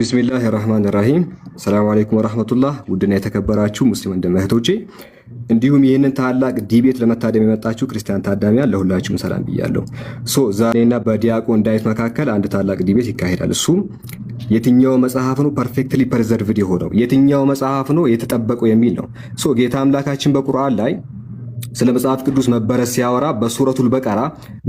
ቢስሚላህ ራህማን ራሂም ሰላም አለይኩም ወራህመቱላህ። ውድና የተከበራችሁ ሙስሊም እህቶቼ እንዲሁም ይህንን ታላቅ ዲቤት ለመታደም የመጣችሁ ክርስቲያን ታዳሚያን ለሁላችሁም ሰላም ብያለሁ። ዛሬና በዲያቆን ዳዊት መካከል አንድ ታላቅ ዲቤት ይካሄዳል። እሱም የትኛው መጽሐፍ ነው ፐርፌክትሊ ፕሪዘርቭድ የሆነው የትኛው መጽሐፍ ነው የተጠበቀው የሚል ነው። ጌታ አምላካችን በቁርአን ላይ ስለ መጽሐፍ ቅዱስ መበረስ ሲያወራ በሱረቱል በቀራ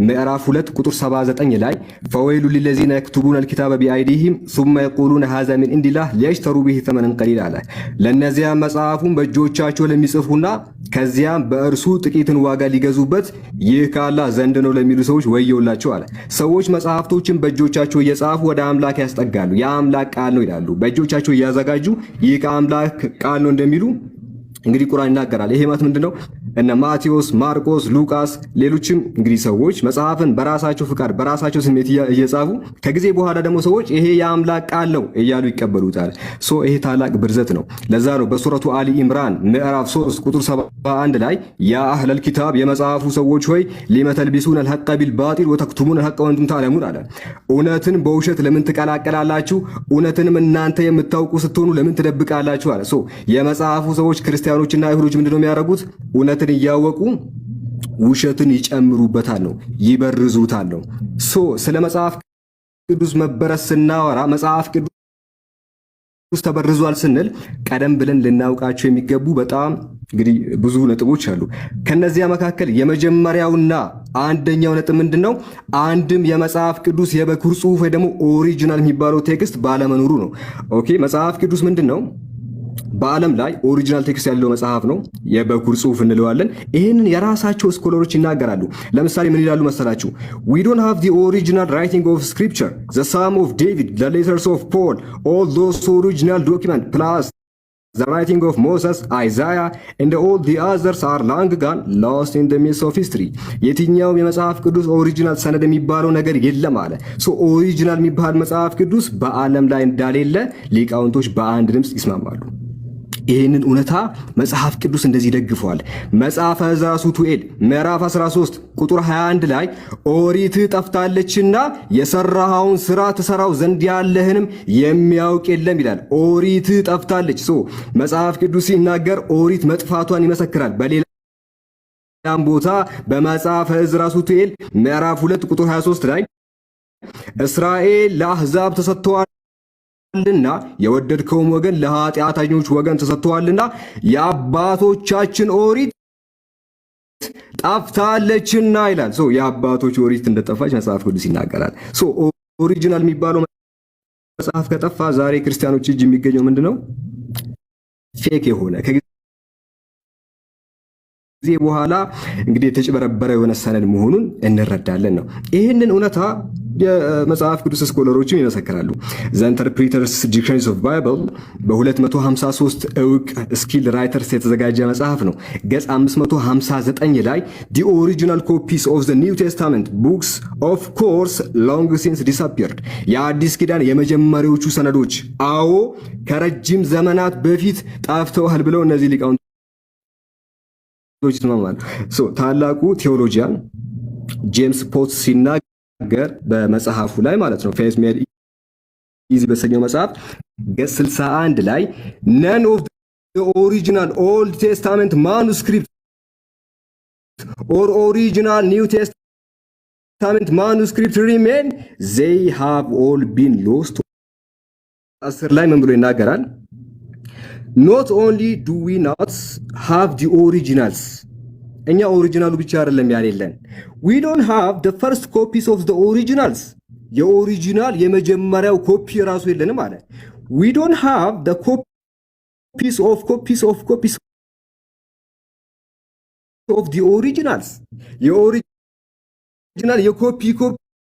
ምዕራፍ 2 ቁጥር 79 ላይ ፈወይሉ ሊለዚነ የክቱቡነ አልኪታበ ቢአይዲሂም ثم يقولون هذا من عند الله ليشتروا به ثمنا قليلا አለ። ለነዚያ መጽሐፉን በእጆቻቸው ለሚጽፉና ከዚያም በእርሱ ጥቂትን ዋጋ ሊገዙበት ይህ ከአላህ ዘንድ ነው ለሚሉ ሰዎች ወየውላቸው አለ። ሰዎች መጽሐፍቶችን በእጆቻቸው እየጻፉ ወደ አምላክ ያስጠጋሉ፣ የአምላክ ቃል ነው ይላሉ። በእጆቻቸው እያዘጋጁ ይህ ከአምላክ ቃል ነው እንደሚሉ እንግዲህ ቁርአን ይናገራል። ይሄ ማለት ምንድነው? እነ ማቴዎስ፣ ማርቆስ፣ ሉቃስ ሌሎችም እንግዲህ ሰዎች መጽሐፍን በራሳቸው ፍቃድ በራሳቸው ስሜት እየጻፉ ከጊዜ በኋላ ደግሞ ሰዎች ይሄ የአምላክ ቃል ነው እያሉ ይቀበሉታል። ይሄ ታላቅ ብርዘት ነው። ለዛ ነው በሱረቱ አሊ ኢምራን ምዕራፍ 3 ቁጥር 71 ላይ ያ አህለል ኪታብ የመጽሐፉ ሰዎች ሆይ ሊመተልቢሱን አልሐቀ ቢልባጢል ወተክቱሙን አልሐቀ ወንቱም ተዕለሙን አለ። እውነትን በውሸት ለምን ትቀላቀላላችሁ? እውነትንም እናንተ የምታውቁ ስትሆኑ ለምን ትደብቃላችሁ? አለ። የመጽሐፉ ሰዎች ክርስቲያኖችና አይሁዶች ምንድነው የሚያደርጉት? እውነትን እያወቁ ውሸትን ይጨምሩበታል ነው፣ ይበርዙታል ነው። ስለ መጽሐፍ ቅዱስ መበረስ ስናወራ መጽሐፍ ቅዱስ ተበርዟል ስንል ቀደም ብለን ልናውቃቸው የሚገቡ በጣም እንግዲህ ብዙ ነጥቦች አሉ። ከነዚያ መካከል የመጀመሪያውና አንደኛው ነጥብ ምንድነው? አንድም የመጽሐፍ ቅዱስ የበኩር ጽሑፍ ወይ ደግሞ ኦሪጂናል የሚባለው ቴክስት ባለመኖሩ ነው። መጽሐፍ ቅዱስ ምንድነው? በዓለም ላይ ኦሪጂናል ቴክስት ያለው መጽሐፍ ነው፣ የበኩር ጽሑፍ እንለዋለን። ይህንን የራሳቸው ስኮለሮች ይናገራሉ። ለምሳሌ ምን ይላሉ መሰላችሁ? we don't have the original writing of scripture, the psalm of David, the letters of Paul, all those original document plus the writing of Moses, Isaiah and all the others are long gone, lost in the midst of history. የትኛው የመጽሐፍ ቅዱስ ኦሪጂናል ሰነድ የሚባለው ነገር የለም አለ። ኦሪጂናል የሚባል መጽሐፍ ቅዱስ በዓለም ላይ እንዳሌለ ሊቃውንቶች በአንድ ድምፅ ይስማማሉ። ይህንን እውነታ መጽሐፍ ቅዱስ እንደዚህ ደግፈዋል። መጽሐፈ ዕዝራ ሱቱኤል ምዕራፍ 13 ቁጥር 21 ላይ ኦሪት ጠፍታለችና የሰራኸውን ስራ ትሰራው ዘንድ ያለህንም የሚያውቅ የለም ይላል። ኦሪት ጠፍታለች። መጽሐፍ ቅዱስ ሲናገር ኦሪት መጥፋቷን ይመሰክራል። በሌላም ቦታ በመጽሐፈ ዕዝራ ሱቱኤል ምዕራፍ 2 ቁጥር 23 ላይ እስራኤል ለአሕዛብ ተሰጥተዋል ልና የወደድከውም ወገን ለኃጢአተኞች ወገን ተሰጥቷልና የአባቶቻችን ኦሪት ጠፍታለችና ይላል። የአባቶች ኦሪት እንደጠፋች መጽሐፍ ቅዱስ ይናገራል። ኦሪጂናል የሚባለው መጽሐፍ ከጠፋ ዛሬ ክርስቲያኖች እጅ የሚገኘው ምንድነው? ፌክ የሆነ ከጊዜ በኋላ እንግዲህ የተጭበረበረ የሆነ ሰነድ መሆኑን እንረዳለን ነው። ይህንን እውነታ የመጽሐፍ ቅዱስ ስኮለሮችም ይመሰክራሉ። ዘ ኢንተርፕሪተርስ ዲክሽነሪ ኦፍ ባይብል በ253 እውቅ ስኪል ራይተርስ የተዘጋጀ መጽሐፍ ነው። ገጽ 559 ላይ the original copies of the New Testament books of course long since disappeared የአዲስ ኪዳን የመጀመሪያዎቹ ሰነዶች ከረጅም ዘመናት በፊት ጠፍተዋል ብለው እነዚህ ሊቃውንቶች ይስማማሉ። ታላቁ ቴዎሎጂያን ጄምስ ፖትስ ሲናገር በመጽሐፉ ላይ ማለት ነው ፌዝ ሜድ ኢዚ በሰኘው መጽሐፍ ገጽ 61 ላይ none of the original old testament manuscript or original new testament manuscript remain, they have all been lost. 10 ላይ ምን ብሎ ይናገራል? Not only do we not have the originals, እኛ ኦሪጂናሉ ብቻ አይደለም ያሌለን, we don't have the first copies of the originals, የኦሪጂናል የመጀመሪያው ኮፒ ራሱ የለንም አለ። we don't have the copies of the originals, የኦሪጂናል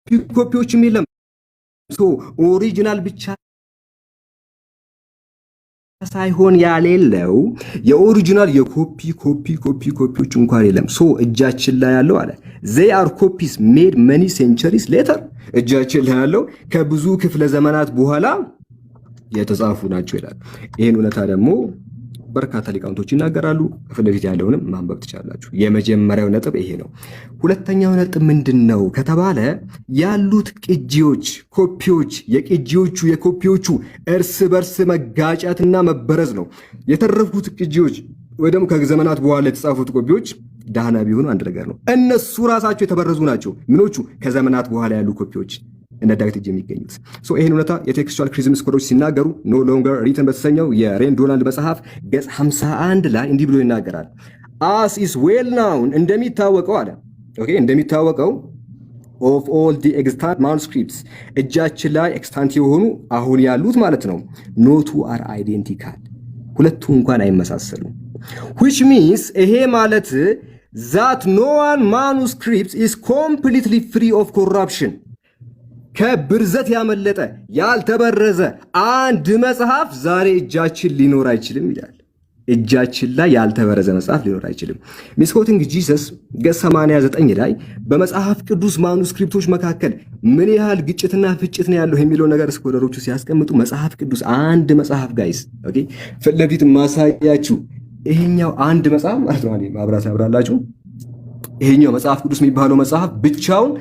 የኮፒዎችም የለም። ኦሪጂናል ብቻ ሳይሆን ያሌለው የኦሪጂናል የኮፒዎች እንኳን የለም። እጃችን ላይ ያለው አለ they are copies made many centuries later፣ እጃችን ላይ ያለው ከብዙ ክፍለ ዘመናት በኋላ የተጻፉ ናቸው ይላል። ይሄን እውነታ ደግሞ በርካታ ሊቃውንቶች ይናገራሉ። ፊት ለፊት ያለውንም ማንበብ ትችላላችሁ። የመጀመሪያው ነጥብ ይሄ ነው። ሁለተኛው ነጥብ ምንድን ነው ከተባለ ያሉት ቅጂዎች፣ ኮፒዎች፣ የኮፒዎቹ እርስ በርስ መጋጨትና መበረዝ ነው። የተረፉት ቅጂዎች ወይ ደግሞ ከዘመናት በኋላ የተጻፉት ኮፒዎች ዳህና ቢሆኑ አንድ ነገር ነው። እነሱ ራሳቸው የተበረዙ ናቸው። ምኖቹ? ከዘመናት በኋላ ያሉ ኮፒዎች እንደ ዳዊት እጅ የሚገኙት። ይህን እውነታ የቴክስቹዋል ክሪቲሲዝም ስኮላሮች ሲናገሩ ኖ ሎንገር ሪትን በተሰኘው የሬን ዶናልድ መጽሐፍ ገጽ 51 ላይ እንዲህ ብሎ ይናገራል። አስ ኢስ ዌል ናውን እንደሚታወቀው አለ እንደሚታወቀው ኦፍ ኦል ዲ ኤግዚስታንት ማኑስክሪፕትስ እጃችን ላይ ኤክስታንት የሆኑ አሁን ያሉት ማለት ነው ኖቱ አር አይዴንቲካል ሁለቱ እንኳን አይመሳሰሉም። which means ይሄ ማለት that no one manuscript is completely free of corruption ከብርዘት ያመለጠ ያልተበረዘ አንድ መጽሐፍ ዛሬ እጃችን ሊኖር አይችልም ይላል። እጃችን ላይ ያልተበረዘ መጽሐፍ ሊኖር አይችልም። ሚስኮቲንግ ጂሰስ ገጽ 89 ላይ በመጽሐፍ ቅዱስ ማኑስክሪፕቶች መካከል ምን ያህል ግጭትና ፍጭት ነው ያለው የሚለው ነገር ስኮለሮቹ ሲያስቀምጡ መጽሐፍ ቅዱስ አንድ መጽሐፍ ጋይስ ፊት ለፊት ማሳያችሁ ይሄኛው አንድ መጽሐፍ ማለት ነው። ማብራት ያብራላችሁ። ይሄኛው መጽሐፍ ቅዱስ የሚባለው መጽሐፍ ብቻውን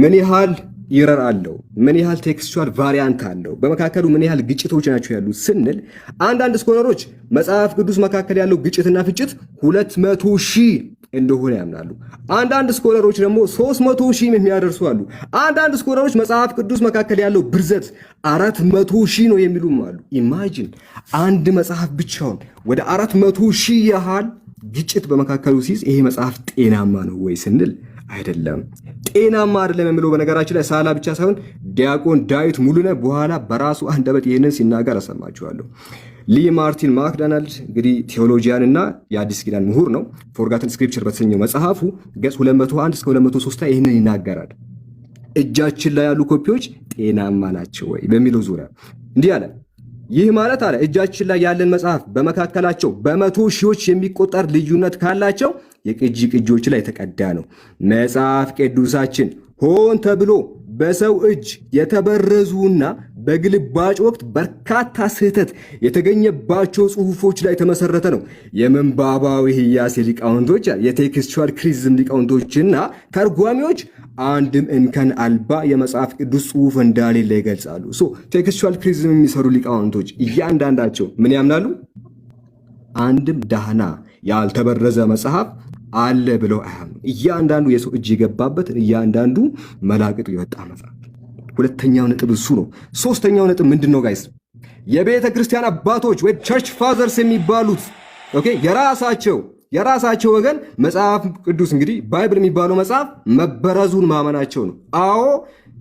ምን ያህል ይረር አለው፣ ምን ያህል ቴክስቹዋል ቫሪያንት አለው፣ በመካከሉ ምን ያህል ግጭቶች ናቸው ያሉት ስንል አንዳንድ ስኮለሮች መጽሐፍ ቅዱስ መካከል ያለው ግጭትና ፍጭት 200,000 እንደሆነ ያምናሉ። አንዳንድ ስኮለሮች ደግሞ 300,000 የሚያደርሱ አሉ። አንዳንድ ስኮለሮች መጽሐፍ ቅዱስ መካከል ያለው ብርዘት 400,000 ነው የሚሉም አሉ። ኢማጂን አንድ መጽሐፍ ብቻውን ወደ 400,000 ያህል ግጭት በመካከሉ ሲይዝ ይሄ መጽሐፍ ጤናማ ነው ወይ ስንል አይደለም። ጤናማ አይደለም የሚለው በነገራችን ላይ ሳላ ብቻ ሳይሆን ዲያቆን ዳዊት ሙሉነህ በኋላ በራሱ አንደበት ይህንን ሲናገር አሰማችኋለሁ። ሊ ማርቲን ማክዶናልድ እንግዲህ ቴዎሎጂያን እና የአዲስ ኪዳን ምሁር ነው። ፎርጋተን ስክሪፕቸር በተሰኘው መጽሐፉ ገጽ 201 እስከ 203 ላይ ይህንን ይናገራል። እጃችን ላይ ያሉ ኮፒዎች ጤናማ ናቸው ወይ በሚለው ዙሪያ እንዲህ አለ። ይህ ማለት አለ እጃችን ላይ ያለን መጽሐፍ በመካከላቸው በመቶ ሺዎች የሚቆጠር ልዩነት ካላቸው የቅጂዎች ላይ የተቀዳ ነው። መጽሐፍ ቅዱሳችን ሆን ተብሎ በሰው እጅ የተበረዙና በግልባጭ ወቅት በርካታ ስህተት የተገኘባቸው ጽሑፎች ላይ የተመሰረተ ነው። የምንባባዊ ህያሴ ሊቃውንቶች፣ የቴክስቹዋል ክሪቲሲዝም ሊቃውንቶችና ተርጓሚዎች አንድም እንከን አልባ የመጽሐፍ ቅዱስ ጽሑፍ እንዳሌለ ይገልጻሉ። ቴክስቹዋል ክሪቲሲዝም የሚሰሩ ሊቃውንቶች እያንዳንዳቸው ምን ያምናሉ? አንድም ዳህና ያልተበረዘ መጽሐፍ አለ ብለው አያምኑ። እያንዳንዱ የሰው እጅ የገባበት እያንዳንዱ መላቅጡ የወጣ መጽሐፍ። ሁለተኛው ነጥብ እሱ ነው። ሶስተኛው ነጥብ ምንድን ነው ጋይስ? የቤተ ክርስቲያን አባቶች ወይ ቸርች ፋዘርስ የሚባሉት የራሳቸው ወገን መጽሐፍ ቅዱስ እንግዲህ ባይብል የሚባለው መጽሐፍ መበረዙን ማመናቸው ነው። አዎ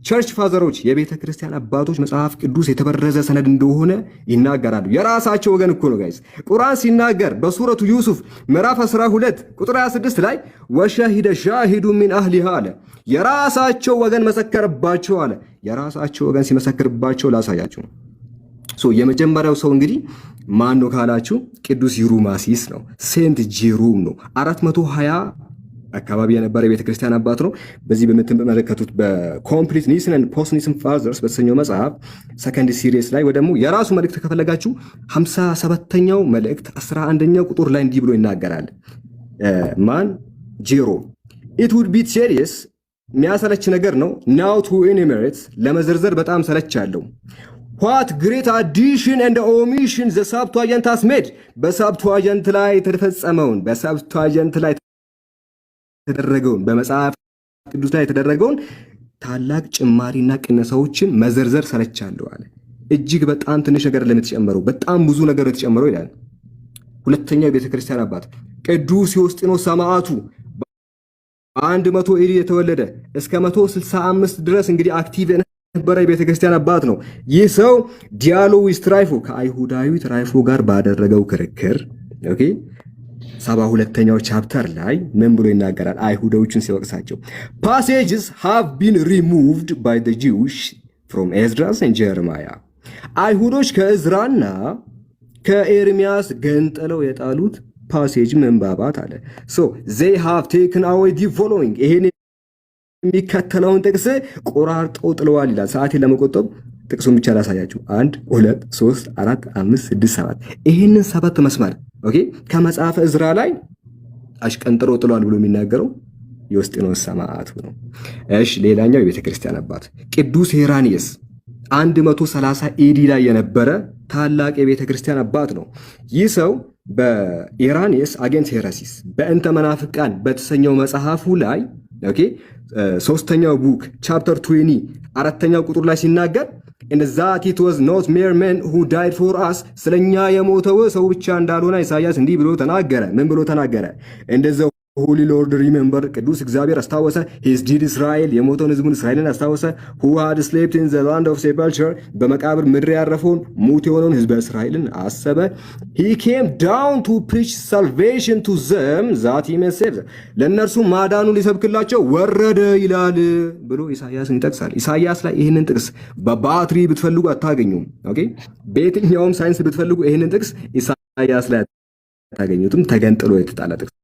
ቸርች ፋዘሮች የቤተ ክርስቲያን አባቶች መጽሐፍ ቅዱስ የተበረዘ ሰነድ እንደሆነ ይናገራሉ። የራሳቸው ወገን እኮ ነው ጋይስ። ቁርአን ሲናገር በሱረቱ ዩሱፍ ምዕራፍ 12 ቁጥር 26 ላይ ወሸሂደ ሻሂዱ ሚን አህሊሃ አለ። የራሳቸው ወገን መሰከረባቸው አለ። የራሳቸው ወገን ሲመሰክርባቸው ላሳያችሁ ነው። የመጀመሪያው ሰው እንግዲህ ማን ነው ካላችሁ ቅዱስ ሂሩማሲስ ነው። ሴንት ጄሮም ነው። 420 አካባቢ የነበረ የቤተ ክርስቲያን አባት ነው። በዚህ በምትመለከቱት በኮምፕሊት ኒስን ኤንድ ፖስት ኒስን ፋዘርስ በተሰኘው መጽሐፍ ሰከንድ ሲሪስ ላይ ወይ ደግሞ የራሱ መልእክት ከፈለጋችሁ 57ኛው መልእክት 11ኛው ቁጥር ላይ እንዲህ ብሎ ይናገራል። ማን ጄሮም ኢት ውድ ቢ ሴሪየስ የሚያሰለች ነገር ነው ናው ቱ ኢኒሜሬት ለመዘርዘር በጣም ሰለቻለሁ። what great addition and omission the Septuagint has made በሰብቷጀንት ላይ የተፈጸመውን በሰብቷጀንት ላይ የተደረገውን በመጽሐፍ ቅዱስ ላይ የተደረገውን ታላቅ ጭማሪና ቅነሳዎችን መዘርዘር ሰለቻለሁ አለ። እጅግ በጣም ትንሽ ነገር ለምትጨምረው በጣም ብዙ ነገር የተጨመረው ይላል። ሁለተኛው የቤተ ክርስቲያን አባት ቅዱስ ዮስጢኖስ ሰማዕቱ 100 ኤዲ የተወለደ እስከ 165 ድረስ እንግዲህ አክቲቭ የነበረ የቤተ ክርስቲያን አባት ነው። ይህ ሰው ዲያሎዊስ ትራይፎ ከአይሁዳዊ ትራይፎ ጋር ባደረገው ክርክር 72ኛው ቻፕተር ላይ ምን ብሎ ይናገራል? አይሁዳዎችን ሲወቅሳቸው passages have been removed by the Jews from Ezra and Jeremiah አይሁዶች ከእዝራና ከኤርሚያስ ገንጥለው የጣሉት ፓሴጅ መንባባት አለ። so they have taken away the following ይሄን የሚከተለውን ጥቅስ ቆራርጠው ጥለዋል ይላል። ሰዓቴን ለመቆጠብ ጥቅሱን ብቻ ላሳያችሁ። 1 2 3 4 5 6 7 ይሄንን 7 መስመር ኦኬ ከመጽሐፈ ዕዝራ ላይ አሽቀንጥሮ ጥሏል ብሎ የሚናገረው ዮስጢኖስ ሰማዕቱ ነው። እሺ ሌላኛው የቤተ ክርስቲያን አባት ቅዱስ ሄራኒየስ 130 ኤዲ ላይ የነበረ ታላቅ የቤተ ክርስቲያን አባት ነው። ይህ ሰው በኢራኒየስ አጌንስት ሄረሲስ በእንተ መናፍቃን በተሰኘው መጽሐፉ ላይ ኦኬ ሶስተኛው ቡክ ቻፕተር 20 አራተኛው ቁጥር ላይ ሲናገር in that it was not mere men who died for us ስለኛ የሞተው ሰው ብቻ እንዳልሆነ ኢሳይያስ እንዲህ ብሎ ተናገረ። ምን ብሎ ተናገረ? እንደዛው ሆሊ ሎርድ ሪሜምበር ቅዱስ እግዚአብሔር አስታወሰ ሂዝ ዲድ እስራኤል የሞተውን ህዝቡን እስራኤልን አስታወሰ who had slept in the land of sepulture በመቃብር ምድር ያረፈውን ሙት የሆነውን ህዝበ እስራኤልን አሰበ he came down to preach salvation to them that he may save them ለእነርሱ ማዳኑን ሊሰብክላቸው ወረደ ይላል ብሎ ኢሳይያስን ይጠቅሳል። ኢሳይያስ ላይ ይህንን ጥቅስ በባትሪ ብትፈልጉ አታገኙም። ኦኬ በየትኛውም ሳይንስ ብትፈልጉ ይህንን ጥቅስ ኢሳይያስ ላይ አታገኙትም። ተገንጥሎ የተጣለ ጥቅስ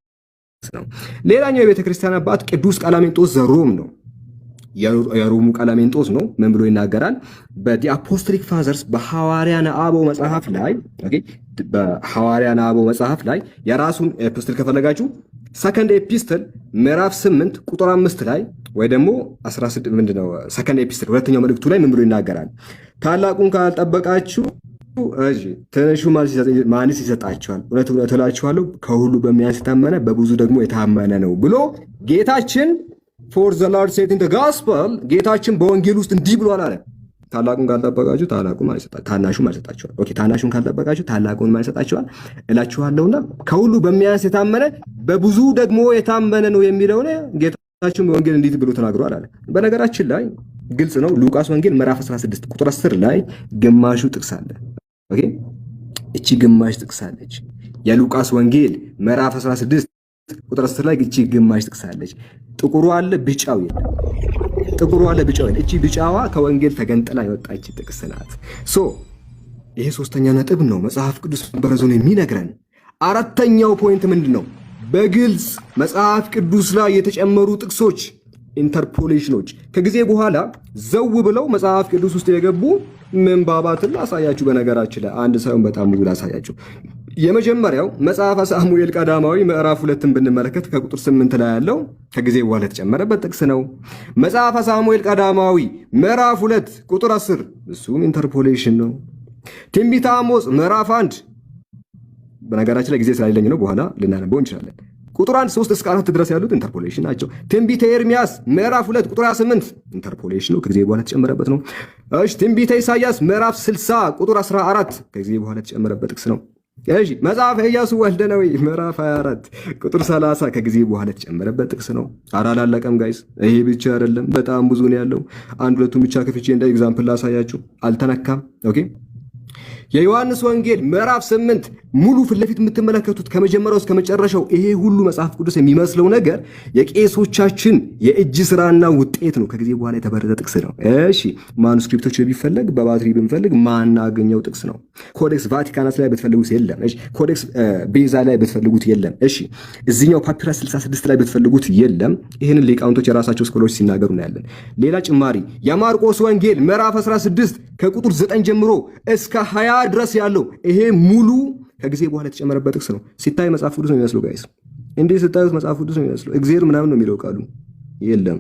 ነው። ሌላኛው የቤተ ክርስቲያን አባት ቅዱስ ቀላሜንጦስ ዘሮም ነው። የሮሙ ቀላሜንጦስ ነው። ምን ብሎ ይናገራል? በዲ አፖስቶሊክ ፋዘርስ በሐዋርያነ አበው መጽሐፍ ላይ ኦኬ በሐዋርያነ አበው መጽሐፍ ላይ የራሱን ኤፒስትል ከፈለጋችሁ ሰከንድ ኤፒስትል ምዕራፍ 8 ቁጥር 5 ላይ ወይ ደግሞ 16 ምንድነው ሰከንድ ኤፒስትል ሁለተኛው መልእክቱ ላይ ምን ብሎ ይናገራል? ታላቁን ካልጠበቃችሁ ትንሹ ማንስ ይሰጣቸዋል? እውነት እውነት እላችኋለሁ ከሁሉ በሚያንስ የታመነ በብዙ ደግሞ የታመነ ነው ብሎ ጌታችን ፎር ዘ ሎርድ ሴድ ኢን ዘ ጎስፐል ጌታችን በወንጌል ውስጥ እንዲህ ብሏል አለ። ታላቁን ካልጠበቃችሁ ታላቁን ታናሹን አልሰጣችኋል። ኦኬ ታናሹን ካልጠበቃችሁ ታላቁን አልሰጣችኋል እላችኋለሁና ከሁሉ በሚያንስ የታመነ በብዙ ደግሞ የታመነ ነው የሚለው ጌታችን በወንጌል እንዲህ ብሎ ተናግሯል አለ። በነገራችን ላይ ግልጽ ነው። ሉቃስ ወንጌል ምዕራፍ 16 ቁጥር 10 ላይ ግማሹ ጥቅስ አለ። ኦኬ እቺ ግማሽ ጥቅስ አለች። የሉቃስ ወንጌል ምዕራፍ 16 ቁጥር 10 ላይ እቺ ግማሽ ጥቅስ አለች። ጥቁሩ አለ ቢጫው የለም። ጥቁሩ አለ ቢጫው የለም። እቺ ቢጫዋ ከወንጌል ተገንጥላ የወጣች ጥቅስ ናት። ይሄ ሶስተኛ ነጥብ ነው መጽሐፍ ቅዱስ በረዞን የሚነግረን። አራተኛው ፖይንት ምንድነው? በግልጽ መጽሐፍ ቅዱስ ላይ የተጨመሩ ጥቅሶች ኢንተርፖሌሽኖች ከጊዜ በኋላ ዘው ብለው መጽሐፍ ቅዱስ ውስጥ የገቡ ምንባባትን ላሳያችሁ። በነገራችን ላይ አንድ ሳይሆን በጣም ብዙ ላሳያችሁ። የመጀመሪያው መጽሐፈ ሳሙኤል ቀዳማዊ ምዕራፍ 2ን ብንመለከት ከቁጥር 8 ላይ ያለው ከጊዜ በኋላ የተጨመረበት ጥቅስ ነው። መጽሐፈ ሳሙኤል ቀዳማዊ ምዕራፍ 2 ቁጥር 10 እሱም ኢንተርፖሌሽን ነው። ትንቢተ አሞጽ ምዕራፍ 1 በነገራችን ላይ ጊዜ ስላሌለኝ ነው በኋላ ልናነበው እንችላለን። ቁጥር 1 3 እስከ 4 ድረስ ያሉት ኢንተርፖሌሽን ናቸው። ትንቢተ ኤርሚያስ ምዕራፍ 2 ቁጥር 28 ኢንተርፖሌሽን ነው፣ ከጊዜ በኋላ የተጨመረበት ነው። እሺ ትንቢተ ኢሳይያስ ምዕራፍ 60 ቁጥር 14 ከጊዜ በኋላ የተጨመረበት ጥቅስ ነው። እሺ መጽሐፈ ኢያሱ ወልደ ነዌ ምዕራፍ 24 ቁጥር 30 ከጊዜ በኋላ የተጨመረበት ጥቅስ ነው። አላለቀም ጋይስ፣ ይሄ ብቻ አይደለም፣ በጣም ብዙ ነው ያለው። አንድ ሁለቱን ብቻ ከፍቼ እንደ ኤግዛምፕል ላሳያችሁ። አልተነካም። ኦኬ የዮሐንስ ወንጌል ምዕራፍ 8 ሙሉ ፊት ለፊት የምትመለከቱት ከመጀመሪያው እስከ መጨረሻው ይሄ ሁሉ መጽሐፍ ቅዱስ የሚመስለው ነገር የቄሶቻችን የእጅ ስራና ውጤት ነው። ከጊዜ በኋላ የተበረዘ ጥቅስ ነው። እሺ ማኑስክሪፕቶች ቢፈልግ በባትሪ ብንፈልግ ማናገኘው ጥቅስ ነው። ኮዴክስ ቫቲካናስ ላይ ብትፈልጉት የለም። እሺ ኮዴክስ ቤዛ ላይ ብትፈልጉት የለም። እሺ እዚህኛው ፓፒረስ 66 ላይ ብትፈልጉት የለም። ይሄንን ሊቃውንቶች የራሳቸው ስኮሎች ሲናገሩ እናያለን። ሌላ ጭማሪ የማርቆስ ወንጌል ምዕራፍ 16 ከቁጥር 9 ጀምሮ እስከ 20 ድረስ ያለው ይሄ ሙሉ ከጊዜ በኋላ የተጨመረበት ጥቅስ ነው። ሲታይ መጽሐፍ ቅዱስ ነው የሚመስለው ጋይስ፣ እንዴ ስታዩት መጽሐፍ ቅዱስ ነው የሚመስለው። እግዚአብሔር ምናምን ነው የሚለው ቃሉ የለም።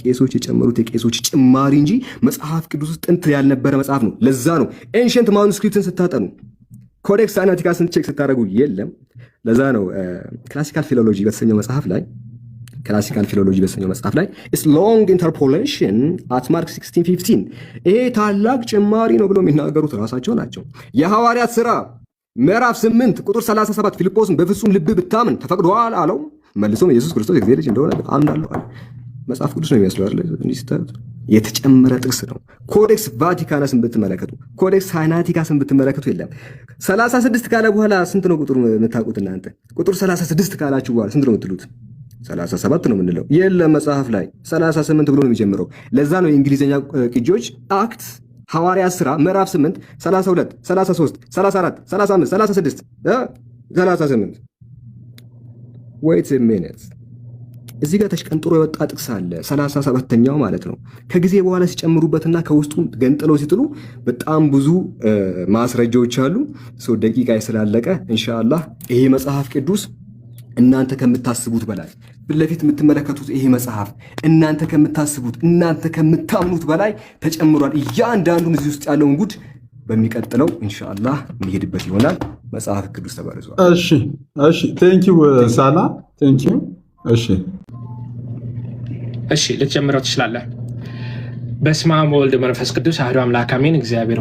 ቄሶች የጨመሩት የቄሶች ጭማሪ እንጂ መጽሐፍ ቅዱስ ውስጥ ጥንት ያልነበረ መጽሐፍ ነው። ለዛ ነው ኤንሸንት ማኑስክሪፕትን ስታጠኑ ኮዴክስ ሳይናቲካስን ቼክ ስታደርጉ የለም። ለዛ ነው ክላሲካል ፊሎሎጂ በተሰኘው መጽሐፍ ላይ ኢትስ ሎንግ ኢንተርፖሌሽን አት ማርክ 16:15 ይሄ ታላቅ ጭማሪ ነው ብሎ የሚናገሩት ራሳቸው ናቸው። የሐዋርያት ሥራ ምዕራፍ 8 ቁጥር 37 ፊልጶስን በፍጹም ልብ ብታምን ተፈቅዶአል አለው። መልሶም ኢየሱስ ክርስቶስ የእግዚአብሔር ልጅ እንደሆነ አምናለሁ አለ። መጽሐፍ ቅዱስ ነው የሚመስለው አይደል? እንዲህ ስታዩት የተጨመረ ጥቅስ ነው። ኮዴክስ ቫቲካናስን ብትመለከቱ፣ ኮዴክስ ሳይናቲካስን ብትመለከቱ የለም። 36 ካለ በኋላ ስንት ነው ቁጥሩ የምታውቁት እናንተ? ቁጥር 36 ካላችሁ በኋላ ስንት ነው የምትሉት? 37 ነው የምንለው። የለም መጽሐፍ ላይ 38 ብሎ ነው የሚጀምረው። ለዛ ነው የእንግሊዝኛ ቅጂዎች አክት ሐዋርያት ሥራ ምዕራፍ 8 32 33 34 35 36 38 wait a minute እዚህ ጋር ተሽቀንጥሮ የወጣ ጥቅስ አለ 37ኛው ማለት ነው። ከጊዜ በኋላ ሲጨምሩበትና ከውስጡ ገንጥለው ሲጥሉ በጣም ብዙ ማስረጃዎች አሉ። ደቂቃ ስላለቀ ኢንሻአላህ ይሄ መጽሐፍ ቅዱስ እናንተ ከምታስቡት በላይ ፊት ለፊት የምትመለከቱት ይሄ መጽሐፍ እናንተ ከምታስቡት እናንተ ከምታምኑት በላይ ተጨምሯል። እያንዳንዱን እዚህ ውስጥ ያለውን ጉድ በሚቀጥለው ኢንሻአላህ የሚሄድበት ይሆናል። መጽሐፍ ቅዱስ ተበርዟል። እሺ ቴንኪው ሳላ ቴንኪው። እሺ ልትጀምረው ትችላለህ። በስመ አብ ወወልድ ወመንፈስ ቅዱስ አሐዱ አምላክ አሜን። እግዚአብሔር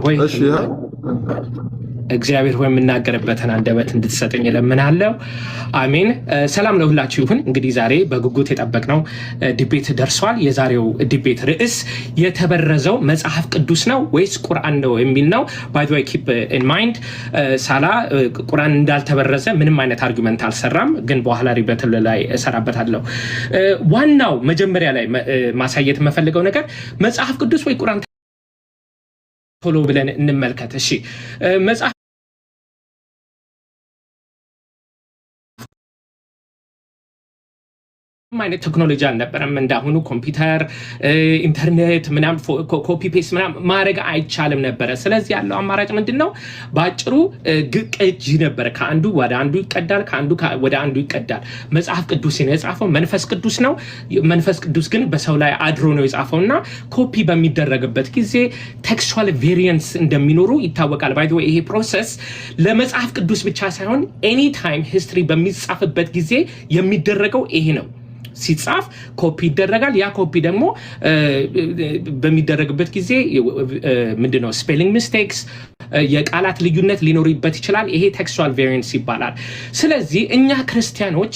ሆይ የምናገርበትን አንደበት እንድትሰጠኝ እለምናለሁ። አሜን። ሰላም ለሁላችሁ ይሁን። እንግዲህ ዛሬ በጉጉት የጠበቅነው ዲቤት ደርሷል። የዛሬው ዲቤት ርዕስ የተበረዘው መጽሐፍ ቅዱስ ነው ወይስ ቁርአን ነው የሚል ነው። ባይ ዘ ዌይ ኪፕ ኢን ማይንድ ሳላ ቁርአን እንዳልተበረዘ ምንም አይነት አርጊመንት አልሰራም፣ ግን በኋላ ሪበት ላይ እሰራበታለሁ። ዋናው መጀመሪያ ላይ ማሳየት የምፈልገው ነገር መጽሐፍ ቅዱስ ወይ ቁርአን ቶሎ ብለን እንመልከት። እሺ መጽሐፍ አይነት ቴክኖሎጂ አልነበረም እንዳሁኑ ኮምፒውተር፣ ኢንተርኔት ምናምን ኮፒ ፔስት ምናምን ማድረግ አይቻልም ነበረ። ስለዚህ ያለው አማራጭ ምንድነው? ባጭሩ ቅጂ ነበረ። ከአንዱ ወደ አንዱ ይቀዳል፣ ከአንዱ ወደ አንዱ ይቀዳል። መጽሐፍ ቅዱስ የጻፈው መንፈስ ቅዱስ ነው። መንፈስ ቅዱስ ግን በሰው ላይ አድሮ ነው የጻፈውና ኮፒ በሚደረግበት ጊዜ ቴክስቹዋል ቬሪየንስ እንደሚኖሩ ይታወቃል። ባይ ዘ ወይ ይሄ ፕሮሰስ ለመጽሐፍ ቅዱስ ብቻ ሳይሆን ኤኒ ታይም ሂስትሪ በሚጻፍበት ጊዜ የሚደረገው ይሄ ነው። ሲጻፍ ኮፒ ይደረጋል። ያ ኮፒ ደግሞ በሚደረግበት ጊዜ ምንድነው ስፔሊንግ ሚስቴክስ፣ የቃላት ልዩነት ሊኖርበት ይችላል። ይሄ ቴክስቹዋል ቬሪየንስ ይባላል። ስለዚህ እኛ ክርስቲያኖች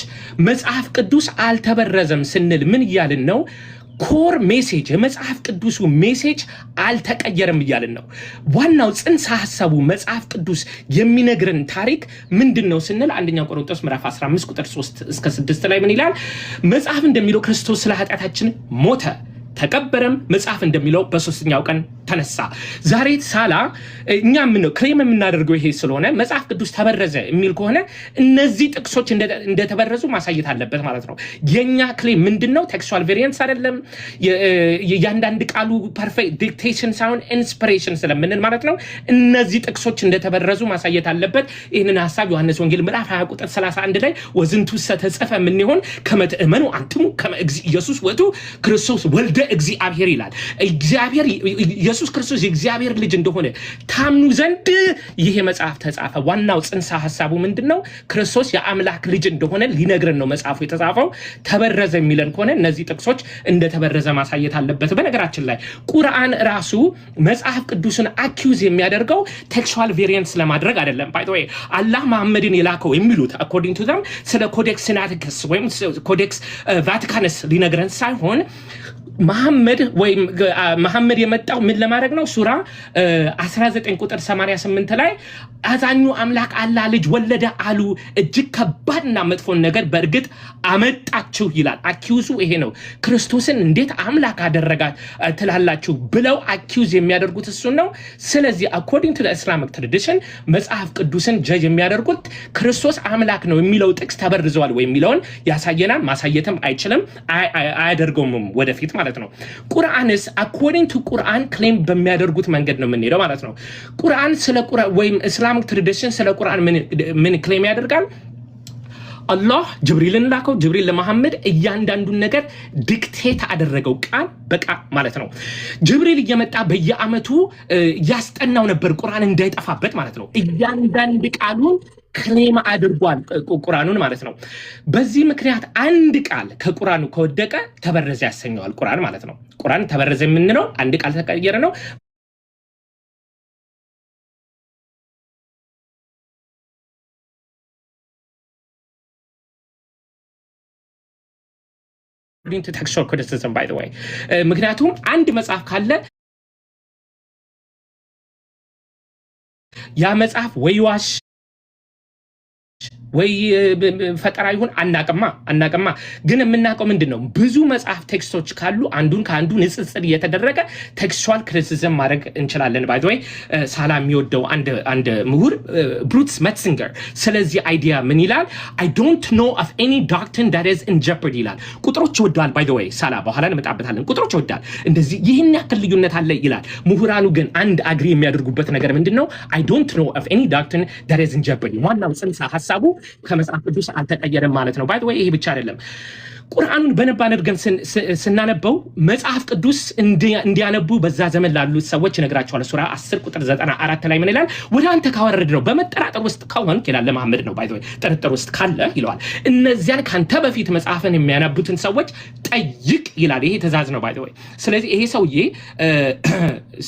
መጽሐፍ ቅዱስ አልተበረዘም ስንል ምን እያልን ነው? ኮር ሜሴጅ የመጽሐፍ ቅዱሱ ሜሴጅ አልተቀየረም እያልን ነው። ዋናው ጽንሰ ሐሳቡ መጽሐፍ ቅዱስ የሚነግረን ታሪክ ምንድነው ስንል አንደኛ ቆሮንቶስ ምዕራፍ 15 ቁጥር 3 እስከ 6 ላይ ምን ይላል? መጽሐፍ እንደሚለው ክርስቶስ ስለ ኃጢአታችን ሞተ ተቀበረም፣ መጽሐፍ እንደሚለው በሶስተኛው ቀን ተነሳ። ዛሬ ሳላ እኛ ምን ነው ክሌም የምናደርገው ይሄ ስለሆነ መጽሐፍ ቅዱስ ተበረዘ የሚል ከሆነ እነዚህ ጥቅሶች እንደተበረዙ ማሳየት አለበት ማለት ነው። የኛ ክሌም ምንድነው? ቴክስቹዋል ቬሪየንስ አይደለም። ያንዳንድ ቃሉ ፐርፌክት ዲክቴሽን ሳይሆን ኢንስፒሬሽን ስለምንል ማለት ነው። እነዚህ ጥቅሶች እንደተበረዙ ማሳየት አለበት። ይህንን ሐሳብ ዮሐንስ ወንጌል ምዕራፍ 20 ቁጥር 31 ላይ ወዝንቱ ተጽፈ ምን ይሆን ከመተእመኑ አንትሙ ከመ ኢየሱስ ወቱ ክርስቶስ ወልደ እግዚአብሔር ይላል። እግዚአብሔር ኢየሱስ ክርስቶስ የእግዚአብሔር ልጅ እንደሆነ ታምኑ ዘንድ ይሄ መጽሐፍ ተጻፈ። ዋናው ጽንሰ ሐሳቡ ምንድነው? ክርስቶስ የአምላክ ልጅ እንደሆነ ሊነግረን ነው መጽሐፉ የተጻፈው። ተበረዘ የሚለን ከሆነ እነዚህ ጥቅሶች እንደተበረዘ ማሳየት አለበት። በነገራችን ላይ ቁርአን ራሱ መጽሐፍ ቅዱስን አኪዩዝ የሚያደርገው ቴክስቹዋል ቬሪየንስ ለማድረግ አይደለም። ባይ ዘ ወይ አላህ መሐመድን የላከው የሚሉት አኮርዲንግ ቱ ዘም ስለ ኮዴክስ ሲናቲክስ ወይም ኮዴክስ ቫቲካንስ ሊነግረን ሳይሆን መሐመድ የመጣው ምን ለማድረግ ነው? ሱራ 19 ቁጥር 88 ላይ አዛኙ አምላክ አላህ ልጅ ወለደ አሉ፣ እጅግ ከባድና መጥፎን ነገር በእርግጥ አመጣችሁ ይላል። አኪዩዙ ይሄ ነው። ክርስቶስን እንዴት አምላክ አደረጋት ትላላችሁ ብለው አኪዩዝ የሚያደርጉት እሱን ነው። ስለዚህ አኮርዲንግ ቱ ኢስላሚክ ትራዲሽን መጽሐፍ ቅዱስን ጀጅ የሚያደርጉት ክርስቶስ አምላክ ነው የሚለው ጥቅስ ተበርዘዋል ወይ የሚለውን ያሳየናል። ማሳየትም አይችልም፣ አያደርገውም ወደፊት ማለት ነው። ቁርአንስ አኮርዲንግ ቱ ቁርአን ክሌም በሚያደርጉት መንገድ ነው የምንሄደው ማለት ነው። ቁርአን ስለ ቁርአን ወይም ኢስላሚክ ትራዲሽን ስለ ቁርአን ምን ክሌም ያደርጋል? አላህ ጅብሪልን ላከው። ጅብሪል ለመሐመድ እያንዳንዱን ነገር ዲክቴት አደረገው ቃል በቃል ማለት ነው። ጅብሪል እየመጣ በየአመቱ ያስጠናው ነበር ቁርአን እንዳይጠፋበት ማለት ነው። እያንዳንድ ቃሉን ክሌም አድርጓል ቁርአኑን ማለት ነው። በዚህ ምክንያት አንድ ቃል ከቁርአኑ ከወደቀ ተበረዘ ያሰኘዋል ቁርአን ማለት ነው። ቁርአን ተበረዘ የምንለው አንድ ቃል ተቀየረ ነው። to textual criticism by the way ምክንያቱም አንድ መጽሐፍ ካለ ያ መጽሐፍ ወይ ዋሽ ወይ ፈጠራ ይሁን አናቅማ ግን የምናውቀው ምንድነው ብዙ መጽሐፍ ቴክስቶች ካሉ አንዱን ከአንዱ ንጽጽር እየተደረገ ቴክስቹዋል ክሪቲሲዝም ማድረግ እንችላለን። ባይ ዘ ወይ ሳላ የሚወደው አንድ ምሁር ብሩትስ መትሲንገር ስለዚህ አይዲያ ምን ይላል? I don't know of any doctrine that is in jeopardy ይላል። ቁጥሮች ይወዳል። ባይ ዘ ወይ ሳላ በኋላ እንመጣበታለን። ቁጥሮች ይወዳል እንደዚህ ይህን ያክል ልዩነት አለ ይላል። ምሁራኑ ግን አንድ አግሪ የሚያደርጉበት ነገር ምንድነው? I don't know of any doctrine that is in jeopardy ዋናው ጽንሰ ሐሳቡ ከመጽሐፍ ቅዱስ አልተቀየረም ማለት ነው። ባይ ዘ ወይ ይሄ ብቻ አይደለም። ቁርአኑን በነባ አድርገን ስናነበው መጽሐፍ ቅዱስ እንዲያነቡ በዛ ዘመን ላሉት ሰዎች ይነግራቸዋል። ሱራ 10 ቁጥር 94 ላይ ምን ይላል? ወደ አንተ ካወረድ ነው በመጠራጠር ውስጥ ከሆንክ ይላል ለመሐመድ ነው። ባይ ዘ ወይ ጥርጥር ውስጥ ካለ ይለዋል እነዚያን ካንተ በፊት መጽሐፍን የሚያነቡትን ሰዎች ጠይቅ ይላል። ይሄ ትእዛዝ ነው። ባይ ዘ ወይ ስለዚህ ይሄ ሰውዬ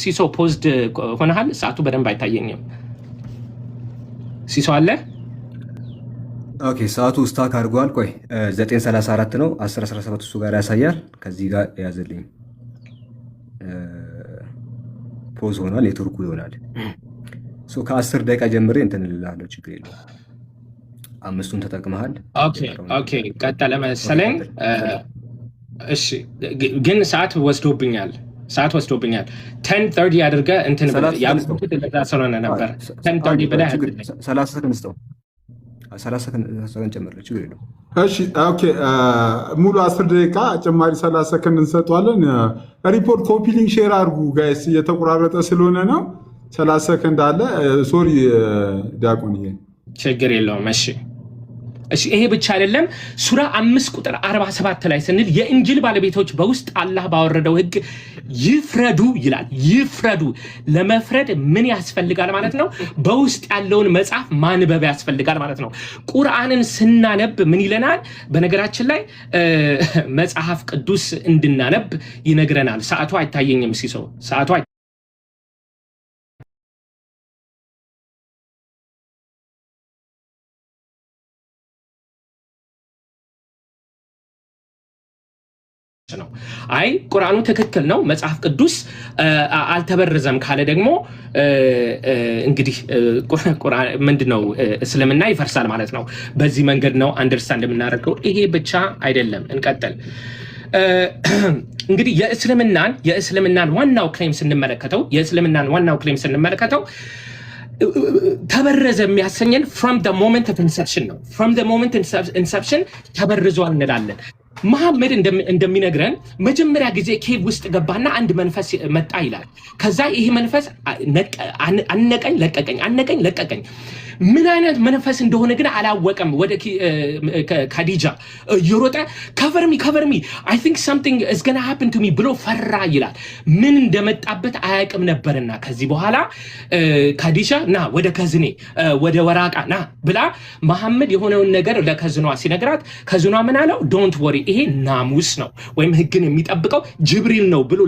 ሲሶ ፖዝድ ሆነሃል። ሰዓቱ በደንብ አይታየኝም። ሲሶ አለ። ኦኬ ሰዓቱ ስታክ አድርጓል። ቆይ 9:34 ነው 10:17 እሱ ጋር ያሳያል። ከዚህ ጋር ያዘልኝ ፖዝ ሆኗል። ኔትወርኩ ይሆናል። ሶ ከ10 ደቂቃ ጀምሬ እንትን እልልሃለሁ። ችግር የለውም። 5ቱን ተጠቅመሃል። ኦኬ ቀጠለ መሰለኝ። እሺ ግን ሰዓት ወስዶብኛል 10:30 አድርገህ እንትን ያልኩት ለዛ ስለሆነ ነበር 10:30 ብለህ 30 ሰከንድ ስጠው። 30 ሰከንድ ጨምርልህ። ችግር የለውም። እሺ ኦኬ ሙሉ 10 ደቂቃ ጨማሪ 30 ሰከንድ እንሰጠዋለን። ሪፖርት ኮፒ ሊንክ ሼር አድርጉ ጋይስ፣ እየተቆራረጠ ስለሆነ ነው። 30 ሰከንድ አለ። ሶሪ ዲያቆን ይሄ ችግር የለውም። እሺ ይሄ ብቻ አይደለም። ሱራ 5 ቁጥር 47 ላይ ስንል የእንጅል ባለቤቶች በውስጥ አላህ ባወረደው ሕግ ይፍረዱ ይላል። ይፍረዱ ለመፍረድ ምን ያስፈልጋል ማለት ነው? በውስጥ ያለውን መጽሐፍ ማንበብ ያስፈልጋል ማለት ነው። ቁርአንን ስናነብ ምን ይለናል? በነገራችን ላይ መጽሐፍ ቅዱስ እንድናነብ ይነግረናል። ሰዓቱ አይታየኝም ሲሶ ሰዓቱ ነው። አይ ቁርአኑ ትክክል ነው መጽሐፍ ቅዱስ አልተበረዘም ካለ ደግሞ እንግዲህ ቁርአን ምንድነው እስልምና ይፈርሳል ማለት ነው። በዚህ መንገድ ነው አንደርስታንድ የምናደርገው። ይሄ ብቻ አይደለም። እንቀጥል። እንግዲህ የእስልምናን ዋናው ክሌም ስንመለከተው ተበረዘ የሚያሰኘን from the moment of inception ነው። from the moment inception ተበርዟል እንላለን። መሐመድ እንደሚነግረን መጀመሪያ ጊዜ ኬቭ ውስጥ ገባና አንድ መንፈስ መጣ ይላል። ከዛ ይሄ መንፈስ አነቀኝ ለቀቀኝ። ምን አይነት መንፈስ እንደሆነ ግን አላወቀም። ወደ ካዲጃ እየሮጠ ከቨርሚ I think something is going to happen to me ብሎ ፈራ ይላል። ምን እንደመጣበት አያውቅም ነበርና ከዚህ በኋላ ካዲጃ ና ወደ ከዝኔ ወደ ወራቃ ና ብላ መሐመድ የሆነውን ነገር ለከዝኗ ሲነግራት ከዝኗ ምን አለው? ዶንት ወሪ ይሄ ናሙስ ነው ወይም ህግን የሚጠብቀው ጅብሪል ነው ብሎ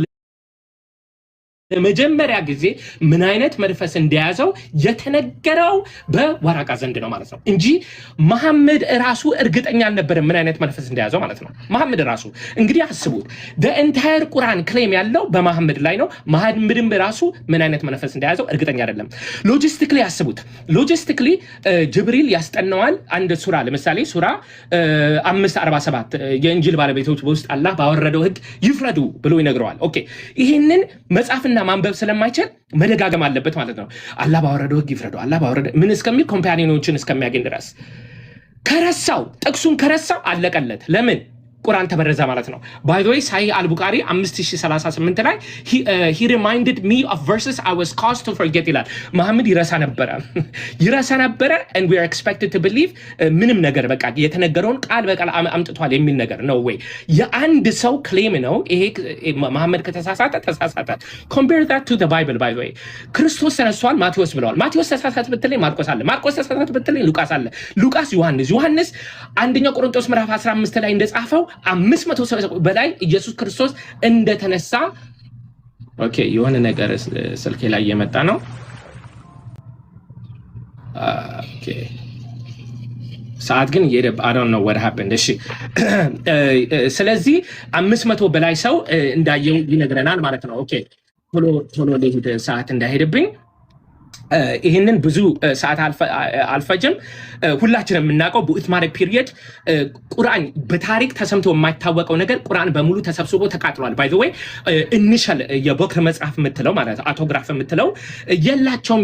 ለመጀመሪያ ጊዜ ምን አይነት መንፈስ እንደያዘው የተነገረው በወራቃ ዘንድ ነው ማለት ነው እንጂ መሐመድ ራሱ እርግጠኛ አልነበረም ምን አይነት መንፈስ እንደያዘው ማለት ነው። መሐመድ ራሱ እንግዲህ አስቡት the entire ቁርአን ክሌም ያለው በመሐመድ ላይ ነው። መሐመድም ራሱ ምን አይነት መንፈስ እንደያዘው እርግጠኛ አይደለም። ሎጂስቲክሊ አስቡት። ሎጂስቲክሊ ጅብሪል ያስጠናዋል አንድ ሱራ ለምሳሌ ሱራ 5:47 የእንጂል ባለቤቶች በውስጥ አላህ ባወረደው ህግ ይፍረዱ ብሎ ይነግረዋል። ኦኬ ይሄንን መጽሐፍና ማንበብ ስለማይችል መደጋገም አለበት ማለት ነው። አላህ ባወረደው ህግ ይፍረዱ አላህ ባወረደ ምን እስከሚል ኮምፓኒዮኖችን እስከሚያገኝ ድረስ ከረሳው ጥቅሱን ከረሳው አለቀለት። ለምን ቁርአን ተበረዘ ማለት ነው። by the way ሳሂህ አልቡኻሪ 5038 ላይ he reminded me of verses I was caused to forget ይላል። መሐመድ ይረሳ ነበረ and we are expected to believe ምንም ነገር በቃ የተነገረውን ቃል በቃል አምጥቷል የሚል ነገር ነው ወይ የአንድ ሰው ክሌም ነው ይሄ። መሐመድ ከተሳሳተ compare that to the bible by the way ክርስቶስ ተነስቷል ማቴዎስ ብለዋል። ማቴዎስ ተሳሳተ ብትለኝ ማርቆስ ተሳሳተ ብትለኝ ሉቃስ ዮሐንስ አንደኛ ቆሮንቶስ ምዕራፍ 15 ላይ እንደጻፈው 500 በላይ ኢየሱስ ክርስቶስ እንደተነሳ ኦኬ የሆነ ነገር ስልኬ ላይ የመጣ ነው። ኦኬ ሰዓት ግን I don't know what happened። እሺ ስለዚህ 500 በላይ ሰው እንዳየው ይነግረናል ማለት ነው። ኦኬ ቶሎ ለሄድ ሰዓት እንዳይሄድብኝ ይሄንን ብዙ ሰዓት አልፈጅም ሁላችንም የምናውቀው በኡትማን ፒሪየድ ቁርአን በታሪክ ተሰምቶ የማይታወቀው ነገር ቁርአን በሙሉ ተሰብስቦ ተቃጥሏል ባይ ዘ ወይ ኢኒሻል የቦክር መጽሐፍ የምትለው ማለት አውቶግራፍ የምትለው የላቸውም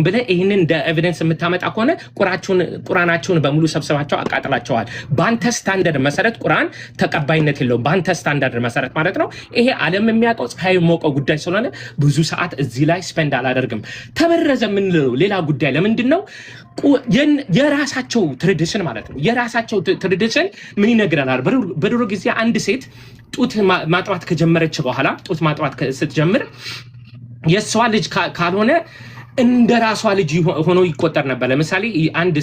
ብለ ይሄንን እንደ ኤቪደንስ የምታመጣ ከሆነ ቁርአናቸውን በሙሉ ሰብስባቸው አቃጥላቸዋል ባንተ ስታንዳርድ መሰረት ቁርአን ተቀባይነት የለውም ባንተ ስታንዳርድ መሰረት ማለት ነው ይሄ ዓለም የሚያውቀው ፀሐይ ሞቀው ጉዳይ ስለሆነ ብዙ ሰዓት እዚህ ላይ ስፔንድ አላደርግም ተበረዘ ምን ሌላ ጉዳይ ለምንድነው የራሳቸው ትራዲሽን ማለት ነው የራሳቸው ትራዲሽን ምን ይነግራናል በድሮ ጊዜ አንድ ሴት ጡት ማጥባት ከጀመረች በኋላ ጡት ማጥባት ስትጀምር የሷ ልጅ ካልሆነ እንደ ራሷ ልጅ ሆኖ ይቆጠር ነበር ለምሳሌ አንድ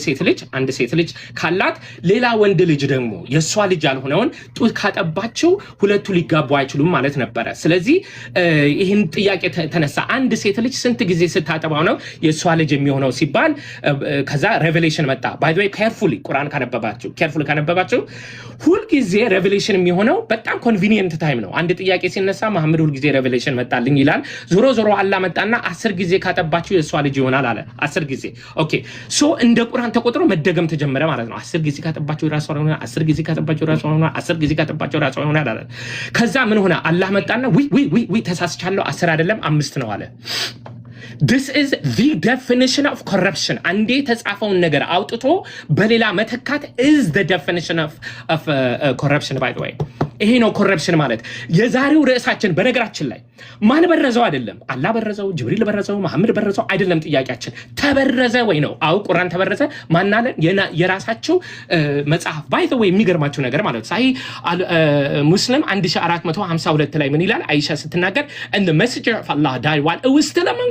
ሴት ልጅ ካላት ሌላ ወንድ ልጅ ደግሞ የሷ ልጅ ያልሆነውን ጡት ካጠባቸው ሁለቱ ሊጋቡ አይችሉም ማለት ነበር ስለዚህ ይሄን ጥያቄ ተነሳ አንድ ሴት ልጅ ስንት ጊዜ ስታጠባው ነው የሷ ልጅ የሚሆነው ሲባል ከዛ ሬቨሌሽን መጣ ባይ ዘ ወይ ቁርአን ካነበባችሁ ሁሉ ጊዜ ሬቨሌሽን የሚሆነው በጣም ኮንቪኒየንት ታይም ነው አንድ ጥያቄ ሲነሳ መሐመድ ሁሉ ጊዜ ሬቨሌሽን መጣልኝ ይላል ዞሮ አላህ መጣና 10 ጊዜ ካጠባችሁ የሷ ልጅ ይሆናል አለ 10 ጊዜ ኦኬ ሶ እንደ ቁርአን ተቆጥሮ መደገም ተጀመረ ማለት ነው 10 ጊዜ ካጠባችሁ ራሱ ሆነ 10 ጊዜ ካጠባችሁ ራሱ ሆነ 10 ጊዜ ካጠባችሁ ራሱ ሆነ አለ ከዛ ምን ሆነ አላህ መጣና ዊ ተሳስቻለሁ 10 አይደለም 5 ነው አለ This is the definition of corruption. አንዴ ተጻፈውን ነገር አውጥቶ በሌላ መተካት is the definition of corruption by the way. ይሄ ነው ኮረፕሽን ማለት የዛሬው ርዕሳችን በነገራችን ላይ ማን በረዘው አይደለም አላህ በረዘው ጅብሪል በረዘው መሐመድ በረዘው አይደለም ጥያቄያችን ተበረዘ ወይ ነው አው ቁርአን ተበረዘ ማናለ የራሳቸው መጽሐፍ ባይ ዘ ወይ የሚገርማችሁ ነገር ማለት ሳይ ሙስሊም 1452 ላይ ምን ይላል አይሻ ስትናገር and the messenger of Allah died while it was still among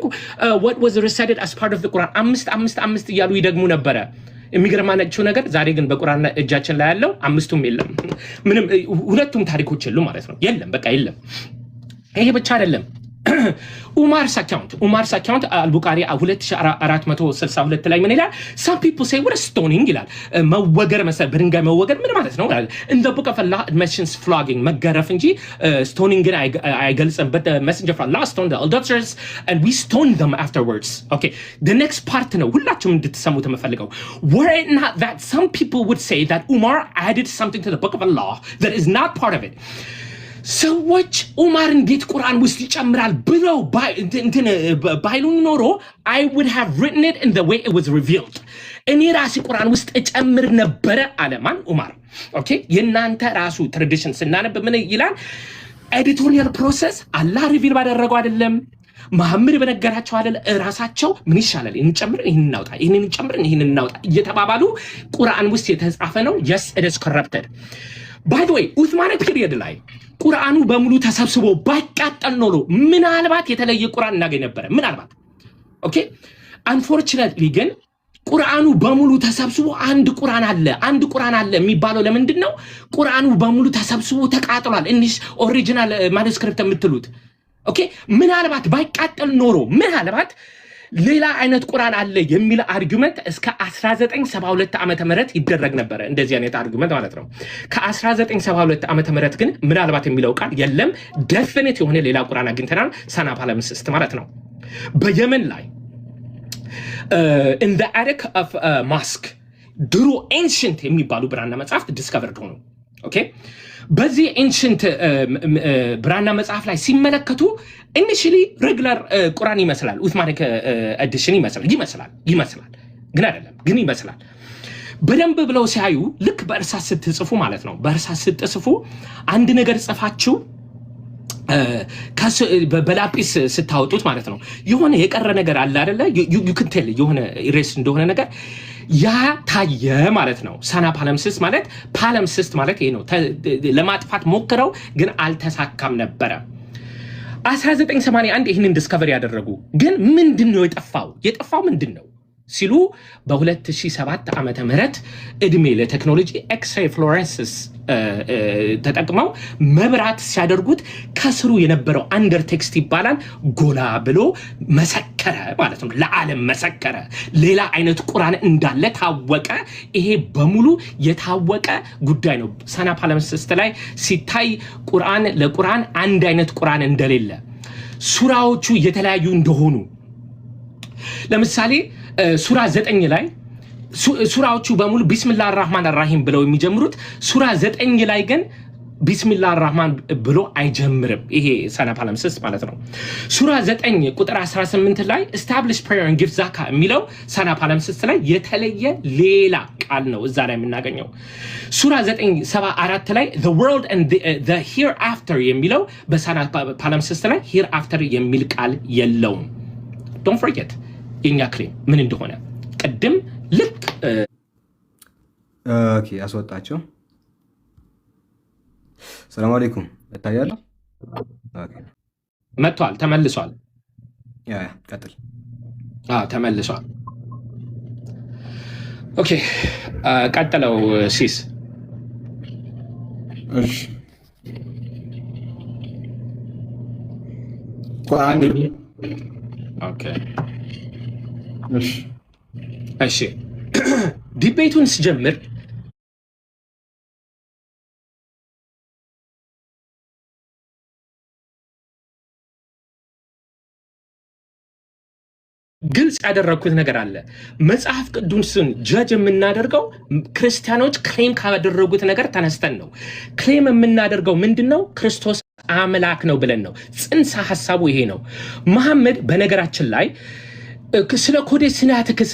what was recited as part of the Quran 5 እያሉ ይደግሙ ነበረ የሚገርማችሁ ነገር ዛሬ ግን በቁርአን እጃችን ላይ ያለው አምስቱም የለም ምንም ሁለቱም ታሪኮች የሉ ማለት ነው የለም በቃ የለም ይሄ ብቻ አይደለም ኡማር ሳካውንት አልቡኻሪ 2462 ላይ ምን ይላል some people say what a stoning ይላል መወገር መሰል በድንጋይ መወገር ምን ማለት ነው in the book of Allah it mentions flogging መገረፍ እንጂ stoning ግን አይገልጽም but the messenger of Allah stoned the adulterers and we stoned them afterwards okay the next part ነው ሁላችሁም እንድትሰሙት የምፈልገው were it not that some people would say that Umar added something to the book of Allah that is not part of it ሰዎች ኡማር እንዴት ቁርአን ውስጥ ይጨምራል ብለው ባይሉን ኖሮ I would have written it in the way it was revealed እኔ ራሴ ቁርአን ውስጥ እጨምር ነበር አለማን ኡማር ኦኬ የናንተ ራሱ ትራዲሽን ስናነብ ምን ይላል ኤዲቶሪያል ፕሮሰስ አላህ ሪቪል ባደረገው አይደለም መሐመድ በነገራቸው አይደል ራሳቸው ምን ይሻላል እንጨምር ይሄን እናውጣ ይሄን እንጨምር ይሄን እናውጣ እየተባባሉ ቁርአን ውስጥ የተጻፈ ነው yes it is corrupted by the way ኡስማን ፒሪየድ ላይ ቁርአኑ በሙሉ ተሰብስቦ ባይቃጠል ነው ምናልባት የተለየ ቁርአን እናገኝ ነበር ምናልባት ኦኬ unfortunately ግን ቁርአኑ በሙሉ ተሰብስቦ አንድ ቁርአን አለ የሚባለው ለምንድን ነው ቁርአኑ በሙሉ ተሰብስቦ ተቃጥሏል እንሽ ኦሪጂናል ማኑስክሪፕት የምትሉት ኦኬ ምናልባት ባይቃጠል ኖሮ ምናልባት ሌላ አይነት ቁርአን አለ የሚል አርጉመንት እስከ 1972 ዓመተ ምህረት ይደረግ ነበር እንደዚህ አይነት አርጉመንት ማለት ነው ከ1972 ዓመተ ምህረት ግን ምናልባት የሚለው ቃል የለም ዴፊኒት የሆነ ሌላ ቁርአን አግኝተናል ሰና ፓለምስስት ማለት ነው በየመን ላይ in the attic of mosque ድሮ ancient የሚባሉ ብራና መጽሐፍት ዲስከቨርድ ሆኑ ኦኬ በዚህ ancient ብራና መጽሐፍ ላይ ሲመለከቱ initially regular ቁርአን ይመስላል ኡስማኒክ ኤዲሽን ይመስላል ግን አይደለም ግን ይመስላል በደንብ ብለው ሲያዩ ልክ በእርሳስ ስትጽፉ ማለት ነው በእርሳስ ስትጽፉ አንድ ነገር ጽፋችሁ በላጲስ ስታወጡት ማለት ነው የሆነ የቀረ ነገር አለ አይደለ you can tell የሆነ ኢሬስ እንደሆነ ነገር ያ ታየ ማለት ነው ሳና ፓለምሲስት ማለት ይሄ ነው ለማጥፋት ሞክረው ግን አልተሳካም ነበር 1981 ይሄንን ዲስከቨሪ ያደረጉ ግን ምንድነው የጠፋው ምንድነው ሲሉ በ2007 ዓመተ ምህረት እድሜ ለቴክኖሎጂ ኤክስ-ሬይ ፍሎረንሲስ ተጠቅመው መብራት ሲያደርጉት ከስሩ የነበረው አንደር ቴክስት ይባላል ጎላ ብሎ መሰከረ ማለት ነው ለዓለም መሰከረ ሌላ አይነት ቁርአን እንዳለ ታወቀ ይሄ በሙሉ የታወቀ ጉዳይ ነው ሳና ፓለምሲስት ላይ ሲታይ ለቁርአን አንድ አይነት ቁርአን እንደሌለ ሱራዎቹ የተለያዩ እንደሆኑ ለምሳሌ ሱራ 9 ላይ ሱራዎቹ በሙሉ ቢስሚላህ አርራህማን አርራሂም ብለው የሚጀምሩት ሱራ 9 ላይ ግን ቢስሚላህ አርራህማን ብሎ አይጀምርም። ይሄ ሰነ ፓለምስስ ማለት ነው። ሱራ 9 ቁጥር 18 ላይ establish prayer and give zakah የሚለው ሰነ ፓለምስስ ላይ የተለየ ሌላ ቃል ነው እዛ ላይ የምናገኘው። ሱራ 9:74 ላይ the world and the hereafter የሚለው በሰነ ፓለምስስ ላይ hereafter የሚል ቃል የለውም። don't forget የኛ ክሌም ምን እንደሆነ ቀድም ልክ ኦኬ አስወጣቸው። ሰላም አለይኩም እታያለሁ። ኦኬ መጥቷል፣ ተመልሷል። ያ ቀጥል። ተመልሷል። ኦኬ ቀጥለው ሲስ። እሺ ኦኬ እሺ ዲቤቱን ስጀምር ግልጽ ያደረኩት ነገር አለ። መጽሐፍ ቅዱስን ጀጅ የምናደርገው ክርስቲያኖች ክሌም ካደረጉት ነገር ተነስተን ነው። ክሌም የምናደርገው ምንድነው? ክርስቶስ አምላክ ነው ብለን ነው። ጽንሰ ሐሳቡ ይሄ ነው። መሐመድ በነገራችን ላይ ስለ ኮዴስ ሲናቲክስ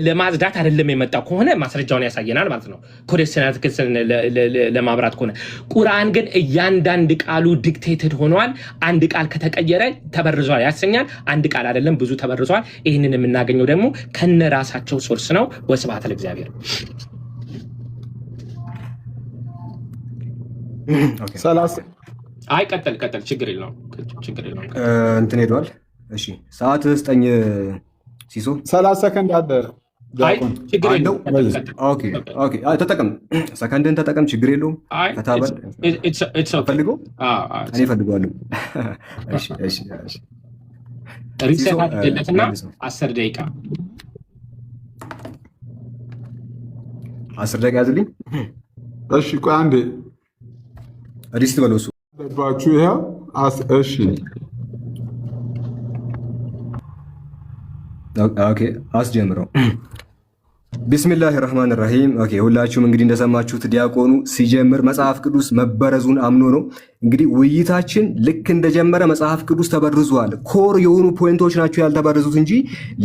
ለማጽዳት አይደለም የመጣው ከሆነ ማስረጃውን ያሳየናል ማለት ነው። ኮዴስ ሲናቲክስ ለማብራት ከሆነ ቁርአን ግን እያንዳንድ ቃሉ ዲክቴትድ ሆኗል። አንድ ቃል ከተቀየረ ተበርዟል ያሰኛል። አንድ ቃል አይደለም ብዙ ተበርዟል። ይህንን የምናገኘው ደግሞ ከነራሳቸው ሶርስ ነው። ወስብሐት ለእግዚአብሔር። አይ ቀጥል፣ ችግር የለውም። እንትን ሄዷል። እሺ ሰዓት ስጠኝ ሲሶ 30 ሰከንድ አለ። ተጠቀም፣ ሰከንድን ተጠቀም፣ ችግር የለውም። ከታበል ፈልገው እኔ ፈልገዋለሁ። ሪሴት አድርግለትና 10 ደቂቃ ያዝልኝ። እሺ ቆይ አንዴ ሪስት በለው እሱ ባችሁ ይሄው። እሺ ኦኬ አስጀምረው። ቢስሚላህ ራህማን ራሂም። ኦኬ ሁላችሁም እንግዲህ እንደሰማችሁት ዲያቆኑ ሲጀምር መጽሐፍ ቅዱስ መበረዙን አምኖ ነው። እንግዲህ ውይይታችን ልክ እንደጀመረ መጽሐፍ ቅዱስ ተበርዟል። ኮር የሆኑ ፖይንቶች ናቸው ያልተበረዙት እንጂ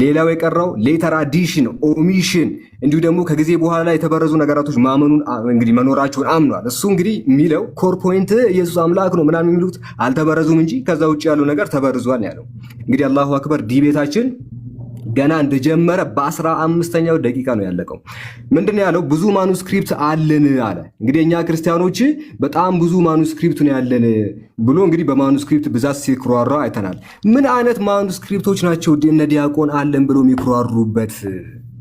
ሌላው የቀረው ሌተር አዲሽን፣ ኦሚሽን እንዲሁ ደግሞ ከጊዜ በኋላ የተበረዙ ነገራቶች ማመኑን እንግዲህ መኖራቸውን አምኗል። እሱ እንግዲህ የሚለው ኮር ፖይንት ኢየሱስ አምላክ ነው ምናምን የሚሉት አልተበረዙም እንጂ ከዛ ውጭ ያለው ነገር ተበርዟል ያለው። እንግዲህ አላሁ አክበር ዲቤታችን ገና እንደጀመረ በ15ኛው ደቂቃ ነው ያለቀው። ምንድነው ያለው? ብዙ ማኑስክሪፕት አለን አለ። እንግዲህ እኛ ክርስቲያኖች በጣም ብዙ ማኑስክሪፕት ነው ያለን ብሎ እንግዲህ በማኑስክሪፕት ብዛት ሲክሯራ አይተናል። ምን አይነት ማኑስክሪፕቶች ናቸው እነ ዲያቆን አለን ብሎ የሚክሯሩበት?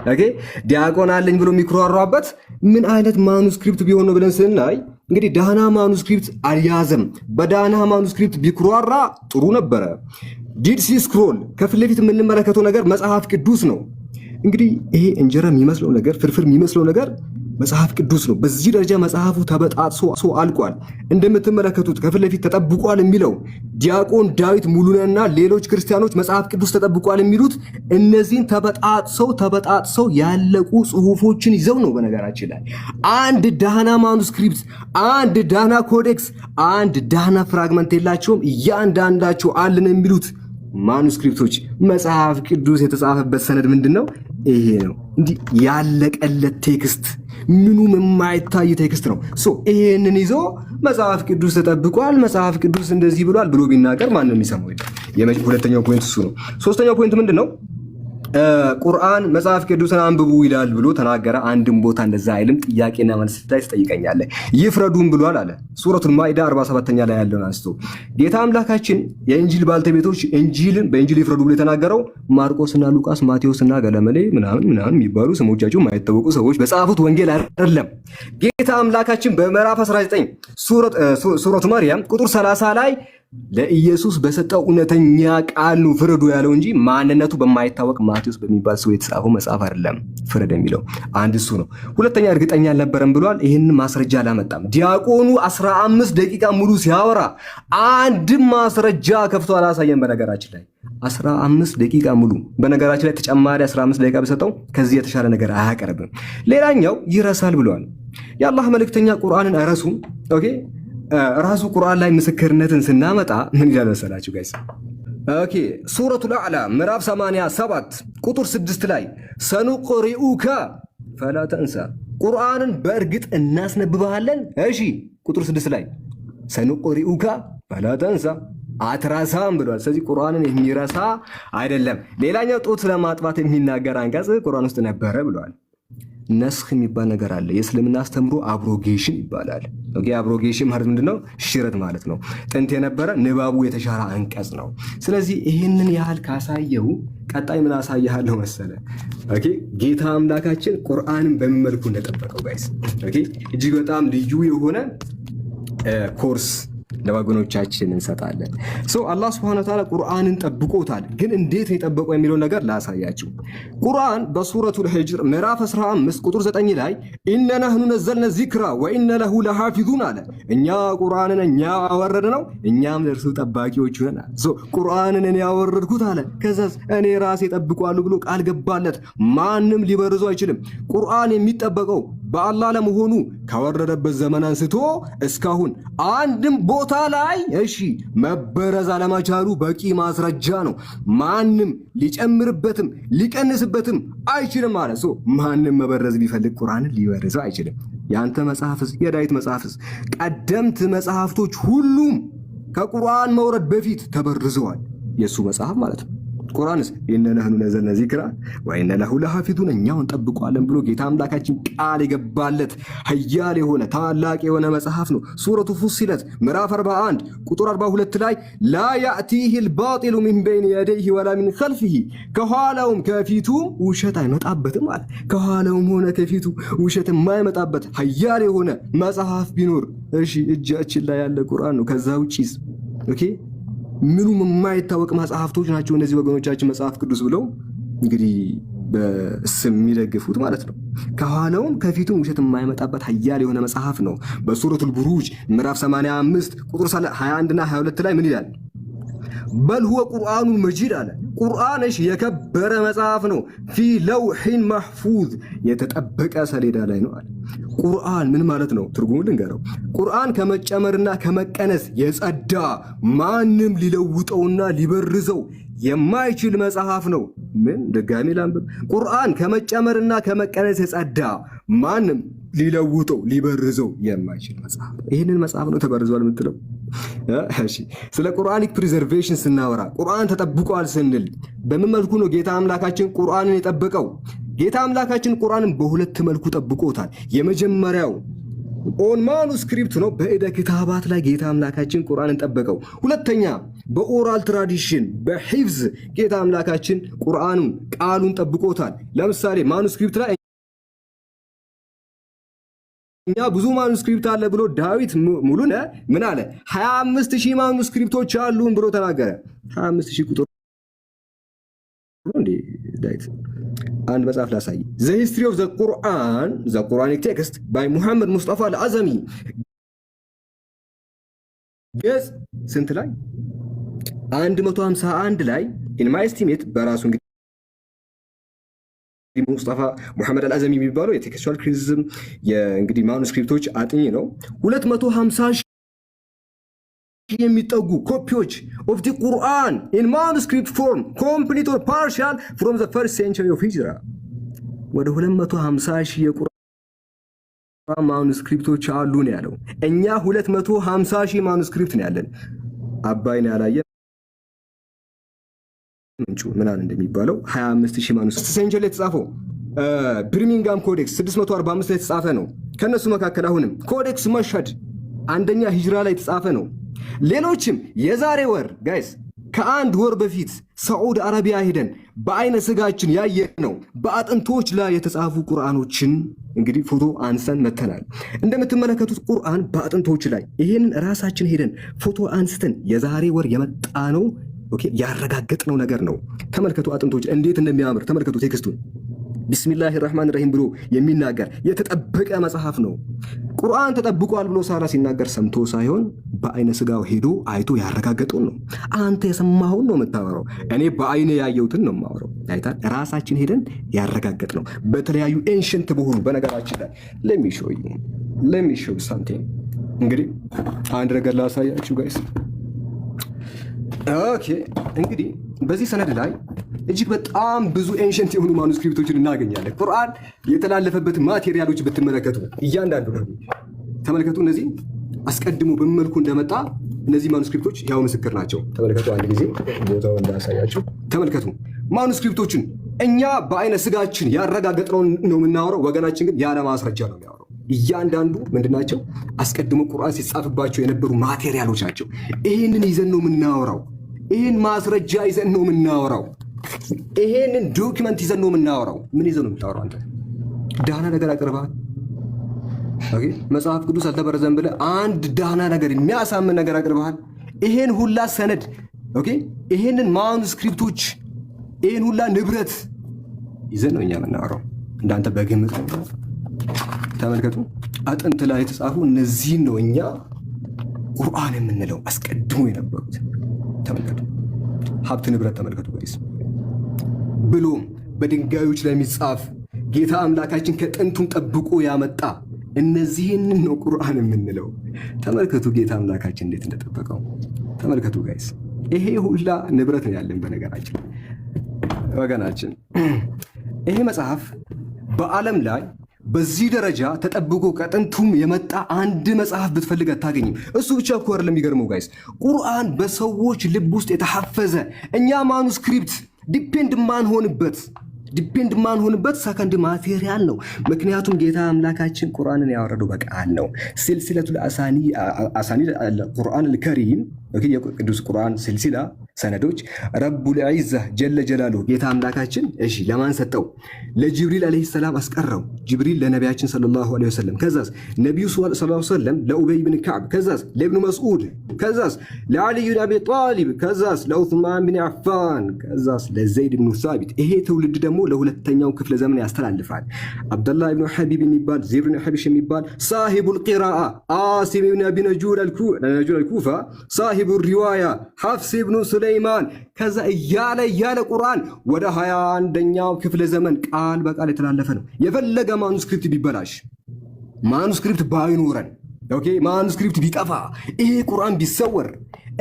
ኦኬ ዲያቆን አለኝ ብሎ የሚክሯራበት ምን አይነት ማኑስክሪፕት ቢሆን ነው ብለን ስናይ እንግዲህ ዳህና ማኑስክሪፕት አልያዘም። በዳህና ማኑስክሪፕት ቢክሯራ ጥሩ ነበረ። ዲድ ሲ ስክሮል ከፊት ለፊት የምንመለከተው ነገር መጽሐፍ ቅዱስ ነው። እንግዲህ ይሄ እንጀራ የሚመስለው ነገር ፍርፍር የሚመስለው ነገር መጽሐፍ ቅዱስ ነው። በዚህ ደረጃ መጽሐፉ ተበጣጥሶ አልቋል። እንደምትመለከቱት ከፊት ለፊት ተጠብቋል የሚለው ዲያቆን ዳዊት ሙሉነህና ሌሎች ክርስቲያኖች መጽሐፍ ቅዱስ ተጠብቋል የሚሉት እነዚህን ተበጣጥሰው ያለቁ ጽሁፎችን ይዘው ነው። በነገራችን ላይ አንድ ዳህና ማኑስክሪፕት፣ አንድ ዳህና ኮዴክስ፣ አንድ ዳህና ፍራግመንት የላቸውም። እያንዳንዳቸው አለን የሚሉት ማኑስክሪፕቶች መጽሐፍ ቅዱስ የተጻፈበት ሰነድ ምንድን ነው? ይሄ ነው። እንዲህ ያለቀለት ቴክስት ምኑም የማይታይ ቴክስት ነው። ይሄንን ይዞ መጽሐፍ ቅዱስ ተጠብቋል፣ መጽሐፍ ቅዱስ እንደዚህ ብሏል ብሎ ቢናገር ማንም የሚሰማው የለም። ሁለተኛው ፖይንት እሱ ነው። ሶስተኛው ፖይንት ምንድን ነው? ቁርአን መጽሐፍ ቅዱስን አንብቡ ይላል ብሎ ተናገረ። አንድም ቦታ እንደዛ አይልም። ጥያቄና መልስ ላይ ትጠይቀኛለህ። ይፍረዱም ብሏል አለ። ሱረቱል ማኢዳ 47ኛ ላይ ያለውን አንስቶ ጌታ አምላካችን የእንጂል ባልተቤቶች በእንጂል ይፍረዱ ብሎ የተናገረው ማርቆስና ሉቃስ፣ ማቴዎስና ገለመሌ ምናምን የሚባሉ ስሞቻቸው የማይታወቁ ሰዎች በጻፉት ወንጌል አይደለም። ጌታ አምላካችን በምዕራፍ 19 ሱረቱ ማርያም ቁጥር 30 ላይ ለኢየሱስ በሰጠው እውነተኛ ቃል ነው ፍረዱ ያለው እንጂ ማንነቱ በማይታወቅ ማቴዎስ በሚባል ሰው የተጻፈው መጽሐፍ አይደለም ፍረድ የሚለው። አንድ እሱ ነው። ሁለተኛ እርግጠኛ አልነበረም ብሏል። ይህንን ማስረጃ አላመጣም። ዲያቆኑ 15 ደቂቃ ሙሉ ሲያወራ አንድም ማስረጃ ከፍቶ አላሳየም። በነገራችን ላይ 15 ደቂቃ ሙሉ በነገራችን ላይ ተጨማሪ 15 ደቂቃ በሰጠው ከዚህ የተሻለ ነገር አያቀርብም። ሌላኛው ይረሳል ብሏል። የአላህ መልእክተኛ ቁርአንን አይረሱም። ኦኬ ራሱ ቁርአን ላይ ምስክርነትን ስናመጣ ምን ይላል መሰላችሁ ጋይስ? ኦኬ ሱረቱል አዕላ ምዕራፍ 87 ቁጥር 6 ላይ ሰኑቅሪኡከ ፈላ ተንሳ፣ ቁርአንን በእርግጥ እናስነብብሃለን። እሺ ቁጥር 6 ላይ ሰኑቅሪኡከ ፈላ ተንሳ፣ አትረሳም ብሏል። ስለዚህ ቁርአንን የሚረሳ አይደለም። ሌላኛው ጡት ስለማጥባት የሚናገር አንቀጽ ቁርአን ውስጥ ነበረ ብሏል። ነስኽ የሚባል ነገር አለ። የእስልምና አስተምሮ አብሮጌሽን ይባላል። ኦኬ አብሮጌሽን ማለት ምንድነው? ሽረት ማለት ነው። ጥንት የነበረ ንባቡ የተሻረ አንቀጽ ነው። ስለዚህ ይህንን ያህል ካሳየው ቀጣይ ምን አሳያለሁ መሰለ? ኦኬ ጌታ አምላካችን ቁርአንን በምን መልኩ እንደጠበቀው ጋይስ፣ ኦኬ እጅግ በጣም ልዩ የሆነ ኮርስ ለወገኖቻችን እንሰጣለን። አላህ ሱብሓነሁ ወተዓላ ቁርአንን ጠብቆታል። ግን እንዴት ነው የጠበቀው የሚለው ነገር ላሳያችሁ። ቁርአን በሱረቱል ሂጅር ምዕራፍ 15 ቁጥር 9 ላይ ኢነ ነህኑ ነዘልነ ዚክራ ወኢነ ለሁ ለሐፊዙን አለ። እኛ ቁርአንን እኛ አወረድነው እኛም ለእርሱ ጠባቂዎች ነን። ቁርአንን እኔ ያወረድኩት አለ። ከዛስ እኔ ራሴ ጠብቀዋለሁ ብሎ ቃል ገባለት። ማንም ሊበርዙ አይችልም። ቁርአን የሚጠበቀው በአላህ ለመሆኑ ካወረደበት ዘመን አንስቶ እስካሁን አንድም ቦታ ላይ እሺ መበረዝ አለመቻሉ በቂ ማስረጃ ነው። ማንም ሊጨምርበትም ሊቀንስበትም አይችልም ማለት ነው። ማንም መበረዝ ቢፈልግ ቁርአንን ሊበርዘው አይችልም። ያንተ መጽሐፍስ፣ የዳዊት መጽሐፍስ፣ ቀደምት መጽሐፍቶች ሁሉም ከቁርአን መውረድ በፊት ተበርዘዋል። የሱ መጽሐፍ ማለት ነው። ቁርአንስ ኢነ ነህኑ ነዘልነ ዚክራ ወኢነ ለሁ ለሐፊዙን እኛውን ጠብቋለን ብሎ ጌታ አምላካችን ቃል የገባለት ኃያል የሆነ ታላቅ የሆነ መጽሐፍ ነው። ሱረቱ ፉሲለት ምዕራፍ 41 ቁጥር 42 ላይ ላ ያእቲሂ አልባጢሉ ሚን በይን የደይሂ ወላ ሚን ኸልፊሂ፣ ከኋላውም ከፊቱም ውሸት አይመጣበትም አለ። ከኋላውም ሆነ ከፊቱ ውሸት የማይመጣበት ኃያል የሆነ መጽሐፍ ቢኖር እሺ እጃችን ላይ ያለ ቁርአን ነው። ከዛ ውጪስ ኦኬ ምኑም የማይታወቅ መጽሐፍቶች ናቸው እነዚህ ወገኖቻችን መጽሐፍ ቅዱስ ብለው እንግዲህ በስም የሚደግፉት ማለት ነው። ከኋላውም ከፊቱም ውሸት የማይመጣበት ኃያል የሆነ መጽሐፍ ነው። በሱረቱል ቡሩጅ ምዕራፍ 85 ቁጥር 21 እና 22 ላይ ምን ይላል? በል ሁወ ቁርአኑን መጂድ አለ። ቁርአን የከበረ መጽሐፍ ነው። ፊ ለውሒን መሕፉዝ የተጠበቀ ሰሌዳ ላይ ነው አለ። ቁርአን ምን ማለት ነው? ትርጉሙን ልንገረው። ቁርአን ከመጨመርና ከመቀነስ የጸዳ ማንም ሊለውጠውና ሊበርዘው የማይችል መጽሐፍ ነው። ምን ድጋሚ ላንብብ። ቁርአን ከመጨመርና ከመቀነስ የጸዳ ማንም ሊለውጠው ሊበርዘው የማይችል መጽሐፍ። ይህንን መጽሐፍ ነው ተበርዟል የምትለው? እሺ ስለ ቁርአኒክ ፕሪዘርቬሽን ስናወራ ቁርአን ተጠብቋል ስንል በምን መልኩ ነው ጌታ አምላካችን ቁርአንን የጠበቀው? ጌታ አምላካችን ቁርአንን በሁለት መልኩ ጠብቆታል። የመጀመሪያው ኦን ማኑስክሪፕት ነው፣ በእደ ክታባት ላይ ጌታ አምላካችን ቁርአንን ጠበቀው። ሁለተኛ በኦራል ትራዲሽን በሂፍዝ ጌታ አምላካችን ቁርአኑን ቃሉን ጠብቆታል። ለምሳሌ ማኑስክሪፕት ላይ እኛ ብዙ ማኑስክሪፕት አለ ብሎ ዳዊት ሙሉነ ምን አለ? 25000 ማኑስክሪፕቶች አሉን ብሎ ተናገረ። 25000 ቁጥር እንዴ ዳዊት አንድ መጽሐፍ ላሳይ። ዘ ሂስትሪ ኦፍ ዘ ቁርአን ዘ ቁርአኒክ ቴክስት ባይ ሙሐመድ ሙስጠፋ አልአዘሚ ገጽ ስንት ላይ 151 ላይ ኢን ማይ ኤስቲሜት በራሱ እንግዲህ ሙስጠፋ ሙሐመድ አልአዘሚ የሚባለው የቴክስቹዋል ክሪቲሲዝም የእንግዲህ ማኑስክሪፕቶች አጥኚ ነው። 250 የሚጠጉ ኮፒዎች ኦፍ ዲ ቁርአን ኢን ማኑስክሪፕት ፎርም ኮምፕሊት ኦር ፓርሻል ፍሮም ዘ ፈርስት ሴንቸሪ ኦፍ ሂጅራ ወደ 250 የቁርአን ማኑስክሪፕቶች አሉ ነው ያለው። እኛ 250 ማኑስክሪፕት ነው ያለን። አባይን ያላየ ምንጩ ምናን እንደሚባለው 25000 ማኑስክሪፕት ሴንቸሪ ላይ ተጻፈው ብርሚንጋም ኮዴክስ 645 ላይ የተጻፈ ነው። ከነሱ መካከል አሁንም ኮዴክስ መሽሀድ አንደኛ ሂጅራ ላይ የተጻፈ ነው። ሌሎችም የዛሬ ወር ጋይስ ከአንድ ወር በፊት ሳዑዲ አረቢያ ሄደን በአይነ ስጋችን ያየነው በአጥንቶች ላይ የተጻፉ ቁርአኖችን እንግዲህ ፎቶ አንስተን መተናል። እንደምትመለከቱት ቁርአን በአጥንቶች ላይ ይሄንን ራሳችን ሄደን ፎቶ አንስተን የዛሬ ወር የመጣ ነው። ኦኬ ያረጋገጥነው ነገር ነው። ተመልከቱ አጥንቶች እንዴት እንደሚያምር ተመልከቱ። ቴክስቱን ቢስሚላሂ ረህማን ረሂም ብሎ የሚናገር የተጠበቀ መጽሐፍ ነው። ቁርአን ተጠብቋል ብሎ ሳራ ሲናገር ሰምቶ ሳይሆን በአይነ ስጋው ሄዶ አይቶ ያረጋገጠውን ነው። አንተ የሰማኸውን ነው የምታወራው፣ እኔ በአይነ ያየሁትን ነው የማወራው። አይታ ራሳችን ሄደን ያረጋገጥ ነው በተለያዩ ኤንሽንት በሆኑ በነገራችን ላይ ለሚሾው ሳምቲንግ እንግዲህ አንድ ነገር ላሳያችሁ ጋይስ። ኦኬ እንግዲህ በዚህ ሰነድ ላይ እጅግ በጣም ብዙ ኤንሸንት የሆኑ ማኑስክሪፕቶችን እናገኛለን። ቁርአን የተላለፈበት ማቴሪያሎች ብትመለከቱ እያንዳንዱ ተመልከቱ። እነዚህ አስቀድሞ በመልኩ እንደመጣ እነዚህ ማኑስክሪፕቶች ያው ምስክር ናቸው። ተመልከቱ፣ አንድ ጊዜ ቦታው እንዳሳያችሁ ተመልከቱ። ማኑስክሪፕቶችን እኛ በአይነ ስጋችን ያረጋገጥነው ነው የምናወራው፣ ወገናችን ግን ያለ ማስረጃ ነው የሚያወራው። እያንዳንዱ ምንድናቸው? አስቀድሞ ቁርአን ሲጻፍባቸው የነበሩ ማቴሪያሎች ናቸው። ይህንን ይዘን ነው የምናወራው። ይህን ማስረጃ ይዘን ነው የምናወራው። ይሄንን ዶክመንት ይዘን ነው የምናወራው። ምን ይዘን ነው የምታወራው? አንተ ዳና ነገር አቅርበሃል። ኦኬ መጽሐፍ ቅዱስ አልተበረዘም ብለህ አንድ ዳና ነገር የሚያሳምን ነገር አቅርበሃል። ይሄን ሁላ ሰነድ ኦኬ፣ ይሄንን ማኑስክሪፕቶች፣ ይሄን ሁላ ንብረት ይዘን ነው እኛ የምናወራው። እንዳንተ በግምት ነው። ተመልከቱ፣ አጥንት ላይ የተጻፉ እነዚህን ነው እኛ ቁርአን የምንለው አስቀድሞ የነበሩት። ተመልከቱ፣ ሀብት ንብረት ተመልከቱ ጋይስ። ብሎም በድንጋዮች ላይ የሚጻፍ ጌታ አምላካችን ከጥንቱም ጠብቆ ያመጣ እነዚህን ነው ቁርአን የምንለው። ተመልከቱ ጌታ አምላካችን እንዴት እንደጠበቀው ተመልከቱ ጋይስ። ይሄ ሁላ ንብረት ነው ያለን በነገራችን ወገናችን። ይሄ መጽሐፍ በዓለም ላይ በዚህ ደረጃ ተጠብቆ ከጥንቱም የመጣ አንድ መጽሐፍ ብትፈልግ አታገኝም። እሱ ብቻ እኮ አይደለም የሚገርመው ጋይስ፣ ቁርአን በሰዎች ልብ ውስጥ የተሐፈዘ እኛ ማኑስክሪፕት ዲፔንድ ማንሆንበት ሰከንድ ማቴሪያል ነው። ምክንያቱም ጌታ አምላካችን ቁርአንን ያወረደው በቃል ነው። ሲልሲለቱል አሳኒ ቁርአን አልከሪም የቅዱስ ቁርአን ሲልሲላ ሰነዶች ረቡል ዒዛ ጀለ ጀላሉ ጌታ አምላካችን እሺ ለማን ሰጠው? ለጅብሪል አለይሂ ሰላም አስቀረው። ጅብሪል ለነቢያችን ሰለላሁ ዐለይሂ ወሰለም፣ ከዛስ ነብዩ ሰለላሁ ዐለይሂ ወሰለም ለኡበይ ብን ከዕብ፣ ከዛስ ለኢብኑ መስዑድ፣ ከዛስ ለዓሊ ብን አቢ ጣሊብ፣ ከዛስ ለዑስማን ብን አፋን፣ ከዛስ ለዘይድ ብን ሳቢት። ይሄ ትውልድ ደግሞ ለሁለተኛው ክፍለ ዘመን ያስተላልፋል። አብደላህ ብን ሐቢብ የሚባል ዜር ብን ሐቢሽ የሚባል ሳሂቡል ቂራአ፣ አሲም ብን አቢ ነጁል አልኩፋ፣ ሳሂቡ ሪዋያ፣ ሐፍስ ብኑ ሱለይማን፣ ከዛ እያለ ቁርአን ወደ 21ኛው ክፍለ ዘመን ቃል በቃል የተላለፈ ነው። የፈለገ ማኑስክሪፕት ቢበላሽ፣ ማኑስክሪፕት ባይኖረን፣ ኦኬ ማኑስክሪፕት ቢጠፋ፣ ይሄ ቁርአን ቢሰወር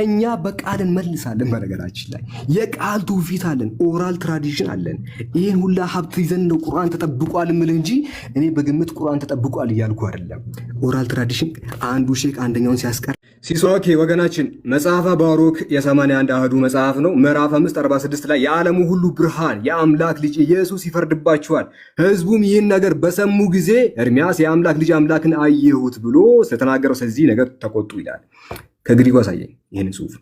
እኛ በቃል እንመልሳለን። በነገራችን ላይ የቃል ትውፊት አለን፣ ኦራል ትራዲሽን አለን። ይህን ሁላ ሀብት ይዘን ነው ቁርአን ተጠብቋል የምልህ እንጂ እኔ በግምት ቁርአን ተጠብቋል እያልኩ አይደለም። ኦራል ትራዲሽን አንዱ ሼክ አንደኛውን ሲያስቀር ሲሶኬ ወገናችን መጽሐፈ ባሮክ የ81 አህዱ መጽሐፍ ነው። ምዕራፍ 546 ላይ የዓለሙ ሁሉ ብርሃን የአምላክ ልጅ ኢየሱስ ይፈርድባቸዋል፣ ህዝቡም ይህን ነገር በሰሙ ጊዜ ኤርምያስ የአምላክ ልጅ አምላክን አየሁት ብሎ ስለተናገረው ስለዚህ ነገር ተቆጡ ይላል። ከግሪኩ አሳየኝ ይህን ጽሁፍ።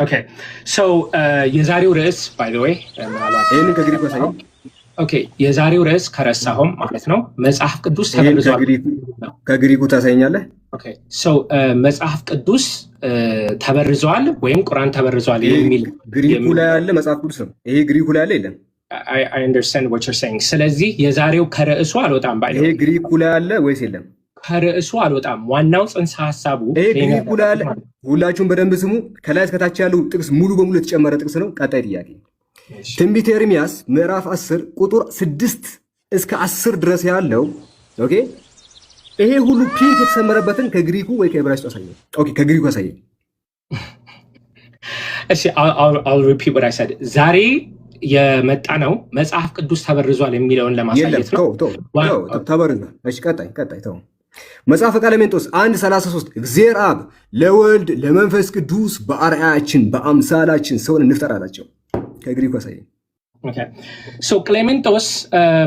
ኦኬ ሶ የዛሬው ርዕስ ባይ ዘ ዌይ ይህንን ከግሪኩ አሳየኝ። ኦኬ የዛሬው ርዕስ ከረሳሁም ማለት ነው መጽሐፍ ቅዱስ ተበርዟል። ከግሪኩ ታሳየኛለህ? ኦኬ ሶ መጽሐፍ ቅዱስ ተበርዟል ወይም ቁርአን ተበርዟል የሚል ግሪኩ ላይ ያለ መጽሐፍ ቅዱስ ነው። ይሄ ግሪኩ ላይ ያለ የለም። I understand what you're saying። ስለዚህ የዛሬው ከርዕሱ አልወጣም ባይ ይሄ ግሪኩ ላይ ያለ ወይስ የለም? ከርዕሱ አልወጣም። ዋናው ጽንሰ ሐሳቡ ይሄ ግሪኩ ላይ ያለ። ሁላችሁም በደንብ ስሙ። ከላይ እስከታች ያለው ጥቅስ ሙሉ በሙሉ የተጨመረ ጥቅስ ነው። ቀጣይ ጥያቄ ትንቢተ ኤርምያስ ምዕራፍ 10 ቁጥር 6 እስከ 10 ድረስ ያለው ኦኬ ይሄ ሁሉ ፒንክ የተሰመረበትን ከግሪኩ ወይ ከዕብራይስጡ አሳየኝ። ኦኬ ከግሪኩ አሳየኝ። እሺ I'll repeat what I said። ዛሬ የመጣ ነው መጽሐፍ ቅዱስ ተበርዟል የሚለውን ለማሳየት ነው። ተበርዟል። እሺ ቀጣይ ተው። መጽሐፈ ቀለሜንጦስ 1:33 እግዚአብሔር አብ ለወልድ ለመንፈስ ቅዱስ በአርአያችን በአምሳላችን ሰውን እንፍጠር አላቸው። ከግሪኩ አሳየኝ። ሶ ክሌሜንቶስ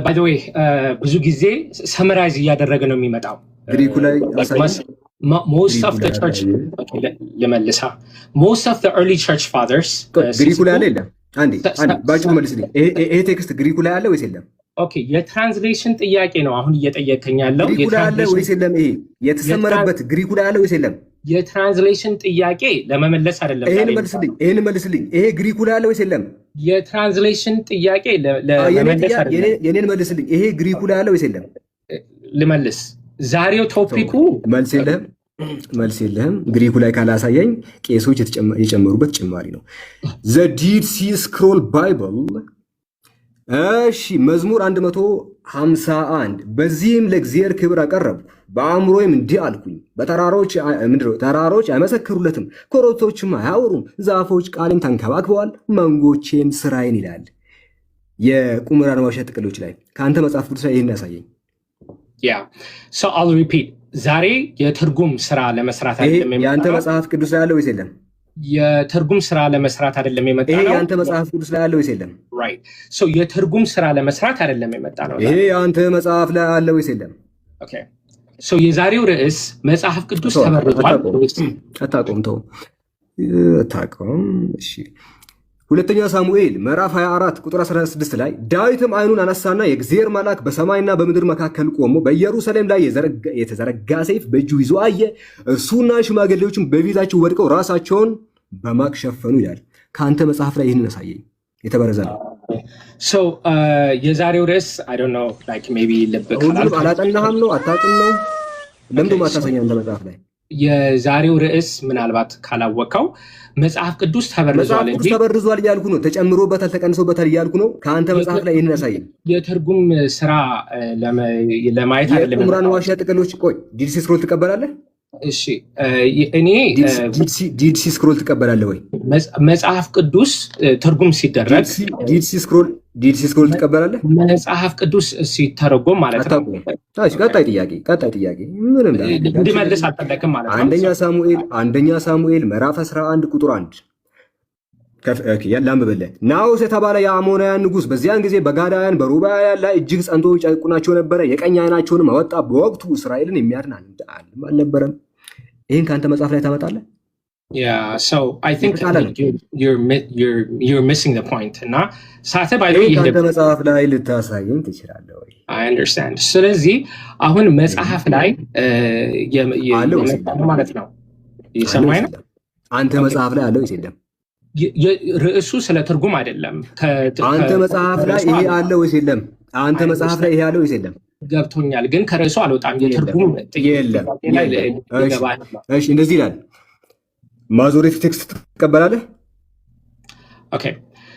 ባይ ዘ ዌይ ብዙ ጊዜ ሰመራይዝ እያደረገ ነው የሚመጣው። ግሪኩ ላይ አሳየኝ። most of the church ለመልሳ most of the early church fathers ግሪኩ ላይ አለ የለም? አንዴ ባጭሩ መልስልኝ። ይሄ ቴክስት ግሪኩ ላይ አለ ወይስ የለም? ኦኬ የትራንስሌሽን ጥያቄ ነው አሁን እየጠየቀኝ ያለው። ግሪኩ ላይ አለ ወይስ የለም? ይሄ የተሰመረበት ግሪኩ ላይ አለ ወይስ የለም? የትራንስሌሽን ጥያቄ ለመመለስ አይደለም። ይሄን መልስልኝ። ይሄ ግሪኩ ላይ አለ ወይስ የለም? የትራንስሌሽን ጥያቄ ለመመለስ አይደለም። የኔን መልስልኝ። ይሄ ግሪኩ ላይ አለ ወይስ የለም? ልመልስ። ዛሬው ቶፒኩ መልስ የለህም። ግሪኩ ላይ ካላሳየኝ ቄሶች የጨመሩበት ጭማሪ ነው። ዘ ዲድ ሲ ስክሮል ባይብል። እሺ መዝሙር 151 በዚህም ለእግዚአብሔር ክብር አቀረብኩ፣ በአእምሮዬም እንዲህ አልኩኝ፣ ተራሮች አይመሰክሩለትም፣ ኮረብቶችም አያወሩም፣ ዛፎች ቃሌን ተንከባክበዋል፣ መንጎቼም ስራዬን ይላል። የቁምራን ዋሻ ጥቅሎች ላይ ከአንተ መጽሐፍ ቅዱስ ላይ ይህን ያሳየኝ። so I'll repeat ዛሬ የትርጉም ስራ ለመስራት አይደለም የመጣው። ያንተ መጽሐፍ ቅዱስ ላይ አለ ወይስ የለም? የትርጉም ስራ ለመስራት አይደለም የመጣው። ይሄ ያንተ መጽሐፍ ቅዱስ ላይ አለ ወይስ የለም? right so የትርጉም ስራ ለመስራት አይደለም የመጣው ነው። ይሄ ያንተ መጽሐፍ ላይ አለ ወይስ የለም? okay so የዛሬው ርዕስ መጽሐፍ ቅዱስ ተመርጧል። አታውቀውም? እሺ ሁለተኛ ሳሙኤል ምዕራፍ 24 ቁጥር 16 ላይ ዳዊትም ዓይኑን አነሳና የእግዚአብሔር መልአክ በሰማይና በምድር መካከል ቆሞ በኢየሩሳሌም ላይ የተዘረጋ ሰይፍ በእጁ ይዞ አየ። እርሱና ሽማግሌዎችም በፊታቸው ወድቀው ራሳቸውን በማቅ ሸፈኑ ይላል። ከአንተ መጽሐፍ ላይ ይህንን አሳየኝ። የተበረዘ ነው። so የዛሬው ርዕስ I don't know like maybe አላጠናህም ነው? አታውቅም ነው? ለምንድን ነው የማታሳየኝ አንተ መጽሐፍ ላይ? የዛሬው ርዕስ ምናልባት ካላወቀው መጽሐፍ ቅዱስ ተበርዟል እንጂ ተበርዟል እያልኩ ነው። ተጨምሮበታል፣ ተቀንሶበታል እያልኩ ነው። ከአንተ መጽሐፍ ላይ ይህንን ያሳየኝ። የትርጉም ስራ ለማየት አይደለም። የቁምራን ዋሻ ጥቅሎች ቆይ ዲድ ሲ ስክሮል ትቀበላለህ? እሺ እኔ ዲድ ሲ ስክሮል ትቀበላለህ ወይ? መጽሐፍ ቅዱስ ትርጉም ሲደረግ ዲድ ሲ ስክሮል ትቀበላለህ? መጽሐፍ ቅዱስ ሲተረጎም ማለት ነው። ቀጣይ ጥያቄ ምንም እንድመልስ አልፈለክም ማለት ነው። አንደኛ ሳሙኤል ምዕራፍ 11 ቁጥር 1 ላንብብልህ። ናዖስ የተባለ የአሞናውያን ንጉሥ በዚያን ጊዜ በጋዳውያን በሩባውያን ላይ እጅግ ጸንቶ ይጨቁናቸው ነበረ። የቀኝ ዓይናቸውንም አወጣ። በወቅቱ እስራኤልን የሚያድን አልነበረም። ይህን ከአንተ መጽሐፍ ላይ ታመጣለህ? Yeah, so I think you're missing the point. እና ሳተ ባይሉ ከአንተ መጽሐፍ ላይ ልታሳየኝ ትችላለህ ወይ? I understand. ስለዚህ አሁን መጽሐፍ ላይ ማለት ነው ይሰማኝ ነው። አንተ መጽሐፍ ላይ አለው ወይስ የለም? ርዕሱ ስለ ትርጉም አይደለም። አንተ መጽሐፍ ላይ ይሄ አለ ወይስ የለም? አንተ መጽሐፍ ላይ ይሄ አለ ወይስ የለም? ገብቶኛል፣ ግን ከርዕሱ አልወጣም። የትርጉም የለም። እሺ እንደዚህ ይላል። ማዞሬቲክ ቴክስት ትቀበላለህ? ኦኬ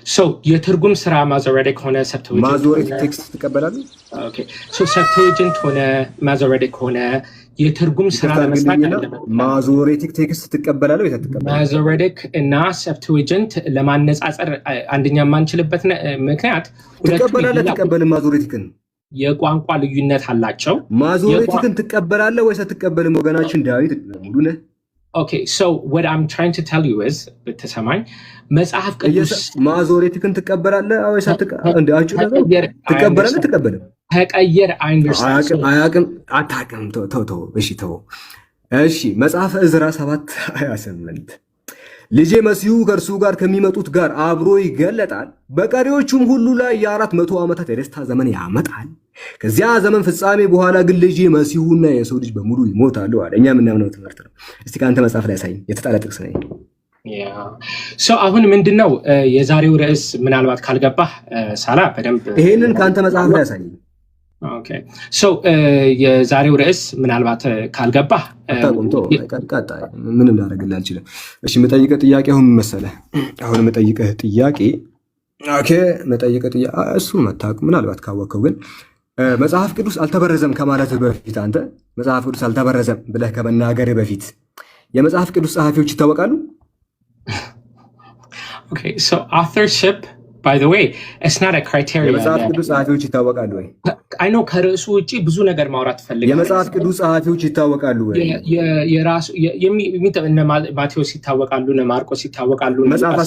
ሶ የትርጉም ስራ ማዞሬቲክ ሆነ ሰብትዊጀንት ማዞሬቲክ ቴክስት ትቀበላለህ? ኦኬ ሶ ሰብትዊጀንት ሆነ ማዞሬቲክ ሆነ የትርጉም ስራ ለመስራት ማዞሬቲክ ቴክስት ትቀበላለህ ወይ አትቀበልም? ማዞሬቲክ እና ሰብትዊጀንት ለማነጻጸር አንደኛ የማንችልበት ምክንያት ትቀበላለህ ትቀበልም? ማዞሬቲክን የቋንቋ ልዩነት አላቸው። ማዞሬቲክን ትቀበላለህ ወይስ አትቀበልም? ወገናችን ዳዊት ሙሉ ነህ። Okay, so what I'm trying to tell you is በተሰማኝ መጽሐፍ ቅዱስ ማዞሬቲክን ትቀበላለህ ወይስ ትቀበላለህ? ትቀበልም? ተቀየር አታውቅም። ተው እሺ መጽሐፈ ዕዝራ 7:28 ልጄ መሲሁ ከእርሱ ጋር ከሚመጡት ጋር አብሮ ይገለጣል፣ በቀሪዎቹም ሁሉ ላይ የ400 ዓመታት የደስታ ዘመን ያመጣል። ከዚያ ዘመን ፍጻሜ በኋላ ግን ልጄ መሲሁና የሰው ልጅ በሙሉ ይሞታሉ አለ። እኛ የምናምነው ትምህርት ነው። እስቲ ከአንተ መጽሐፍ ላይ ያሳይ። የተጣለ ጥቅስ ነው። አሁን ምንድነው የዛሬው ርዕስ? ምናልባት ካልገባህ ሳላ በደንብ ይሄንን ከአንተ መጽሐፍ ላይ ያሳይ። ኦኬ ሶ የዛሬው ርዕስ ምናልባት ካልገባህ ቀጣይ ምንም ላደርግልህ አልችልም። እሺ መጠይቀህ ጥያቄ አሁን መሰለህ? አሁን መጠይቀህ ጥያቄ እሱን መታወቅ ምናልባት ካወቅከው ግን መጽሐፍ ቅዱስ አልተበረዘም ከማለት በፊት አንተ መጽሐፍ ቅዱስ አልተበረዘም ብለህ ከመናገር በፊት የመጽሐፍ ቅዱስ ጸሐፊዎች ይታወቃሉ? ኦኬ ሶ authorship by the way it's not a criteria። የመጽሐፍ ቅዱስ ጸሐፊዎች ይታወቃሉ ወይ? I know ከርዕሱ ውጪ ብዙ ነገር ማውራት ፈልጋለሁ። የመጽሐፍ ቅዱስ ጸሐፊዎች ይታወቃሉ ወይ? የራሱ እነ ማቴዎስ ይታወቃሉ፣ እነ ማርቆስ ይታወቃሉ። መጽሐፍ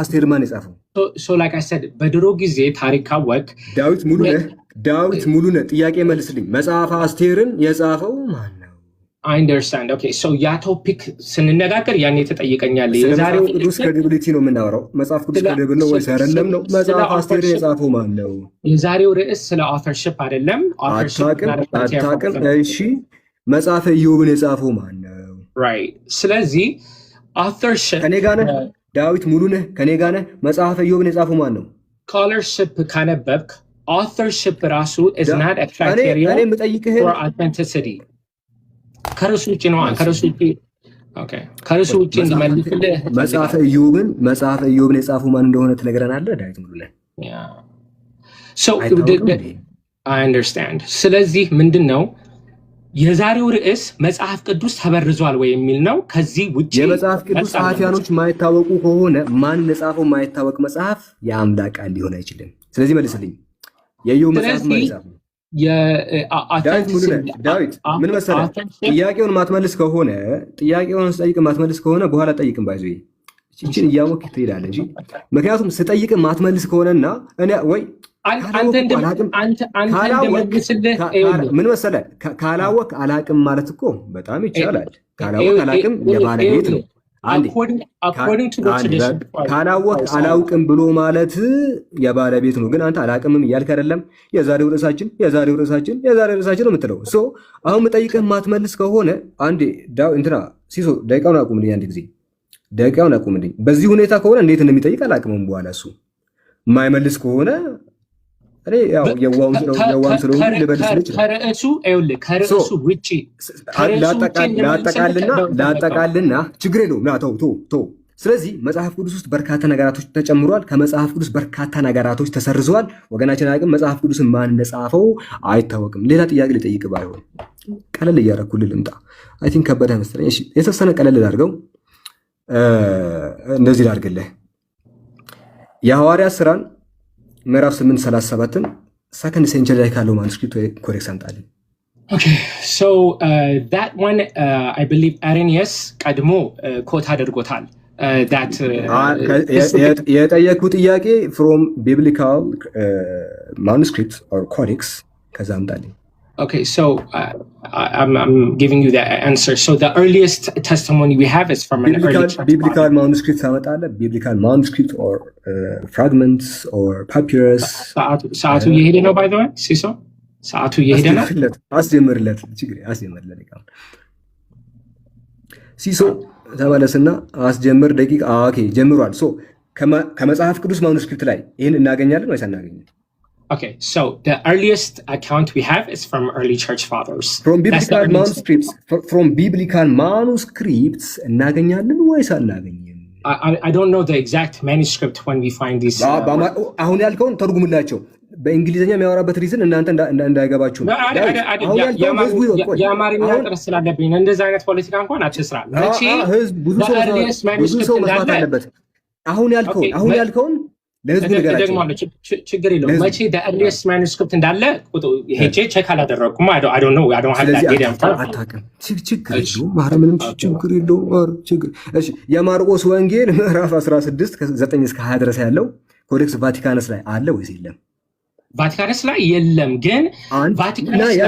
አስቴር ማን የጻፈው? so like I said በድሮ ጊዜ ታሪክ ካወቅ ዳዊት ሙሉ ነህ ጥያቄ መልስልኝ። መጽሐፍ አስቴርን የጻፈው ማን ነው? I understand. Okay, so ያ ቶፒክ ስንነጋገር ያኔ ተጠይቀኛል። የዛሬው ቅዱስ ክሬዲቢሊቲ ነው የምናወራው። መጽሐፍ ቅዱስ ክሬዲብል ነው ወይስ አይደለም ነው? መጽሐፍ አስቴርን የጻፈው ማን ነው? የዛሬው ርዕስ ስለ authorship አይደለም። አታውቅም? እሺ፣ መጽሐፈ ኢዮብን የጻፈው ማን ነው? Right. ስለዚህ authorship ከኔ ጋር ነህ ዳዊት ሙሉ ነህ ከኔ ጋር ነህ። መጽሐፈ ኢዮብን የጻፈው ማን ነው? scholarship ካነበብክ authorship ራሱ is not a criteria for authenticity. ከርሱ ውጭ ነው። ከርሱ ውጭ እንዲመልስልህ መጽሐፈ ኢዮብን የጻፈው ማን እንደሆነ ትነግረናለህ ዳዊት ሙሉ ነህ? So I understand. ስለዚህ ምንድነው የዛሬው ርዕስ መጽሐፍ ቅዱስ ተበርዟል ወይ የሚል ነው። ከዚህ ውጪ የመጽሐፍ ቅዱስ ጸሐፊያኖች የማይታወቁ ከሆነ ማን ለጻፈው የማይታወቅ መጽሐፍ የአምላክ ቃል ሊሆን አይችልም። ስለዚህ መልስልኝ። የኢዮብ መጽሐፍ ማለት ነው። ዳዊት ምን መሰለህ፣ ጥያቄውን ማትመልስ ከሆነ ስጠይቅ ማትመልስ ከሆነ በኋላ ጠይቅም ባይዞ እቺን እያወቅህ ትሄዳለህ እንጂ ምክንያቱም ስጠይቅ ማትመልስ ከሆነና እኔ ወይ ምን መሰለህ ካላወቅ አላቅም ማለት እኮ በጣም ይቻላል። ካላወቅ አላቅም የባለቤት ነው። ካላወቅ አላውቅም ብሎ ማለት የባለቤት ነው። ግን አንተ አላቅምም እያልክ አይደለም። የዛሬው ርዕሳችን ነው የምትለው። አሁን የምጠይቅህ ማትመልስ ከሆነ አንዴ እንትና ሲሶ ደቂቃውን አቁምልኝ፣ አንድ ጊዜ ደቂቃውን አቁምልኝ። በዚህ ሁኔታ ከሆነ እንዴት እንደሚጠይቅ አላቅምም። በኋላ እሱ የማይመልስ ከሆነ እኔ ያው የዋም ስለሆነ ልበልስ ከርዕሱ ውጪ ላጠቃልና ችግር የለውም። ና ተው። ስለዚህ መጽሐፍ ቅዱስ ውስጥ በርካታ ነገራቶች ተጨምሯል። ከመጽሐፍ ቅዱስ በርካታ ነገራቶች ተሰርዘዋል። ወገናችን አቅም መጽሐፍ ቅዱስን ማን እንደጻፈው አይታወቅም። ሌላ ጥያቄ ልጠይቅ ባይሆን ቀለል እያደረኩልህ ልምጣ። አይ ቲንክ ከበደ መሰለኝ። እሺ የተወሰነ ቀለል ላድርገው። እንደዚህ ላድርግልህ። የሐዋርያት ሥራን ምዕራፍ 8:37 ሰከንድ ሴንቸሪ ላይ ካለው ማኑስክሪፕት ኮሬክስ አምጣልኝ። Okay, so that one I believe Arrhenius ቀድሞ ኮት አድርጎታል። የጠየኩ ጥያቄ from biblical manuscript or codex ከዛ አምጣልኝ። Okay, so I'm giving you the answer. So the earliest testimony we have is from an early church biblical manuscript ታመጣለህ? biblical manuscript or fragments or papyrus? ሰዓቱ እየሄደ ነው። by the way ሲሶ ሰዓቱ እየሄደ ነው። አስጀምርለት ሲሶ ተመለስና አስጀምር ደቂቃ። ኦኬ ጀምሯል። ከመጽሐፍ ቅዱስ ማኑስክሪፕት ላይ ይህን እናገኛለን ወይስ አናገኝም? Okay, so the earliest account we have is from early church fathers. From biblical manuscripts እናገኛለን ወይስ አናገኝም? I don't know the exact manuscript when we find these. አሁን ያልከውን ተርጉምላቸው። በእንግሊዝኛ የሚያወራበት ሪዝን እናንተ እንዳይገባችሁ ነው። የአማርኛ ጥረት ስላለብኝ እንደዚህ አይነት ፖለቲካ እንኳን አትስራ። ብዙ ሰው መስማት አለበት። አሁን ያልከውን ለህዝቡ ንገራቸው። ችግር የለውም። መቼ the earliest manuscript እንዳለ ሄጄ ቼክ አላደረኩም። I don't know. አታውቅም። ችግር የለውም። ምንም ችግር የለውም። እሺ የማርቆስ ወንጌል ምዕራፍ 16 ከ9 እስከ 20 ድረስ ያለው ኮዴክስ ቫቲካንስ ላይ አለ ወይስ የለም? ቫቲካንስ ላይ የለም። ግን ቫቲካንስ ላይ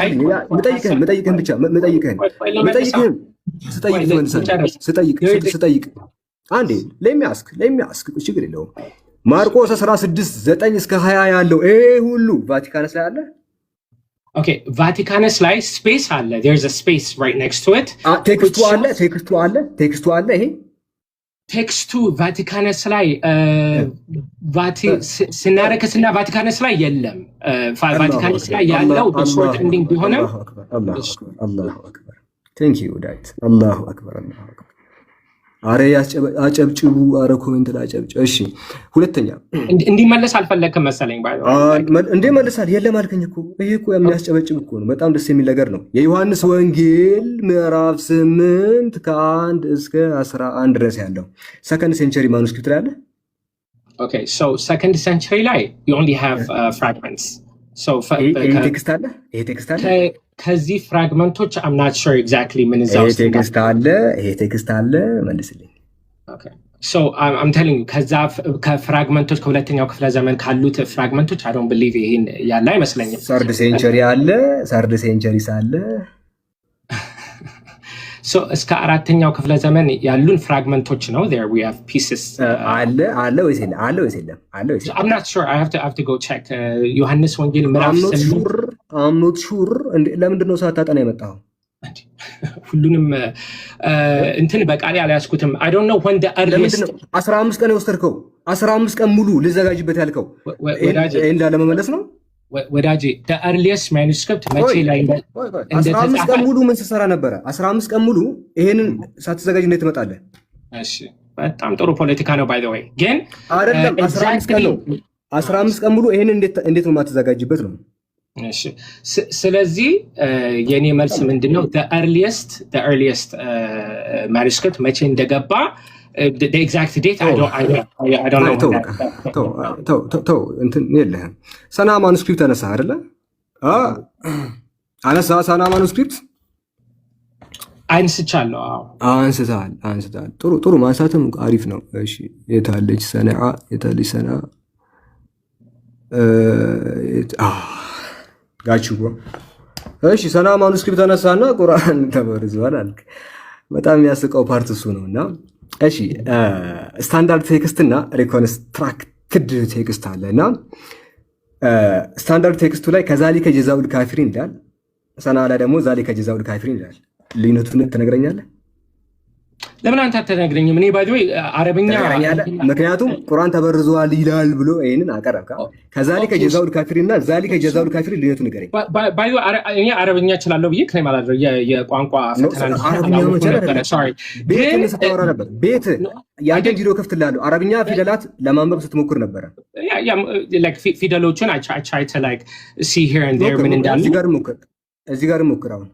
ስጠይቅ አንዴ ለሚያስክ ችግር የለውም። ማርቆስ 16:9 እስከ 20 ያለው ይሄ ሁሉ ቫቲካንስ ላይ አለ? ኦኬ ቫቲካንስ ላይ ስፔስ አለ። there's a space right next to it. ቴክስቱ አለ። ይሄ ቴክስቱ ቫቲካንስ ላይ ስናረከስና ቫቲካንስ ላይ የለም። ቫቲካንስ ላይ ያለው በሾርት ኤንዲንግ ቢሆንም አላሁ አክበር። ቴንክ ዩ ዳዊት። አላሁ አክበር። አረ አጨብጭቡ። አረ ኮሜንት ላይ አጨብጭ። እሺ ሁለተኛ እንዲመለስ አልፈለክም መሰለኝ። እንዴ መልሳል። የለም አልከኝ እኮ። ይሄ እኮ የሚያስጨበጭብ እኮ ነው። በጣም ደስ የሚል ነገር ነው። የዮሐንስ ወንጌል ምዕራፍ 8 ከ1 እስከ 11 ድረስ ያለው ሰከንድ ሴንቸሪ ማኑስክሪፕት ላይ አለ። ኦኬ ሶ ሰከንድ ሴንቸሪ ላይ you only have fragments. so ይሄ ቴክስት አለ። ከዚህ ፍራግመንቶች I'm not sure exactly ምን እዛው ይሄ ቴክስት አለ መልስልኝ። Okay, so I'm telling you ከዛ ከፍራግመንቶች ከሁለተኛው ክፍለ ዘመን ካሉት ፍራግመንቶች I don't believe ይሄን ያለ አይመስለኝም። ሰርድ ሴንቸሪ አለ። እስከ አራተኛው ክፍለ ዘመን ያሉን ፍራግመንቶች ነው። there we have pieces አለ ወይስ የለም? I'm not sure. I have to go check. ዮሐንስ ወንጌል ምዕራፍ 8 I'm not sure. ለምንድን ነው ሳታጠና የመጣው? ሁሉንም እንትን በቃሌ አልያዝኩትም። I don't know when the earliest 15 ቀን የወሰድከው 15 ቀን ሙሉ ልዘጋጅበት ያልከው እንዳለ መመለስ ነው ወዳጄ። the earliest manuscript መቼ ላይ 15 ቀን ሙሉ ምን ስትሰራ ነበረ? 15 ቀን ሙሉ ይሄንን ሳትዘጋጅ እንዴት ትመጣለህ? እሺ በጣም ጥሩ ፖለቲካ ነው by the way። ግን አይደለም 15 ቀን ነው። 15 ቀን ሙሉ ይሄንን እንዴት ነው የማትዘጋጅበት ነው? እሺ ስለዚህ የኔ መልስ ምንድነው? the earliest manuscript መቼ እንደገባ the exact date I don't know. ተው እንትን የለህም። ሰና ማኑስክሪፕት አነሳ አይደለ? አነሳ ሰና ማኑስክሪፕት አንስቻለሁ። አንስታል። ጥሩ ማንሳትም አሪፍ ነው። እሺ የታለች ሰነዓ ጋቹ ብሮ። እሺ ሰና ማኑስክሪፕት አነሳና ቁርአን ተበርዟል አልክ። በጣም የሚያስቀው ፓርት እሱ ነውና እሺ ስታንዳርድ ቴክስት እና ሪኮንስትራክትድ ቴክስት አለና ስታንዳርድ ቴክስቱ ላይ ከዛሊከ ጀዛኡል ካፊሪን ይላል። ሰና ላይ ደግሞ ዛሊከ ጀዛኡል ካፊሪን ይላል። ልዩነቱን ትነግረኛለህ? ለምን አንተ አትነግረኝም? እኔ ባይ ዘ ወይ አረብኛ ምክንያቱም ቁርአን ተበርዟል ይላል ብሎ ይሄንን አቀረብካ። ከዛሊከ ጀዛኡል ካፊሪን እና ዛሊከ ጀዛኡል ካፊሪን ልዩነቱን ንገረኝ። ባይ እኔ አረብኛ እችላለሁ ብዬ ክሌም አላደረግም። የቋንቋ ፈተና ቤት ስታወራ ነበር። ቤት ያንተን ቪዲዮ ከፍትልሃለሁ። አረብኛ ፊደላት ለማንበብ ስትሞክር ነበረ። ፊደሎቹን I try to like see here and there ምን እንዳሉ እዚህ ጋር ሞክር አሁን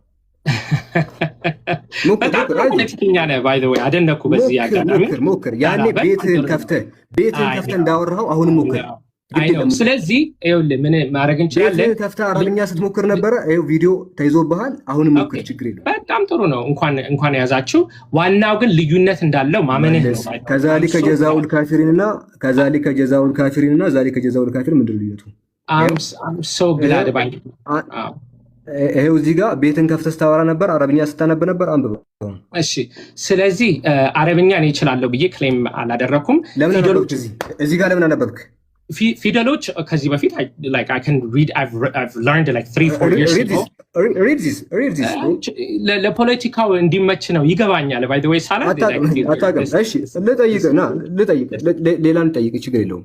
በጣም ፖለቲከኛ ነህ ባይ ዘ ወይ አደነኩ። በዚህ አጋጣሚ ሞክር። ያኔ ቤትን ከፍተህ እንዳወራኸው አሁን ሞክር። ስለዚህ ይኸውልህ ምን ማድረግ እንችላለን? ቤትን ከፍተህ አረብኛ ስትሞክር ነበረ። ይኸው ቪዲዮ ተይዞብሃል። አሁን ሞክር፣ ችግር የለውም። በጣም ጥሩ ነው። እንኳን የያዛችሁ። ዋናው ግን ልዩነት እንዳለው ማመንህ ነው። ከዛሊከ ጀዛኡል ካፊሪንና ዛሊከ ጀዛኡል ካፊሪን ምንድን ነው ልዩነቱ? I'm so glad about it. ይሄው እዚህ ጋር ቤትን ከፍተህ ስታወራ ነበር፣ አረብኛ ስታነብ ነበር። አንብበው። እሺ ስለዚህ አረብኛ እኔ እችላለሁ ብዬ ክሌም አላደረኩም። ፊደሎች እዚህ ጋር ለምን አነበብክ? ፊደሎች ከዚህ በፊት I can read. I've learned like 3-4 years ago. Read this. ለፖለቲካው እንዲመች ነው ይገባኛል። by the way ሳላ አታውቅም። እሺ ልጠይቅ ሌላ ልጠይቅ፣ ችግር የለውም።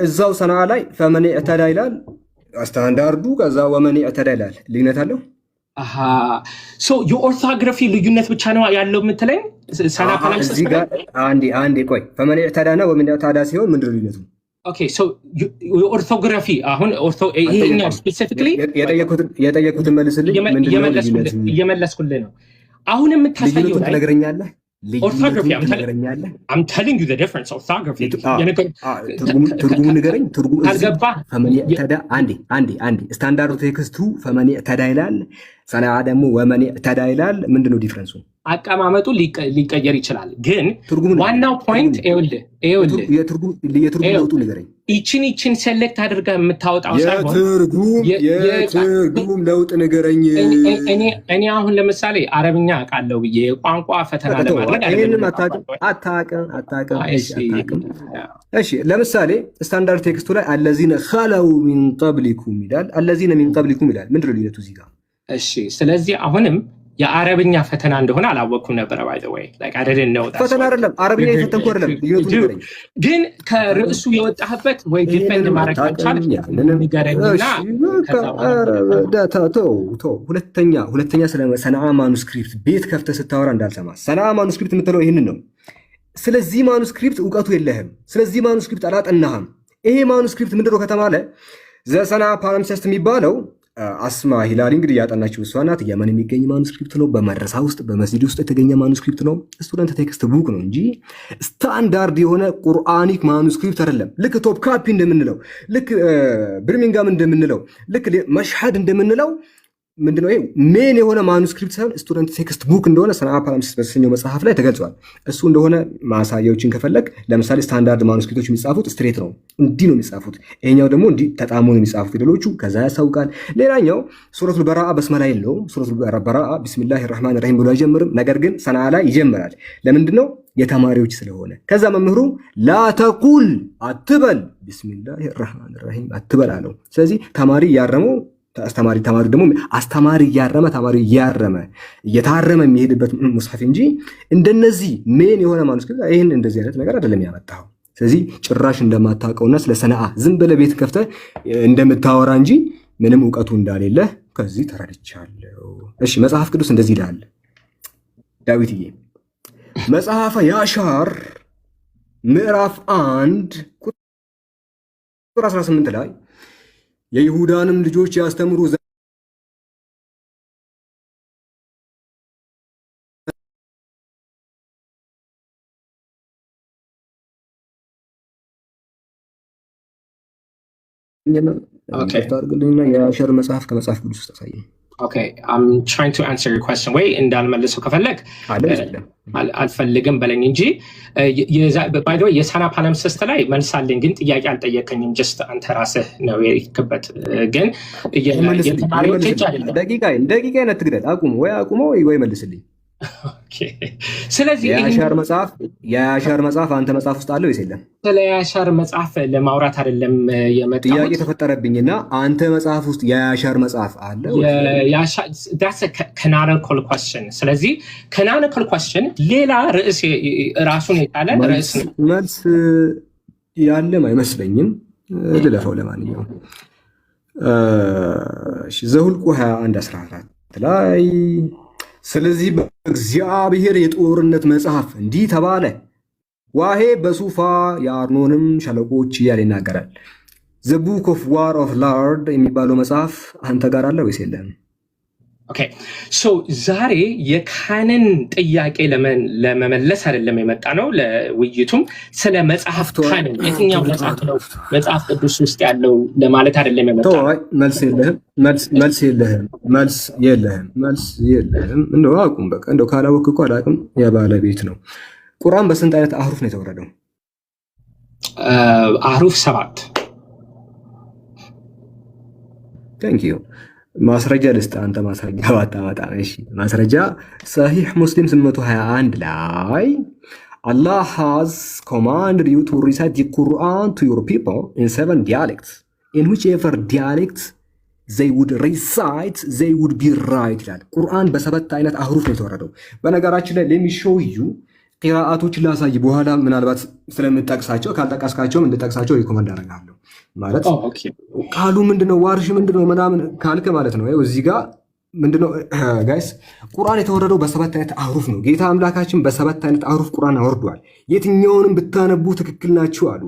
እዛው ሰነዓ ላይ ፈመን እዕተዳ ይላል ስታንዳርዱ፣ ከዛ ወመን እዕተዳ ይላል። ልዩነት አለው? የኦርቶግራፊ ልዩነት ብቻ ነው ያለው የምትለኝ? እዚህ ጋር አንዴ ቆይ። ፈመን እዕተዳ እና ወመን እዕተዳ ሲሆን ምንድን ነው ልዩነቱ? የኦርቶግራፊ አሁን ይሄኛው ስፔሲፊክሊ የጠየኩትን መልስልኝ። እየመለስኩልህ ነው። አሁን የምታሳየው ትነግረኛለህ? orthography. I'm telling you the difference. Orthography. ትርጉሙ ንገረኝ። ትርጉሙ ፈመን እዕተዳ አንዴ ስታንዳርዱ ቴክስቱ ፈመን እዕተዳ ይላል፣ ሰነዓ ደግሞ ወመን እዕተዳ ይላል። ምንድነው ዲፍረንሱ? አቀማመጡ ሊቀየር ይችላል፣ ግን ዋናው ፖይንት የትርጉም ለውጡ ንገረኝ። ይችን ሴሌክት አድርገህ የምታወጣው ሳይሆን የትርጉም ለውጥ ንገረኝ። እኔ አሁን ለምሳሌ አረብኛ አውቃለሁ ብዬ ቋንቋ ፈተና ለማድረግ አታውቅም። እሺ ለምሳሌ ስታንዳርድ ቴክስቱ ላይ አለዚነ ኸለው ሚን ቀብሊኩም ይላል፣ አለዚነ ሚን ቀብሊኩም ይላል። ምንድን ነው ልዩነቱ እዚህ ጋር? እሺ ስለዚህ አሁንም የአረብኛ ፈተና እንደሆነ አላወቅኩም ነበር። by the way like I didn't know that ፈተና አይደለም፣ አረብኛ የፈተንኩ አይደለም። ግን ከርዕሱ የወጣህበት ወይ ዲፌንድ ማድረግ ካልቻልክ ንገረኝና ሁለተኛ ስለ ሰነዓ ማኑስክሪፕት ቤት ከፍተህ ስታወራ እንዳልሰማ። ሰነዓ ማኑስክሪፕት የምትለው ይህንን ነው። ስለዚህ ማኑስክሪፕት እውቀቱ የለህም። ስለዚህ ማኑስክሪፕት አላጠናህም። ይሄ ማኑስክሪፕት ምንድነው ከተባለ ዘሰነዓ ፓሊምሰስት የሚባለው አስማ ሂላሊ እንግዲህ ያጠናችው እሷ ናት። የመን የሚገኝ ማኑስክሪፕት ነው። በመድረሳ ውስጥ በመስጂድ ውስጥ የተገኘ ማኑስክሪፕት ነው። ስቱደንት ቴክስት ቡክ ነው እንጂ ስታንዳርድ የሆነ ቁርአኒክ ማኑስክሪፕት አይደለም። ልክ ቶፕ ካፒ እንደምንለው፣ ልክ ብርሚንጋም እንደምንለው፣ ልክ መሽሐድ እንደምንለው ምንድነው ይሄ ሜን የሆነ ማኑስክሪፕት ሳይሆን ስቱደንት ቴክስት ቡክ እንደሆነ ሰነአ ፓላምሲስ በተሰኘው መጽሐፍ ላይ ተገልጿል። እሱ እንደሆነ ማሳያዎችን ከፈለግ ለምሳሌ ስታንዳርድ ማኑስክሪፕቶች የሚጻፉት ስትሬት ነው፣ እንዲህ ነው የሚጻፉት። ይሄኛው ደግሞ እንዲህ ተጣሞ ነው የሚጻፉት ፊደሎቹ፣ ከዛ ያሳውቃል። ሌላኛው ሱረቱል በራአ በስመላ የለውም። ሱረቱል በራአ ቢስሚላሂር ረህማኒር ረሂም ብሎ አይጀምርም። ነገር ግን ሰነአ ላይ ይጀምራል። ለምንድነው? የተማሪዎች ስለሆነ። ከዛ መምህሩ ላተቁል አትበል ቢስሚላሂር ረህማኒር ረሂም አትበል አለው። ስለዚህ ተማሪ ያረመው ተማሪ ደግሞ አስተማሪ እያረመ ተማሪ እያረመ እየታረመ የሚሄድበት ሙስሐፍ እንጂ እንደነዚህ ሜን የሆነ ማኑስክሪፕት ይሄን እንደዚህ አይነት ነገር አይደለም ያመጣው። ስለዚህ ጭራሽ እንደማታውቀውና ስለ ሰነአ ዝም ብለህ ቤት ከፍተህ እንደምታወራ እንጂ ምንም ዕውቀቱ እንዳሌለ ከዚህ ተረድቻለሁ። እሺ መጽሐፍ ቅዱስ እንደዚህ ይላል። ዳዊትዬ መጽሐፈ ያሻር ምዕራፍ 1 ቁጥር 18 ላይ የይሁዳንም ልጆች ያስተምሩ ታርግልኝና የያሻር መጽሐፍ ከመጽሐፍ ቅዱስ ውስጥ አሳየኝ። Okay, I'm trying to answer your question. ወይ እንዳልመልሰው ከፈለግ አልፈልግም በለኝ እንጂ by the way የሰነአ ፓላምሲስ ላይ መልሳለኝ፣ ግን ጥያቄ አልጠየቀኝም። just አንተ ራስህ ነው የክበት ግን የተማሪዎች እጅ አይደለም። ደቂቃ አይነት ትግደል አቁሞ ወይ መልስልኝ። ስለዚህ የያሻር መጽሐፍ አንተ መጽሐፍ ውስጥ አለው ወይስ የለም? ስለ ያሻር መጽሐፍ ለማውራት አይደለም የመጣሁት። ጥያቄ ተፈጠረብኝና አንተ መጽሐፍ ውስጥ የያሻር መጽሐፍ አለ ወይስ? that's a canonical question። ስለዚህ canonical question ሌላ ርዕስ ራሱን የቻለ ርዕስ ነው። መልስ ያለም አይመስለኝም። ልለፈው ለማንኛውም ዘኍልቍ 21:14 ላይ ስለዚህ በእግዚአብሔር የጦርነት መጽሐፍ እንዲህ ተባለ፣ ዋሄ በሱፋ የአርኖንም ሸለቆች እያለ ይናገራል። ዘ ቡክ ኦፍ ዋር ኦፍ ላርድ የሚባለው መጽሐፍ አንተ ጋር አለ ወይስ የለም? ኦኬ ሶ ዛሬ የካህንን ጥያቄ ለመመለስ አይደለም የመጣ ነው። ለውይይቱም ስለ መጽሐፍ ካህንን የትኛው መጽሐፍ ነው መጽሐፍ ቅዱስ ውስጥ ያለው ለማለት አይደለም የመጣ ነው። መልስ የለህም። እንደው አቁም በቃ። እንደው ካላወቅህ እኮ አላውቅም የባለቤት ነው። ቁርአን በስንት አይነት አህሩፍ ነው የተወረደው? አህሩፍ 7። ታንክ ዩ። ማስረጃ ልስጥ። አንተ ማስረጃ ባታመጣ እሺ። ማስረጃ ሰሂህ ሙስሊም 821 ላይ Allah has commanded you to recite the Quran to your people in 7 dialects in whichever dialect they would recite they would be right ይላል። ቁርአን በሰባት አይነት አህሩፍ ነው የተወረደው። በነገራችን ላይ let me show you ቂራአቶችን ላሳይ። በኋላ ምናልባት ስለምጠቅሳቸው ካልጠቀስካቸውም እንድጠቅሳቸው ሪኮመንድ አደርጋለሁ። ማለት ቃሉ ምንድነው ዋርሽ ምንድነው ምናምን ካልከ ማለት ነው። እዚህ ጋር ምንድነው ጋይስ ቁርአን የተወረደው በሰባት አይነት አህሩፍ ነው። ጌታ አምላካችን በሰባት አይነት አህሩፍ ቁርአን አወርዷል። የትኛውንም ብታነቡ ትክክል ናችሁ አሉ።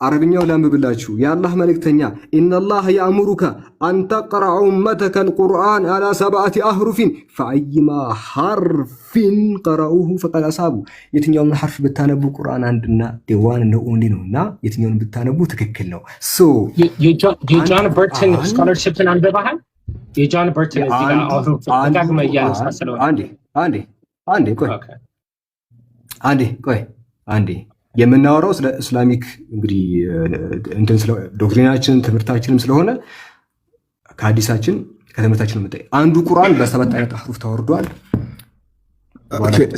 አረብኛው ላንብብላችሁ። የአላህ መልእክተኛ ኢነላህ ያእሙሩከ አን ተቅረኡ ኡመተከል ቁርአን አላ 7 አህሩፊን ፈአይማ ሐርፊን ቀረኡሁ ፈቀድ አሳቡ። የትኛውም ሐርፍ ብታነቡ ቁርአን አንድና ዲዋን ነው ኦንሊ ነውና የትኛውንም ብታነቡ ትክክል ነው። ሶ የጆን በርተን ስኮላርሺፕን አንብበሃል? የጆን በርተን እዚህ ጋር አሁን ተጋግመ ያነሳሰለው አንዴ የምናወራው ስለ እስላሚክ እንግዲህ እንትን ስለ ዶክትሪናችን ትምህርታችንም ስለሆነ ከሐዲሳችን ከትምህርታችን ነው። አንዱ ቁርአን በሰባት አይነት አህሩፍ ተወርዷል።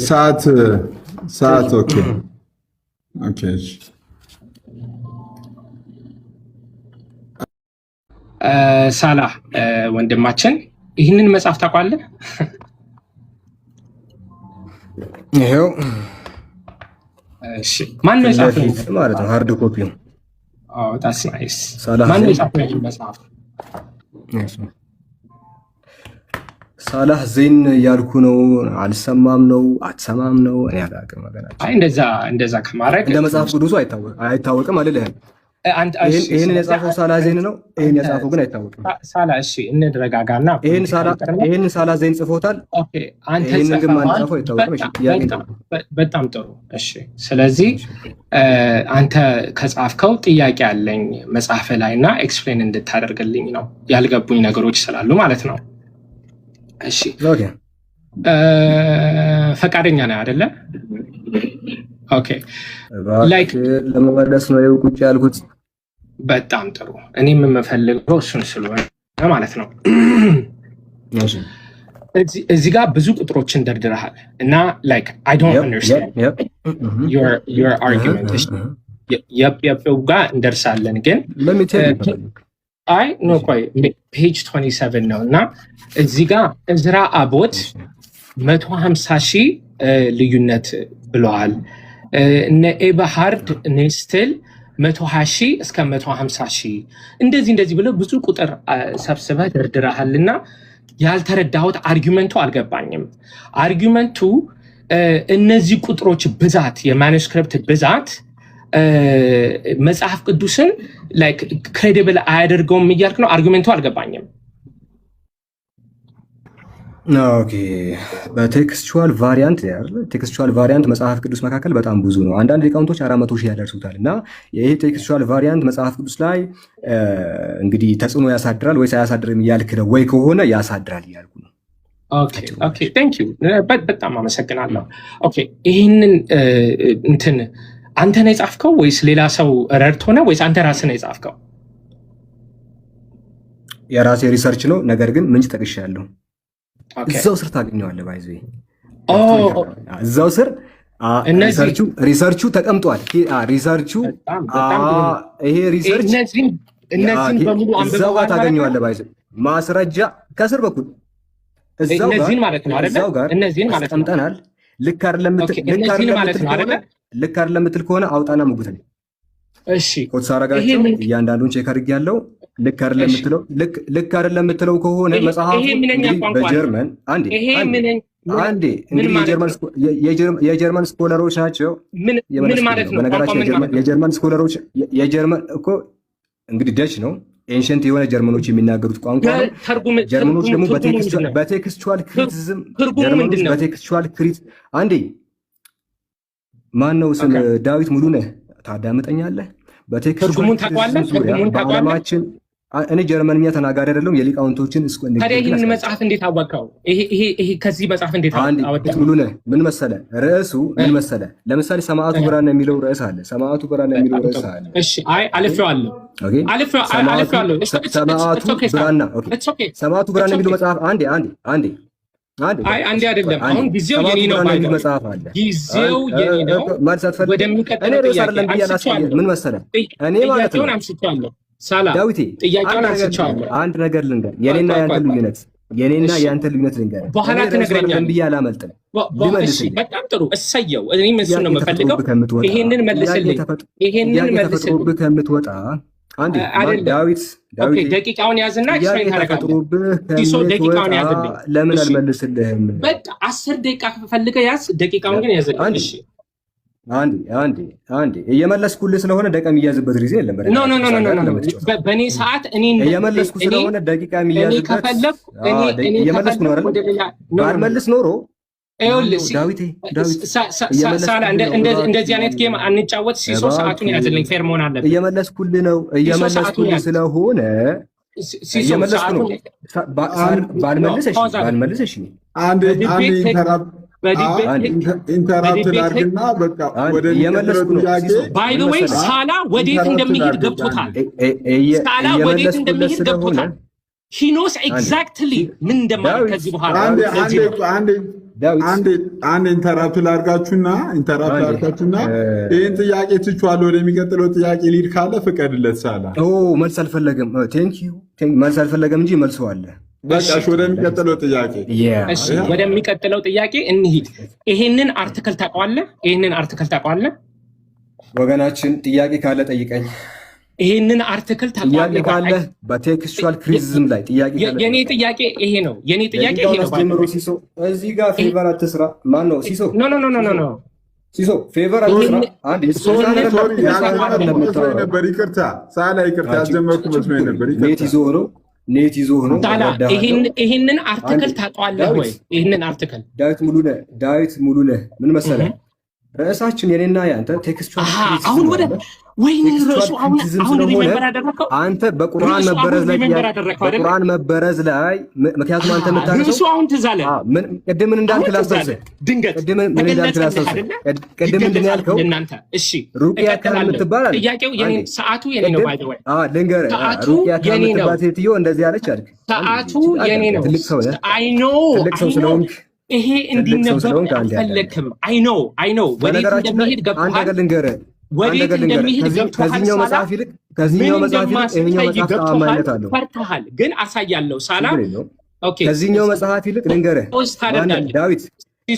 ሰዓት ኦኬ ሳላህ ወንድማችን ይህንን መጽሐፍ ታውቃለህ? ይሄው እሺ፣ ማን ነው የጻፈው ማለት ነው? ሃርድ ኮፒው። ኦ ታስ ናይስ። ማን ነው የጻፈው መጽሐፍ? ሳላህ ዜን ያልኩ ነው። አልሰማም ነው አትሰማም ነው እኔ አላውቅም። ወገናችን አይ እንደዛ ከማድረግ እንደ መጽሐፍ ቅዱሱ አይታወቅም አይደለም። ይሄን የጻፈው ሳላህ ዜን ነው። ይሄን የጻፈው ግን አይታወቅም። ሳላህ እሺ፣ እንድረጋጋና ይሄን ሳላህ ዜን ጽፎታል። ኦኬ፣ አንተ ይሄን ግን ማን ጻፈው አይታወቅም። እሺ፣ በጣም ጥሩ። እሺ፣ ስለዚህ አንተ ከጻፍከው ጥያቄ አለኝ መጽሐፍ ላይና ኤክስፕሌን እንድታደርግልኝ ነው። ያልገቡኝ ነገሮች ስላሉ ማለት ነው። እሺ ፈቃደኛ ነህ አይደለ? ኦኬ ላይክ ለመመለስ ነው ቁጭ ያልኩት። በጣም ጥሩ። እኔም የምፈልገው እሱን ስለሆነ ማለት ነው። እዚህ ጋር ብዙ ቁጥሮችን ደርድረሃል እና ላይክ አይ ዶንት አንደርስታንድ ዮር አርጊመንት። የው ጋር እንደርሳለን ግን አይ ኖ ቆይ ፔጅ 27 ነው እና እዚህ ጋር እዝራ አቦት 150,000 ልዩነት ብለዋል። እነ ኤበሃርድ ኔስትል 120,000 እስከ 150,000 እንደዚህ ብለው ብዙ ቁጥር ሰብስበህ ደርድረሃልና ያልተረዳሁት አርጊመንቱ አልገባኝም። አርጊመንቱ እነዚህ ቁጥሮች ብዛት የማኑስክሪፕት ብዛት መጽሐፍ ቅዱስን ላይክ ክሬዲብል አያደርገውም እያልክ ነው። አርጊመንቱ አልገባኝም። ኦኬ በቴክስቹዋል ቫሪያንት ቴክስቹዋል ቫሪያንት መጽሐፍ ቅዱስ መካከል በጣም ብዙ ነው። አንዳንድ ሊቃውንቶች 400,000 ያደርሱታል እና ይሄ ቴክስቹዋል ቫሪያንት መጽሐፍ ቅዱስ ላይ እንግዲህ ተጽዕኖ ያሳድራል ወይስ አያሳድርም እያልክ ነው ወይ? ከሆነ ያሳድራል እያልኩ ነው። ኦኬ ቴንክ ዩ በጣም አመሰግናለሁ። ኦኬ ይህንን እንትን አንተ ነው የጻፍከው ወይስ ሌላ ሰው ረድቶ ነው ወይስ አንተ ራስህ ነው የጻፍከው? የራሴ ሪሰርች ነው፣ ነገር ግን ምንጭ ጠቅሻለሁ። እዛው ስር ታገኘዋለህ። ባይዘ እዛው ስር ሪሰርቹ ተቀምጧል። ሪሰርቹ ይሄ ሪሰርች እነዚህን በሙሉ እዛው ጋር ታገኘዋለህ። ባይዘ ማስረጃ ከስር በኩል እዛው ጋር እነዚህን ማለት ተቀምጠናል። ልክ አይደለም የምትል ከሆነ አውጣና ሙግተኝ። እሺ ኮትስ አረጋቸው እያንዳንዱን ቼክ አድርጌያለሁ። ልክ አይደለም የምትለው ከሆነ መጽሐፉ በጀርመን አንዴ እንግዲህ የጀርመን ስኮለሮች ናቸው። ምን ማለት ነው? በነገራችን የጀርመን ስኮለሮች የጀርመን እኮ እንግዲህ ደች ነው ኤንሸንት የሆነ ጀርመኖች የሚናገሩት ቋንቋ ነው። ጀርመኖች ደግሞ በቴክስቹዋል ክሪቲሲዝም በቴክስቹዋል ክሪት አንዴ ማን ነው ስም ዳዊት ሙሉነህ ታዳምጠኛለህ? ትርጉሙን ታውቃለህ? በዓለማችን እኔ ጀርመንኛ ተናጋሪ አይደለም። የሊቃውንቶችን ታዲያ ይህን መጽሐፍ እንዴት አወቀው? ይሄ ከዚህ መጽሐፍ እንዴት አወቀው? ሙሉነህ ምን መሰለ ርዕሱ ምን መሰለ? ለምሳሌ ሰማዕቱ ብራና የሚለው ርዕስ አለ። ሰማዕቱ ብራና የሚለው ርዕስ አለ። እሺ አይ አልፌዋለሁ። ሰማዕቱ ብራና የሚለው መጽሐፍ አንዴ አይደለም። አሁን ጊዜው የኔ ነው የሚል መጽሐፍ አለ። ጊዜው የኔ ነው። ወደሚቀጥለው ምን መሰለህ እኔ ማለት ነው ዳዊቴ አንድ ነገር ልንገር፣ የኔና ያንተ ልዩነት ልንገር። በኋላ ትነግረኛለህ ብዬ አላመልጥም። በጣም ጥሩ እሰየው። እኔም እሱን ነው የምፈልገው። ይሄንን መልስልኝ። ተፈጥሮብህ ከምትወጣ አንዴ ዳዊት ደቂቃውን ያዝና ኤክስፕሌን ታደርጋለህ። ደቂቃውን ያዝልኝ። ለምን አልመልስልህም? በቃ 10 ደቂቃ ፈልገህ ያዝ። ደቂቃውን ግን ያዝልኝ። እሺ አንዴ እየመለስኩልህ ስለሆነ ደቂቃ የሚያዝበት ጊዜ የለም። በእኔ ሰዓት እኔ እየመለስኩ ስለሆነ ደቂቃ የሚያዝበት እየመለስኩ ነው አይደል? ባልመልስ ኖሮ እንደዚህ አይነት ጌም አንጫወት። ሲሶ ሰዓቱን ያዝልኝ። ፌር መሆን አለብን። እየመለስኩልህ ስለሆነ ባልመልስ እሺ ኢንተራፕት ላድርግና በቃ ወደ ባይ ዘ ዌይ ሳላ ወዴት እንደሚሄድ ገብቶታል። ሂ ኖስ ኤግዛክትሊ ምን እንደማለት ከዚህ በኋላ አንድ ኢንተራፕት ላድርጋችሁና ይህን ጥያቄ ትችዋለሁ። ወደሚቀጥለው ጥያቄ ሊድ ካለ ፍቀድለት። ሳላ መልስ አልፈለገም። መልስ አልፈለገም እንጂ መልሰዋለ። በቃ ወደሚቀጥለው ጥያቄ እንሂድ። ይሄንን አርቲክል ታውቀዋለህ? ወገናችን ጥያቄ ካለ ጠይቀኝ። ይሄንን አርቲክል ታውቀዋለህ? በቴክስቹዋል ክሪቲሲዝም ላይ ጥያቄ ካለ የኔ ጥያቄ ይሄ ነው። ሲሶ እዚህ ጋር ፌቨር አትስራ። ማን ነው ሲሶ? ኖ ሲሶ ፌቨር አትስራ። አንዴ ነበር። ይቅርታ ሳላ፣ ይቅርታ ያስጀመርኩ መስሎኝ ነበር። ኔት ይዞ ሆኖ ይሄንን አርቲክል ታውቀዋለህ ወይ? ይሄንን አርቲክል ዳዊት ሙሉነህ ምን መሰለህ ርዕሳችን የኔና ያንተ ቴክስቹዋል ወይኔ ርዕሱ አሁን ሪሜምበር አደረከው አንተ በቁርአን መበረዝ ላይ ምክንያቱም አንተ የምታውቀው ርዕሱ አሁን ትዝ አለ። ቅድም ምን እንዳልክ ላስታውስህ። ቅድም ምን እንዳልክ ያልከው እናንተ እሺ ሩቅያ ከምትባል ጥያቄው የኔ ሰዓቱ የኔ ነው። ባይ ዘ ወይ ልንገርህ ሩቅያ ከምትባል ሴትዮ እንደዚህ አለች አይደል? ሰዓቱ የኔ ነው። ትልቅ ሰው ነህ። አይ ኖ ይሄ እንዲነበብ አልፈለክም። አይ ኖ ወዴት እንደሚሄድ ገብቶሃል። አንተ ልንገርህ ወዴት እንደሚሄድ ገብቶሃል። ከዚህኛው መጽሐፍ ይልቅ ይሄኛው መጽሐፍ ተአማኝነት አለው። ፈርተሃል፣ ግን አሳያለሁ። ሳላ ኦኬ፣ ከዚህኛው መጽሐፍ ይልቅ ልንገርህ ዳዊት፣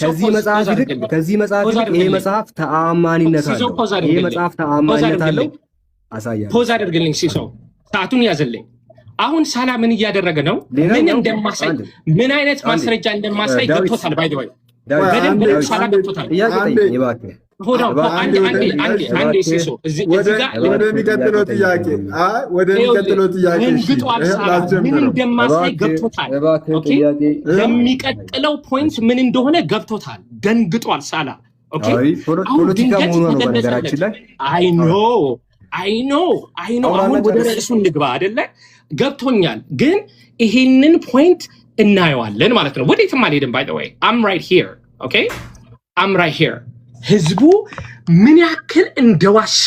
ከዚህ መጽሐፍ ይልቅ ይሄ መጽሐፍ ተአማኒነት አለው። ይሄ መጽሐፍ ተአማኒነት አለው። አሳያለሁ። ፖዝ አድርግልኝ ሲሶ፣ ሰዓቱን ያዘልኝ። አሁን ሳላ ምን እያደረገ ነው? ምን እንደማሳይ ምን አይነት ማስረጃ እንደማሳይ ገብቶታል። ባይ ዘ ወይ በደንብ ሳላ ገብቶታል። ወደሚቀጥለው ጥያቄ ምን እንደማሳይ ገብቶታል። ለሚቀጥለው ፖይንት ምን እንደሆነ ገብቶታል። ደንግጧል ሳላ። ፖለቲካ መሆኑ ነው በነገራችን ላይ። አይ ኖ አሁን ወደ ርዕሱ እንግባ አይደለ? ገብቶኛል፣ ግን ይሄንን ፖይንት እናየዋለን ማለት ነው። ወዴትም አልሄድም። ባይ ዘ ወይ አም ራይት ሂር ኦኬ፣ አም ራይት ሂር። ህዝቡ ምን ያክል እንደዋሸ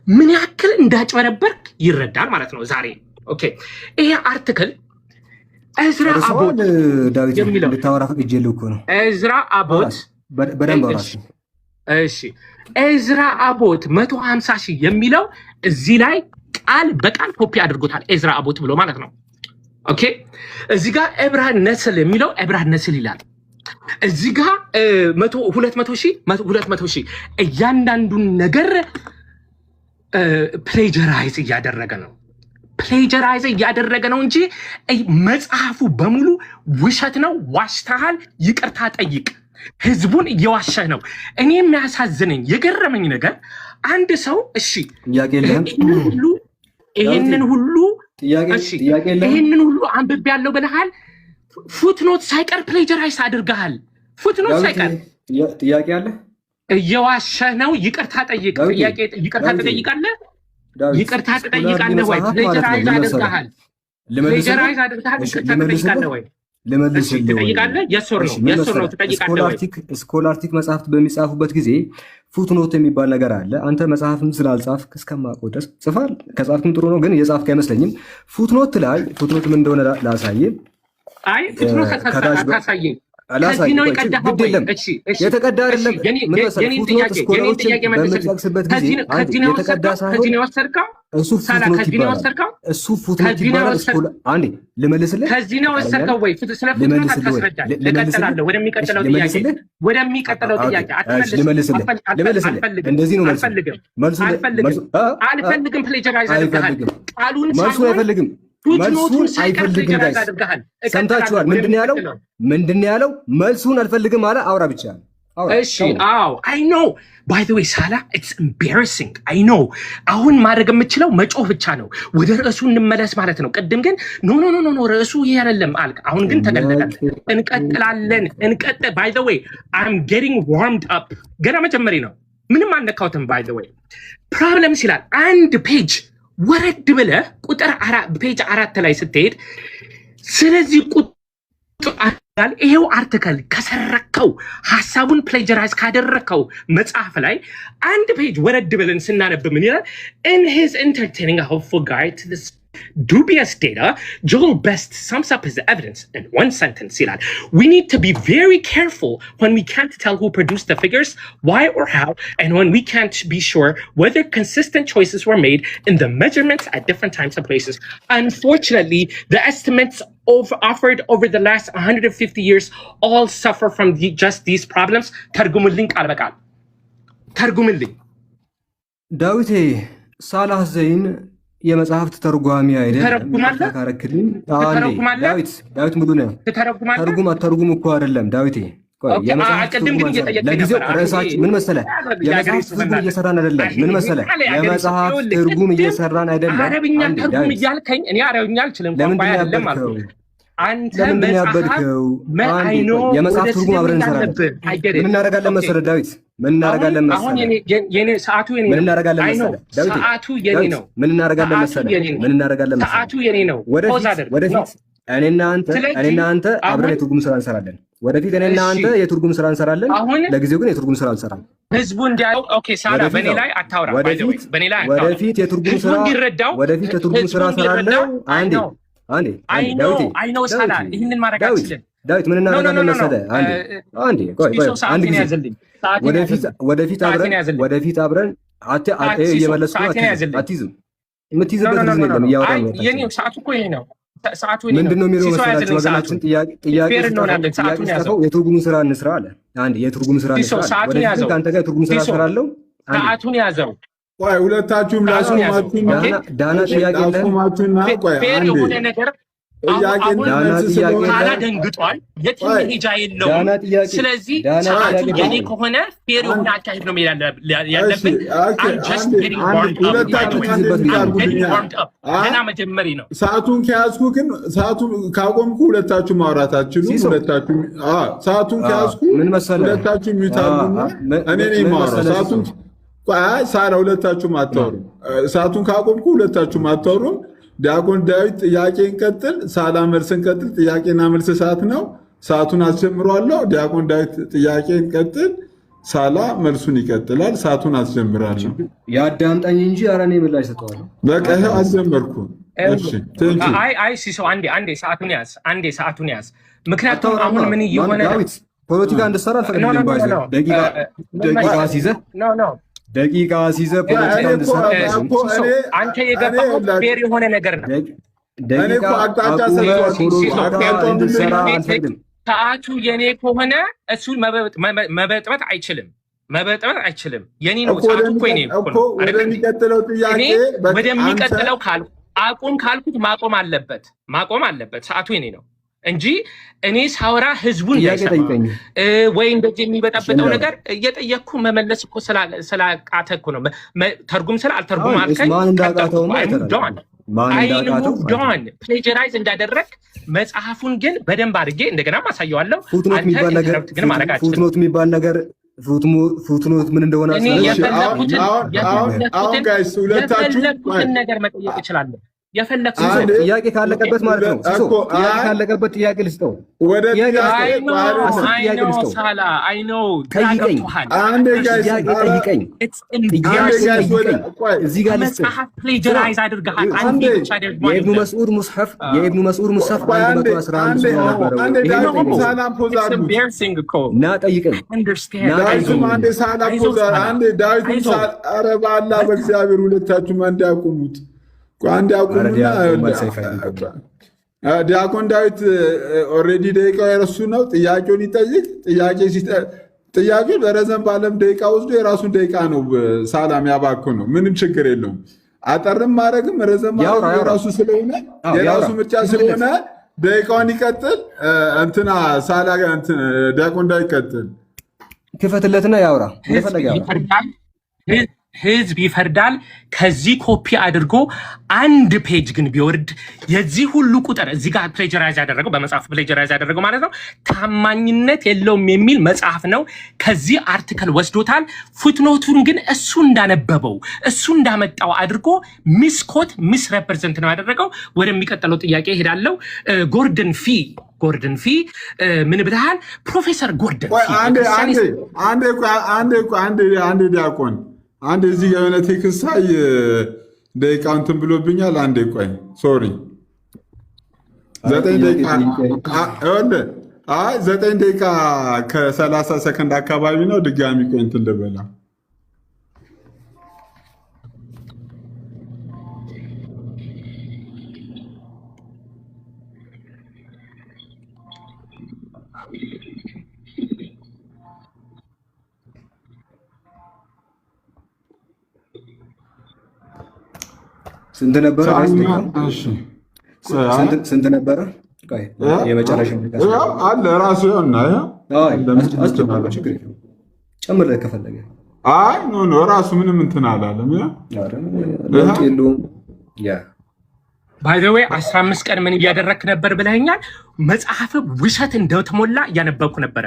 ምን ያክል እንዳጭበረበርክ ይረዳል ማለት ነው ዛሬ። ኦኬ፣ ይሄ አርቲክል እዝራ አቦት ዳዊት ልታወራ ፈቅጄልህ እኮ ነው። እዝራ አቦት በደንብ አውራሽ። እሺ፣ እዝራ አቦት 150,000 የሚለው እዚህ ላይ ቃል በቃል ኮፒ አድርጎታል። እዝራ አቦት ብሎ ማለት ነው። ኦኬ፣ እዚህ ጋር እብራን ነስል የሚለው እብራን ነስል ይላል። እዚህ ጋር 200,000 እያንዳንዱን ነገር ፕሌጀራይዝ እያደረገ ነው እንጂ መጽሐፉ በሙሉ ውሸት ነው። ዋሽተሃል፣ ይቅርታ ጠይቅ። ህዝቡን እየዋሸህ ነው። እኔ የሚያሳዝነኝ የገረመኝ ነገር አንድ ሰው እሺ ይሄንን ሁሉ አንብቤያለሁ ብለሃል። ፉትኖት ሳይቀር ፕሌጀራይዝ አድርገሃል። ፉትኖት ሳይቀር ጥያቄ አለ። እየዋሸህ ነው። ይቅርታ ጠይቅ። ይቅርታ ትጠይቃለህ ወይ? ፕሌጀራይዝ አድርገሃል። ይቅርታ ትጠይቃለህ ወይ? ትጠይቃለህ? የሶር ነው ትጠይቃለህ ወይ? ስኮላርቲክ መጽሐፍት በሚጻፉበት ጊዜ ፉትኖት የሚባል ነገር አለ። አንተ መጽሐፍም ስላልጻፍክ እስከማውቀው ድረስ ጽፋል። ከጻፍክም ጥሩ ነው፣ ግን የጻፍክ አይመስለኝም። ፉትኖት ምን እንደሆነ ላሳየህ። አይ ፉትኖት ካሳየኝ ከዚህ ነው የቀዳኸው ወይ? እሺ የተቀዳ አይደለም። ምን መሰለህ ፉትኖት ስኮላሮችን በሚጠቅስበት ጊዜ የተቀዳ ሳይሆን ከዚህ ነው የወሰድከው። እሱ ፉትኖት ይባላል። አንዴ ልመልስልህ። ከዚህ ነው የወሰድከው ወይ? ስለ ፉትኖት አታስረዳኝ። እቀጥላለሁ ወደሚቀጥለው ጥያቄ። ልመልስልህ። እንደዚህ ነው መልሱ። አልፈልግም። ፕሌጀራይዝ አድርገሃል። ቃሉን መልሱን አይፈልግም። መልሱን አይፈልግም። ጋይስ ሰምታችኋል? ምንድን ያለው? መልሱን አልፈልግም አለ። አውራ ብቻ። እሺ አዎ፣ አይ ኖ ባይ ዘ ዌይ ሳላ ኢትስ ኤምባራሲንግ። አይ ኖ አሁን ማድረግ የምችለው መጮህ ብቻ ነው። ወደ ርዕሱ እንመለስ ማለት ነው። ቅድም ግን ኖ ርዕሱ ይሄ አይደለም አልክ። አሁን ግን ተገለጠ። እንቀጥላለን። ባይ ዘ ዌይ አም ጌቲንግ ዋርምድ አፕ። ገና መጀመሪያ ነው። ምንም አልነካሁትም። ባይ ዘ ዌይ ፕሮብለምስ ይላል አንድ ፔጅ ወረድ ብለህ ቁጥር ፔጅ 4 ላይ ስትሄድ ስለዚህ ቁጥር ይሄው አርቲክል ከሰረከው ሐሳቡን ፕሌጀራይዝ ካደረከው መጽሐፍ ላይ አንድ ፔጅ ወረድ ብለን ስናነብ ምን ይላል? in his entertaining a hopeful guide to this dubious data, Joel Best sums up his evidence in one sentence. We need to be very careful when we can't tell who produced the figures, why or how, and when we can't be sure whether consistent choices were made in the measurements at different times and places. Unfortunately, the estimates offered over the last 150 years all suffer from just these problems. ተርጉምልኝ ቃል በቃል ተርጉምልኝ። ዳዊት ሳላህ ዘይን የመጽሐፍት ተርጓሚ አይደል? ዳዊት ሙሉ ነው። ተርጉም እኮ አይደለም ዳዊት። ለጊዜው ርዕሳችን ምን መሰለህ? የመጽሐፍት ትርጉም እየሰራን አይደለም። ምን መሰለህ? የመጽሐፍት ትርጉም እየሰራን አይደለም። አረብኛ ተርጉም እያልከኝ እኔ አረብኛ አልችልም። ቋንቋ አይደለም ማለት ነው። አንተ ለምንድን ነው ያበድከው? የመጽሐፍ ትርጉም አብረን እንሰራለን። ምን እናደርጋለን መሰለህ ዳዊት? ምን እናደርጋለን መሰለህ? አሁን የኔ ሰዓቱ የኔ ነው። ምን እናደርጋለን መሰለህ ዳዊት? ሰዓቱ የኔ ነው። ምን እናደርጋለን መሰለህ? ምን እናደርጋለን መሰለህ? ሰዓቱ የኔ ነው። ወደፊት እኔና አንተ አብረን የትርጉም ስራ እንሰራለን። ወደፊት እኔና አንተ የትርጉም ስራ እንሰራለን። ለጊዜው ግን የትርጉም ስራ እንሰራለን። ህዝቡ እንዲያው ኦኬ። ሳላ በኔ ላይ አታውራ። በኔ ላይ አታውራ። ወደፊት የትርጉም ስራ እንሰራለን። አንዴ አይ ነው ሳላ ይሄንን ማድረግ አትችልም። ዳዊት ምን እናደርጋለን መሰለህ? አንዴ ቆይ አንድ ጊዜ ወደፊት አብረን እየመለስኩ አትይዝም። የምትይዝበት ጊዜ የለም። እያወራን ነው። የኔው ሰዓቱ እኮ ይሄ ነው። ሰዓቱ ምንድን ነው የሚለው መሰላችሁ? ወገናችን ጥያቄ የትርጉሙን ስራ እንስራ አለ። አንዴ የትርጉም ስራ እንስራ። ወደፊት ከአንተ ጋር የትርጉም ስራ እሰራለሁ። ሰዓቱን ያዘው። ቆይ ሁለታችሁም ላስቆማችሁና ዳና ጥያቄ ላስቆማችሁና ቆይ አንዴ የሆነ ነገር ካላ ደንግጧል። የትም መሄጃ የለውም። ስለዚህ ሰዓቱ የኔ ከሆነ ፌር የሆነ አካሄድ ነው መሄድ ያለብን። ገና መጀመሪ ነው። ሰዓቱን ከያዝኩ ግን ሰዓቱን ካቆምኩ ሁለታችሁ ማውራታችሁ ሁለታችሁ ሰዓቱን ከያዝኩ ሁለታችሁ ሚታሉና እኔ ነኝ የማወራው። ሰዓቱን ሳራ ሁለታችሁም አታወሩም። ሰዓቱን ካቆምኩ ሁለታችሁም አታወሩም። ዲያቆን ዳዊት ጥያቄን ቀጥል፣ ሳላ መልስን ቀጥል። ጥያቄና መልስ ሰዓት ነው። ሰዓቱን አስጀምሯለሁ። ዲያቆን ዳዊት ጥያቄን ቀጥል፣ ሳላ መልሱን ይቀጥላል። ሰዓቱን አስጀምራለሁ። ያዳምጣኝ እንጂ ኧረ እኔ ምላሽ ሰጠዋለሁ። በቃ ይኸው አስጀመርኩ። አይ ሲሶ አንዴ ሰዓቱን ያዝ። ምክንያቱም አሁን ምን እየሆነ ዳዊት ፖለቲካ እንድትሰራ አልፈቅድልህም። ደቂቃ ሲይዘህ ደቂቃ ሲይዘህ ፖለቲካ እንድትሰራ አንተ የገባኸው ፌር የሆነ ነገር ነው። ደቂቃ እንድትሰራ አልፈቅድም። ሰዓቱ የኔ ከሆነ እሱ መበጥበጥ አይችልም። የኔ ነው ሰዓቱ እኮ የኔ ነው። ወደሚቀጥለው ጥያቄ ወደሚቀጥለው አቁም ካልኩት ማቆም አለበት። ሰዓቱ የኔ ነው እንጂ እኔ ሳውራ ህዝቡን ወይ እንደዚህ የሚበጣበጠው ነገር እየጠየቅኩ መመለስ እኮ ስላቃተ እኮ ነው። ተርጉም አልተርጉም አልከኝ። ፕሌጀራይዝ እንዳደረግ መጽሐፉን ግን በደንብ አድርጌ እንደገና ማሳየዋለሁ። ፉትኖት የሚባል ነገር ፉትኖት ምን እንደሆነ የፈለኩትን ነገር መጠየቅ እችላለሁ። ጥያቄ ካለቀበት ማለት ነው። ጥያቄ ካለቀበት ጥያቄ ልስጠው። የኢብኑ መስዑድ ሙስሐፍ እና ጠይቀኝ። በእግዚአብሔር ሁለታችሁም አንድ ያቁሙት። አንድ ያቁሙና ዲያቆን ዳዊት ኦልሬዲ ደቂቃው የረሱ ነው። ጥያቄውን ይጠይቅ። ጥያቄ በረዘም ባለም ደቂቃ ወስዶ የራሱን ደቂቃ ነው ሳላም ያባኩ ነው። ምንም ችግር የለውም። አጠርም ማድረግም ረዘም ማድረግ የራሱ ስለሆነ የራሱ ምርጫ ስለሆነ ደቂቃውን ይቀጥል። እንትና ሳላ ዲያቆን ዳዊት ይቀጥል። ክፈትለትና ያውራ። ህዝብ ይፈርዳል። ከዚህ ኮፒ አድርጎ አንድ ፔጅ ግን ቢወርድ የዚህ ሁሉ ቁጥር እዚህ ጋር ፕሌጀራይዝ ያደረገው በመጽሐፍ ፕሌጀራይዝ ያደረገው ማለት ነው። ታማኝነት የለውም የሚል መጽሐፍ ነው። ከዚህ አርቲክል ወስዶታል። ፉትኖቱን ግን እሱ እንዳነበበው እሱ እንዳመጣው አድርጎ ሚስኮት ሚስ ሬፕሬዘንት ነው ያደረገው። ወደሚቀጥለው ጥያቄ እሄዳለሁ። ጎርደን ፊ ምን ብለሃል? ፕሮፌሰር ጎርደን ፊ አንዴ ዲያቆን አንድ እዚህ የሆነ ቴክስት ሳይ ደቂቃው እንትን ብሎብኛል። አንዴ ቆይ ሶሪ 9 ደቂቃ ከ30 ሰከንድ አካባቢ ነው። ድጋሚ ቆይ እንትን ልበላ። ስንት ነበረ? ስንት ነበረ? የመጨረሻ አለ ራሱ ጨምር ከፈለገ። አይ ኖ ራሱ ምንም እንትን አላለም። ባይ ዘ ዌይ 15 ቀን ምን እያደረክ ነበር ብለኸኛል። መጽሐፍ ውሸት እንደተሞላ እያነበብኩ ነበረ።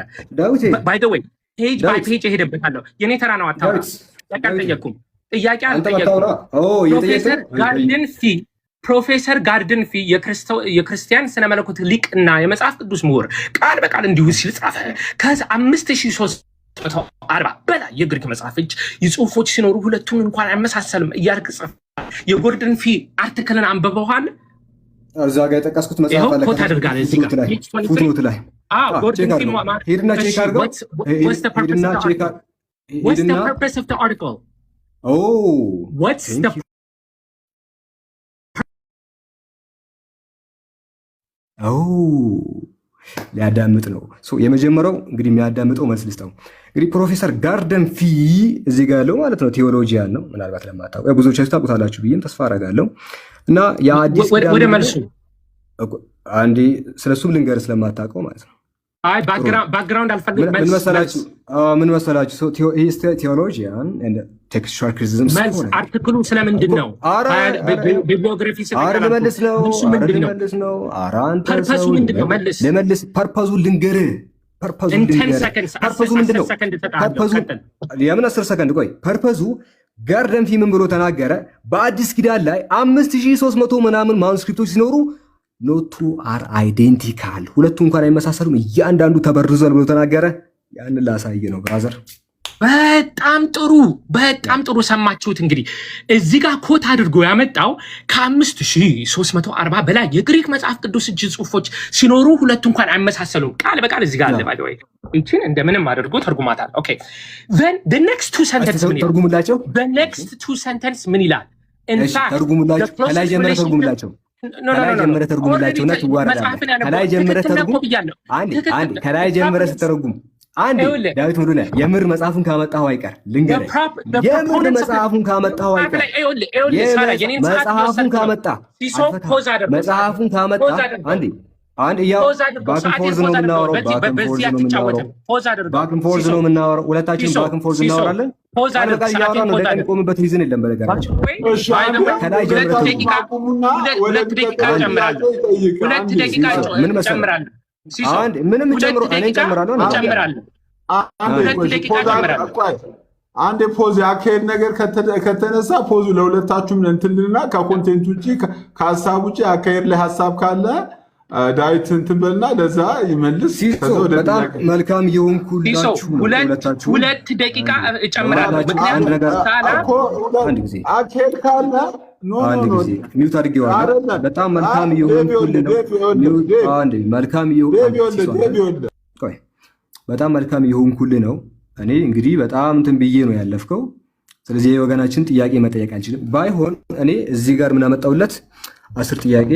ባይ ዘ ዌይ ፔጅ ባይ ፔጅ እሄድበታለሁ። የኔ ተራ ነው። አታውራ። ጥያቄ አልጠየኩም። ፕሮፌሰር ጋርደን ፊ የክርስቲያን ስነ መለኮት ሊቅና የመጽሐፍ ቅዱስ ምሁር ቃል በቃል እንዲሁ ሲል ጻፈ። ከዛ 5340 በላይ የግሪክ መጽሐፎች የጽሁፎች ሲኖሩ ሁለቱን እንኳን አይመሳሰልም እያልክ ጽፈ። የጎርደን ፊ አርቲክልን አንብበዋል? እዛ ጋር የጠቀስኩት መጽሐፍ አለ። ኮት አድርጋለህ እዚህ ጋር ፉትኖት ላይ ጎርደን ፊ ሄድና ቼክ አድርገው። What's the purpose of the article? What's the ሊያዳምጥ ነው። የመጀመሪያው እንግዲህ የሚያዳምጠው መልስ ልስጠው። እንግዲህ ፕሮፌሰር ጋርደን ፊ እዚህ ጋር ያለው ማለት ነው ቴዎሎጂያን ነው። ምናልባት ለማታውቁ ብዙዎቻችሁ ታውቁታላችሁ ብዬም ተስፋ አደርጋለሁ። እና የአዲስ ወደ መልሱ አንዴ ስለሱም ልንገርህ ስለማታውቀው ማለት ነው። አይ ባክግራውንድ አልፈልግም። ምን መሰላችሁ ቴዎሎጂያን ኤንድ ቴክስቹዋል ክሪቲሲዝም አርቲክሉ ስለምንድን ነው? ቢብሊዮግራፊ ልመልስ ነው። ፐርፐዙ ምንድን ነው? ልመልስ። ፐርፐዙ ልንገርህ። ፐርፐዙ ምንድን ነው? የምን 10 ሰከንድ ቆይ። ፐርፐዙ ጋርደን ፊ ምን ብሎ ተናገረ? በአዲስ ኪዳን ላይ 5300 ምናምን ማኑስክሪፕቶች ሲኖሩ ኖቱ አር አይዴንቲካል፣ ሁለቱ እንኳን አይመሳሰሉም፣ እያንዳንዱ ተበርዟል ብሎ ተናገረ። ያንን ላሳየ ነው ብራዘር። በጣም ጥሩ ሰማችሁት። እንግዲህ እዚህ ጋር ኮት አድርጎ ያመጣው ከ5340 በላይ የግሪክ መጽሐፍ ቅዱስ እጅ ጽሁፎች ሲኖሩ ሁለቱ እንኳን አይመሳሰሉም። ቃል በቃል እዚህ ጋር አለ። ባይ ዘ ወይ እቺን እንደምንም አድርጎ ተርጉማታል። ኦኬ then the next two sentences ምን ይላል? the next two sentences ምን ይላል? in fact ተርጉሙላቸው። ከላይ ጀምረ ተርጉሙላቸው። ከላይ ጀምረ ተርጉሙላቸውና ትዋረዳለህ። ከላይ ጀምረ ተርጉም። ከላይ ጀምረ ስትተረጉም ዳዊት ሙሉነ የምር መጽሐፉን ካመጣው አይቀር ልንገርህ፣ የምር መጽሐፉን ካመጣው አይቀር መጽሐፉን ካመጣ አንድ ያው ባክን ፎርዝ ነው የምናወራው። ሁለታችን ባክን ፎርዝ እናወራለን። ቆምበት ሪዝን የለም። በነገራችን ከላይ ጀምረ ሁለት ደቂቃ ጨምራለሁ። ምንም ጨምሮ እኔን ጨምራለሁ። አንድ ፖዝ የአካሄድ ነገር ከተነሳ ፖዙ ለሁለታችሁም እንትንልና ከኮንቴንት ውጭ ከሀሳብ ውጭ የአካሄድ ላይ ሀሳብ ካለ ዳዊት እንትን በልና ለዛ ይመልስ። በጣም መልካም የሆንኩላችሁ ሁለት ደቂቃ እጨምራለሁ። አካሄድ ካለ አንድ ጊዜ ሚውት አድርጌዋለሁ። በጣም መልካም የሆንኩልህ ነው። መልካም በጣም መልካም የሆንኩልህ ነው። እኔ እንግዲህ በጣም እንትን ብዬ ነው ያለፍከው። ስለዚህ የወገናችን ጥያቄ መጠየቅ አልችልም። ባይሆን እኔ እዚህ ጋር ምን አመጣሁለት? 10 ጥያቄ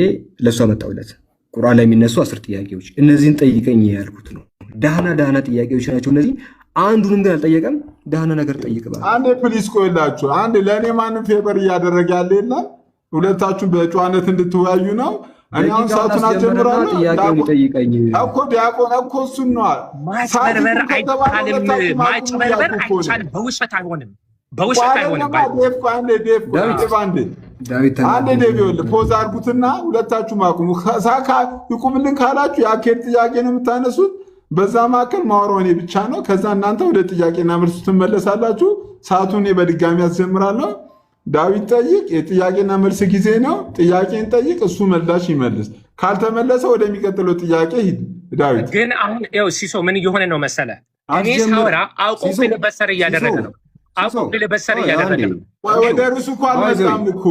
ለሱ አመጣሁለት። ቁርአን ላይ የሚነሱ 10 ጥያቄዎች፣ እነዚህን ጠይቀኝ ያልኩት ነው። ዳህና ጥያቄዎች ናቸው እነዚህ። አንዱንም ግን አልጠየቀም። ዳህና ነገር ጠይቅ ባለ አንዴ ፕሊስ ቆይላችሁ። አንዴ ለእኔ ማንም ፌቨር እያደረገ ያለ የለም። ሁለታችሁም በጨዋነት እንድትወያዩ ነው። እኔ አሁን ሰዓቱን አጀምራለሁ። ጥያቄውን ይጠይቀኝ እኮ ዲያቆን እኮ እሱን ነው። ማጭበርበር አይቻልም። በውሸት አይሆንም። አንዴ ፖዝ አድርጉትና ሁለታችሁ አቁሙ። ይቁምልን ካላችሁ የአካሄድ ጥያቄ ነው የምታነሱት። በዛ መካከል ማወራው እኔ ብቻ ነው። ከዛ እናንተ ወደ ጥያቄና መልሱ ትመለሳላችሁ። ሰዓቱን እኔ በድጋሚ ያስጀምራለሁ። ዳዊት ጠይቅ፣ የጥያቄና መልስ ጊዜ ነው። ጥያቄን ጠይቅ፣ እሱ ምላሽ ይመልስ። ካልተመለሰ ወደሚቀጥለው ጥያቄ ሂድ። ዳዊት ግን አሁን ይኸው ሲሶ ምን እየሆነ ነው መሰለ? እኔ ሳወራ አውቆ ፊልበሰር እያደረገ ነው። ወደ ርሱ እኮ አልመጣም እኮ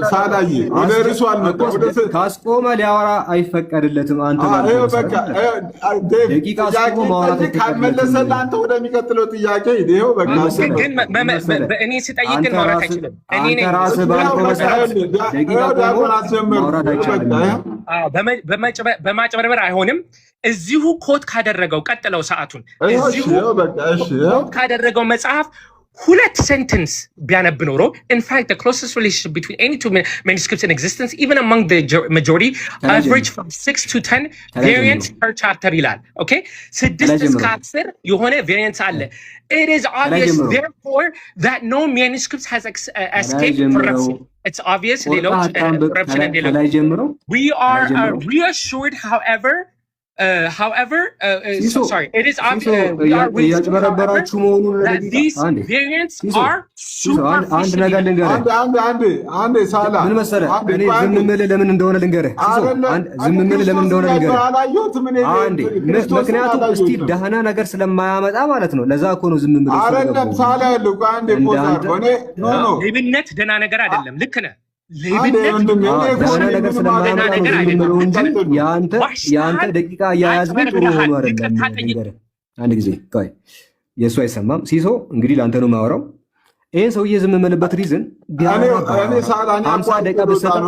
ሳላዬ፣ ወደ ርሱ አልመጣም። ካስቆመ ሊያወራ አይፈቀድለትም። አንተ ካልመለሰልህ አንተ ወደሚቀጥለው ጥያቄ ሂድ። ይኸው በቃ እኔ ስጠይቅ ግን ማውራት አይችልም። በማጭበርበር አይሆንም። እዚሁ ኮት ካደረገው ቀጥለው ሰዓቱን እዚሁ ኮት ካደረገው መጽሐፍ ሁለት ሴንተንስ ቢያነብ ኖሮ in fact the closest relationship between any two manuscripts in existence even among the majority average from 6 to 10 variants per chapter ይላል። ኦኬ 6 እስከ 10 የሆነ variants አለ። It is obvious therefore that no manuscript has escaped corruption. it's obvious ሌሎች corruption እንደሌለ ላይ ጀምሮ we are reassured however sorry it is obvious ያጭበረበራችሁ መሆኑን that these variants are አንድ ነገር ልንገርህ አንድ ሳላ ምን መሰለህ እኔ ዝም የምልህ ለምን እንደሆነ ልንገርህ ዝም የምልህ ለምን እንደሆነ ልንገርህ አንዴ ምክንያቱም እስቲ ደህና ነገር ስለማያመጣ ማለት ነው ለዛ እኮ ነው ዝም የምልህ አይደለም ሳላ ያለው አንዴ ፖዛር ሆነ ኖ ሌብነት ደህና ነገር አይደለም ልክ ነህ ሌብነት ነገር ስለማያመጣ ያንተ ደቂቃ ያያዝብህ ጥሩ ሆኖ አይደለም አንድ ጊዜ ቆይ የሱ አይሰማም ሲሶ እንግዲህ ላንተ ነው ማወራው ይሄን ሰውዬ ዝም የምልበት ሪዝን እኔ ሳላ 50 ደቂቃ ብትሰጠው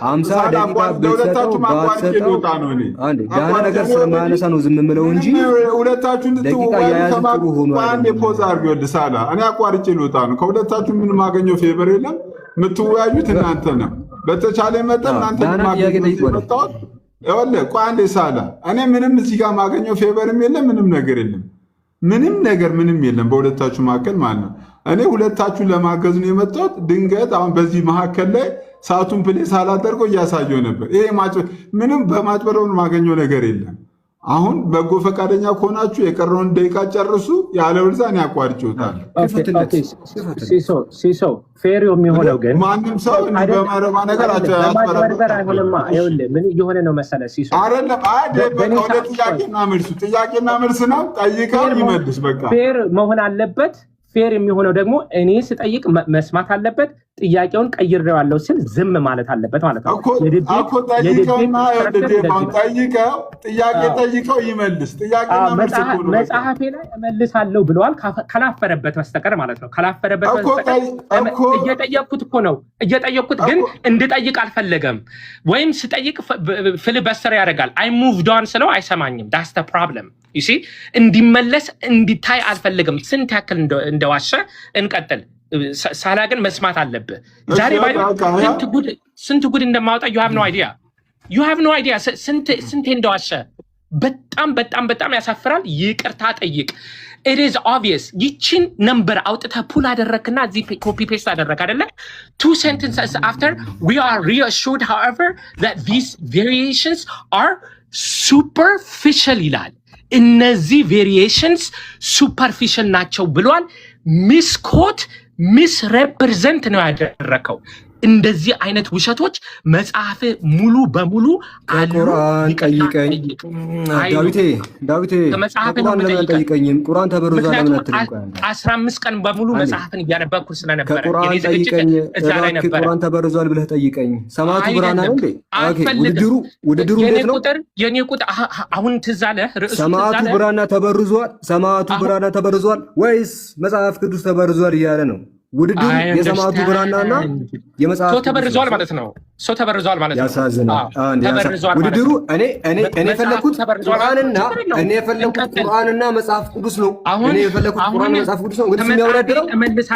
50 ደቂቃ ብትሰጠው አንዴ ደህና ነገር ስለማያነሳ ነው ዝም የምለው እንጂ ሁለታችሁ ደቂቃ ያያዝብህ ጥሩ ሆኖ አንዴ ፖዝ አድርገው ሳላ እኔ አቋርጬ ልወጣ ነው ከሁለታችሁ ምን ማገኘው ፌቨር የለም የምትወያዩት እናንተ ነው በተቻለ መጠን እናንተ ማገኘው ይኸውልህ ቆይ አንዴ ሳላ እኔ ምንም እዚህ ጋር ማገኘው ፌቨርም የለም ምንም ነገር የለም ምንም የለም በሁለታችሁ መካከል ማለት ነው እኔ ሁለታችሁን ለማገዝ ነው የመጣሁት ድንገት አሁን በዚህ መካከል ላይ ሰዓቱን ፕሌስ አላደርገው እያሳየው ነበር ይሄ ምንም በማጭበረው ማገኘው ነገር የለም አሁን በጎ ፈቃደኛ ከሆናችሁ የቀረውን ደቂቃ ጨርሱ ያለበለዚያ እኔ አቋርጬውታል ሲሶ ፌር የሚሆነው ግን ማንም ሰው በማረባ ነገር አይሆንማ ይኸውልህ ምን እየሆነ ነው መሰለህ ሲሶ አይደለም ወደ ጥያቄና መልስ ነው ጠይቀው ይመልስ በቃ ፌር መሆን አለበት ፌር የሚሆነው ደግሞ እኔ ስጠይቅ መስማት አለበት ጥያቄውን ቀይሬዋለሁ ስል ዝም ማለት አለበት ማለት ነው እኮ ጠይቀው ይመልስ ጥያቄና መልስ መጽሐፌ ላይ እመልሳለሁ ብለዋል ካላፈረበት በስተቀር ማለት ነው ካላፈረበት በስተቀር እየጠየቅኩት እኮ ነው እየጠየቅኩት ግን እንድጠይቅ አልፈለገም ወይም ስጠይቅ ፍልበስተር ያደርጋል አይ ሙቭድ ኦን ስለው አይሰማኝም that's the problem you see እንዲመለስ እንዲታይ አልፈልግም ስንት ያክል እንደዋሸ እንቀጥል ሳላ ግን መስማት አለብህ ዛሬ ባይ ስንት ጉድ እንደማወጣ you have no idea ስንት እንደዋሸ በጣም ያሳፍራል ይቅርታ ጠይቅ it is obvious ይቺን ነምበር አውጥተህ ፑል አደረክና እዚህ ኮፒ ፔስት አደረክ አይደለ two sentences after we are reassured however that these variations are superficial ይላል እነዚህ ቬሪዬሽንስ ሱፐርፊሻል ናቸው ብሏል ሚስኮት ሚስሬፕሬዘንት ነው ያደረከው እንደዚህ አይነት ውሸቶች መጽሐፍ ሙሉ በሙሉ ቁርአን ጠይቀኝ ዳዊቴ ቁርአን ተበሩዛ ለምን አትልቀኝ 15 ቀን በሙሉ መጽሐፍን እያነበብኩ ስለነበረ የኔ ዝግጅት እዛ ላይ ነበር ቁርአን ተበሩዛል ብለህ ጠይቀኝ ሰማቱ ብራና ነው እንዴ ውድድሩ እንዴት ነው የኔ ቁጥ አሁን ትዝ አለ ርዕሱ ሰማቱ ብራና ተበሩዟል ወይስ መጽሐፍ ቅዱስ ተበሩዟል እያለ ነው ውድድሩ የሰማቱ ብራናና የመጽሐፍ ተበርዟል ማለት ነው ተበርዟል ማለት ነው ያሳዝናል ውድድሩ እኔ የፈለኩት ቁርአንና መጽሐፍ ቅዱስ ነው እኔ የፈለኩት ቁርአንና መጽሐፍ ቅዱስ ነው ግን የሚያወዳድረው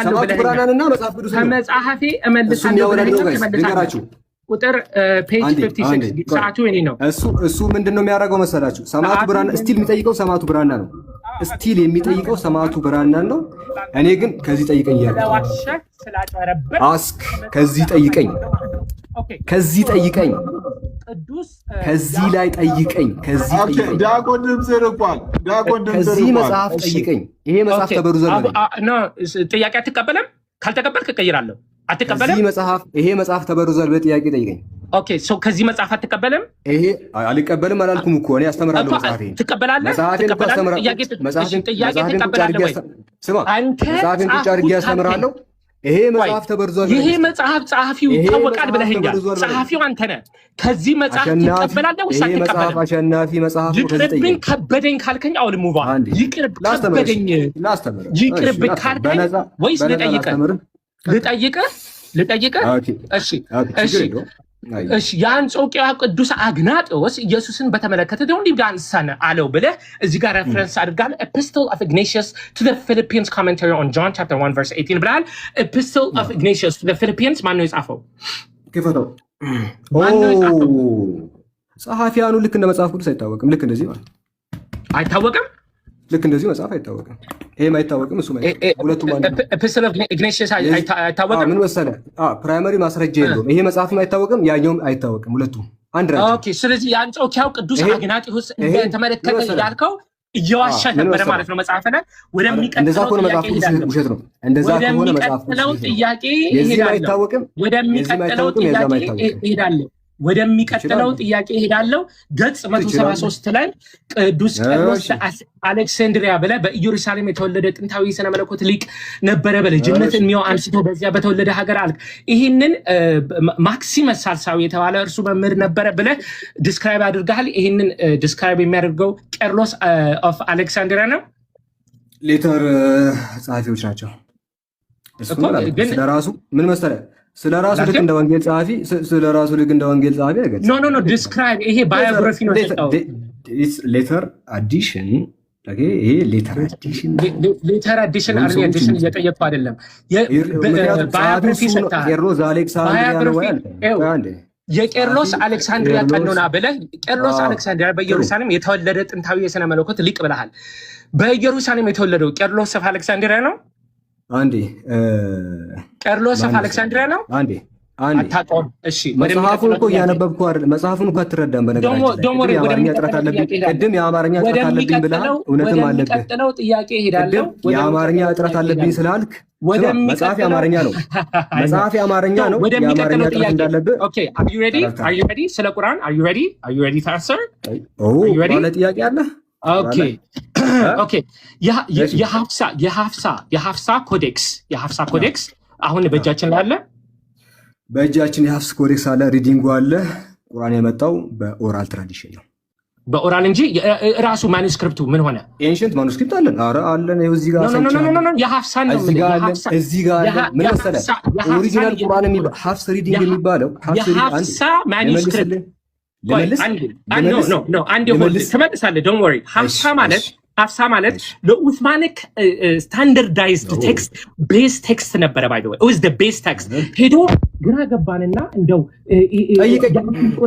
ሰማቱ ብራናና መጽሐፍ ቅዱስ ነው ከመጽሐፌ እመልሳለሁ ብለህ ቁጥር ፔጅ 56 ሰዓቱ እኔ ነው እሱ ምንድነው የሚያደርገው መሰላችሁ ሰማቱ ብራና ስቲል የሚጠይቀው ሰማቱ ብራና ነው ስቲል የሚጠይቀው ሰማቱ ብራና ነው እኔ ግን ከዚህ ጠይቀኝ ያለው አስክ ከዚህ ጠይቀኝ ከዚህ ላይ ጠይቀኝ ዳጎን ድምጽ ርቋል ከዚህ መጽሐፍ ጠይቀኝ ይሄ መጽሐፍ ተበሩዟል ነው ጥያቄ አትቀበለም ካልተቀበልክ እቀይራለሁ አትቀበለም ይሄ መጽሐፍ ተበሩዟል በጥያቄ ጠይቀኝ ኦኬ ሶ ከዚህ መጽሐፍ አትቀበልም ይሄ አልቀበልም አላልኩም እኮ እኔ አስተምራለሁ መጽሐፌን ትቀበላለህ መጽሐፌን ስማ መጽሐፌን ቁጭ አድርጌ አስተምራለሁ ይሄ መጽሐፍ ተበርዟል ይሄ መጽሐፍ ጸሐፊው ይታወቃል ብለኸኛል ጸሐፊው አንተ ነህ ከዚህ መጽሐፍ ትቀበላለህ ወይስ አትቀበልም አሸናፊ መጽሐፍ ይቅርብኝ ከበደኝ ካልከኝ አውል ሙባ ይቅርብኝ ካልከኝ ወይስ ልጠይቅህ እሺ የአንጾኪያ ቅዱስ አግናጦስ ኢየሱስን በተመለከተ ደግሞ እንዲህ ዳንሰን አለው ብለህ እዚህ ጋር ሬፈረንስ አድርጋል Epistle of Ignatius to the Philippians commentary on John chapter 1 verse 18 ብለሃል Epistle of Ignatius to the Philippians ማን ነው የጻፈው ክፈተው ጸሐፊያኑ ልክ እንደ መጽሐፍ ቅዱስ አይታወቅም ልክ እንደዚህ ማለት አይታወቅም ልክ እንደዚህ መጽሐፍ አይታወቅም። ይሄም አይታወቅም፣ እሱም አይታወቅም። ሁለቱም አንድ ኤፒስትል ኦፍ ኢግናቲየስ አይታወቅም። ምን መሰለህ? ፕራይመሪ ማስረጃ የለውም። ይሄ መጽሐፍም አይታወቅም፣ ያኛውም አይታወቅም። ሁለቱም አንድ ናቸው። ኦኬ። ስለዚህ የአንጾኪያው ቅዱስ አግናጢዮስ እንደተመለከተ ያልከው እየዋሸ ነበረ ማለት ነው። መጽሐፍ ላይ ወደሚቀጥለው ጥያቄ እሄዳለሁ። ወደሚቀጥለው ጥያቄ እሄዳለሁ። ገጽ 173 ላይ ቅዱስ ቄርሎስ አሌክሳንድሪያ ብለህ በኢየሩሳሌም የተወለደ ጥንታዊ የሥነ መለኮት ሊቅ ነበረ፣ በልጅነት ዕድሜው አንስቶ በዚያ በተወለደ ሀገር አልክ። ይህንን ማክሲመስ ሳልሳዊ የተባለ እርሱ መምህር ነበረ ብለህ ዲስክራይብ አድርገሃል። ይህንን ዲስክራይብ የሚያደርገው ቄርሎስ ኦፍ አሌክሳንድሪያ ነው። ሌተር ጸሐፊዎች ናቸው። ስለራሱ ምን መሰለህ ስለራሱ ልክ እንደ ወንጌል ጸሐፊ አይገጽም። ኖ ዲስክራይብ ይሄ ባዮግራፊ ነው። ሌተር አዲሽን ይሄ ሌተር አዲሽን እየጠየቅኩ አይደለም። ባዮግራፊ ቄርሎስ የቄርሎስ አሌክሳንድሪያ ቀኖና ብለህ ቄርሎስ አሌክሳንድሪያ በኢየሩሳሌም የተወለደ ጥንታዊ የሥነ መለኮት ሊቅ ብለሃል። በኢየሩሳሌም የተወለደው ቄርሎስ ኦፍ አሌክሳንድሪያ ነው። ቄርሎስ ኦፍ አሌክሳንድሪያ ነው። አታውቀውም? እሺ መጽሐፉን እኮ እያነበብኩ አይደል? መጽሐፉን እኮ አትረዳም። በነገራችን ላይ የአማርኛ ጥረት አለብኝ። ቅድም የአማርኛ ጥረት አለብኝ ብለሃል። እውነትም አለብህ። ወደሚቀጥለው ጥያቄ እሄዳለሁ። የአማርኛ ጥረት አለብኝ ስላልክ መጽሐፍ የአማርኛ ነው። መጽሐፍ የአማርኛ ነው። የአማርኛ ጥረት እንዳለብህ። ኦኬ አር ዩ ሬዲ? ስለ ቁርአን አር ዩ ሬዲ ቱ አንሰር? ባለ ጥያቄ አለ። ኦኬ የሐፍሳ ኮዴክስ አሁን በእጃችን ላይ አለ። በእጃችን የሐፍስ ኮዴክስ አለ። ሪዲንጉ አለ። ቁርአን የመጣው በኦራል ትራዲሽን ነው፣ በኦራል እንጂ ራሱ ማኑስክሪፕቱ ምን ሆነ? ኤንሸንት ማኑስክሪፕት አለን። ኧረ አለን። ይኸው እዚህ ጋር የሐፍሳን ነው። እዚህ ጋር አለ። ምን መሰለህ? ኦሪጂናል ቁርአን የሚባለው ሐፍስ ሪዲንግ የሚባለው የሐፍሳ ማኑስክሪፕት ትመልሳለህ። ዶንት ወሪ። ሐፍሳ ማለት ለኡስማኒክ ስታንዳርዳይዝድ ቴክስት ቤዝ ቴክስት ነበረ። ባይ ዘ ወይ ኢት ዋዝ ዘ ቤዝ ቴክስት። ሄዶ ግራ ገባንና እንደው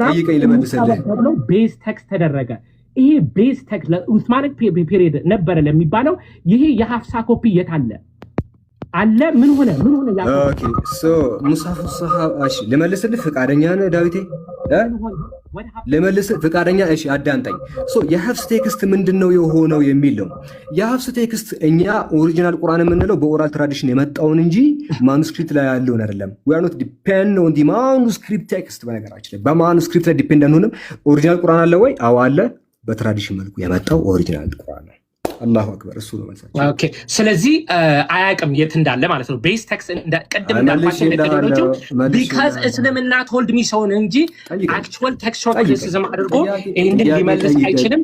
ጠይቀኝ ልመልስልህ ተብሎ ቤዝ ቴክስት ተደረገ። ይሄ ቤዝ ቴክስት ለኡስማኒክ ፔሪየድ ነበረ ለሚባለው ይሄ የሐፍሳ ኮፒ የት አለ? አለ። ምን ሆነ? ኦኬ ሙሳፍ ሰሃባ። እሺ ልመልስልህ ፈቃደኛ ነህ ዳዊቴ? ልመልስልህ ፈቃደኛ? እሺ አዳምጠኝ። የሐፍስ ቴክስት ምንድነው የሆነው የሚለው የሐፍስ ቴክስት እኛ ኦሪጂናል ቁርአን የምንለው በኦራል ትራዲሽን የመጣውን እንጂ ማኑስክሪፕት ላይ ያለውን አይደለም። we are not depend on the manuscript text። በነገራችን ላይ በማኑስክሪፕት ላይ ዲፔንድ አንሆንም። ኦሪጂናል ቁርአን አለ ወይ? አዎ አለ። በትራዲሽን መልኩ የመጣው ኦሪጂናል ቁርአን ነው። አላሁ አክበር። እሱ ነው መልሳቸው። ኦኬ ስለዚህ አያውቅም የት እንዳለ ማለት ነው። ቤዝ ቴክስት ቅድም እንዳልኳቸው ሜቶዶሎጂ ቢካዝ እስልምና ቶልድ ሚ ሰውን እንጂ አክቹዋል ቴክስቹዋል ክሪቲሲዝም አድርጎ ይህንን ሊመልስ አይችልም።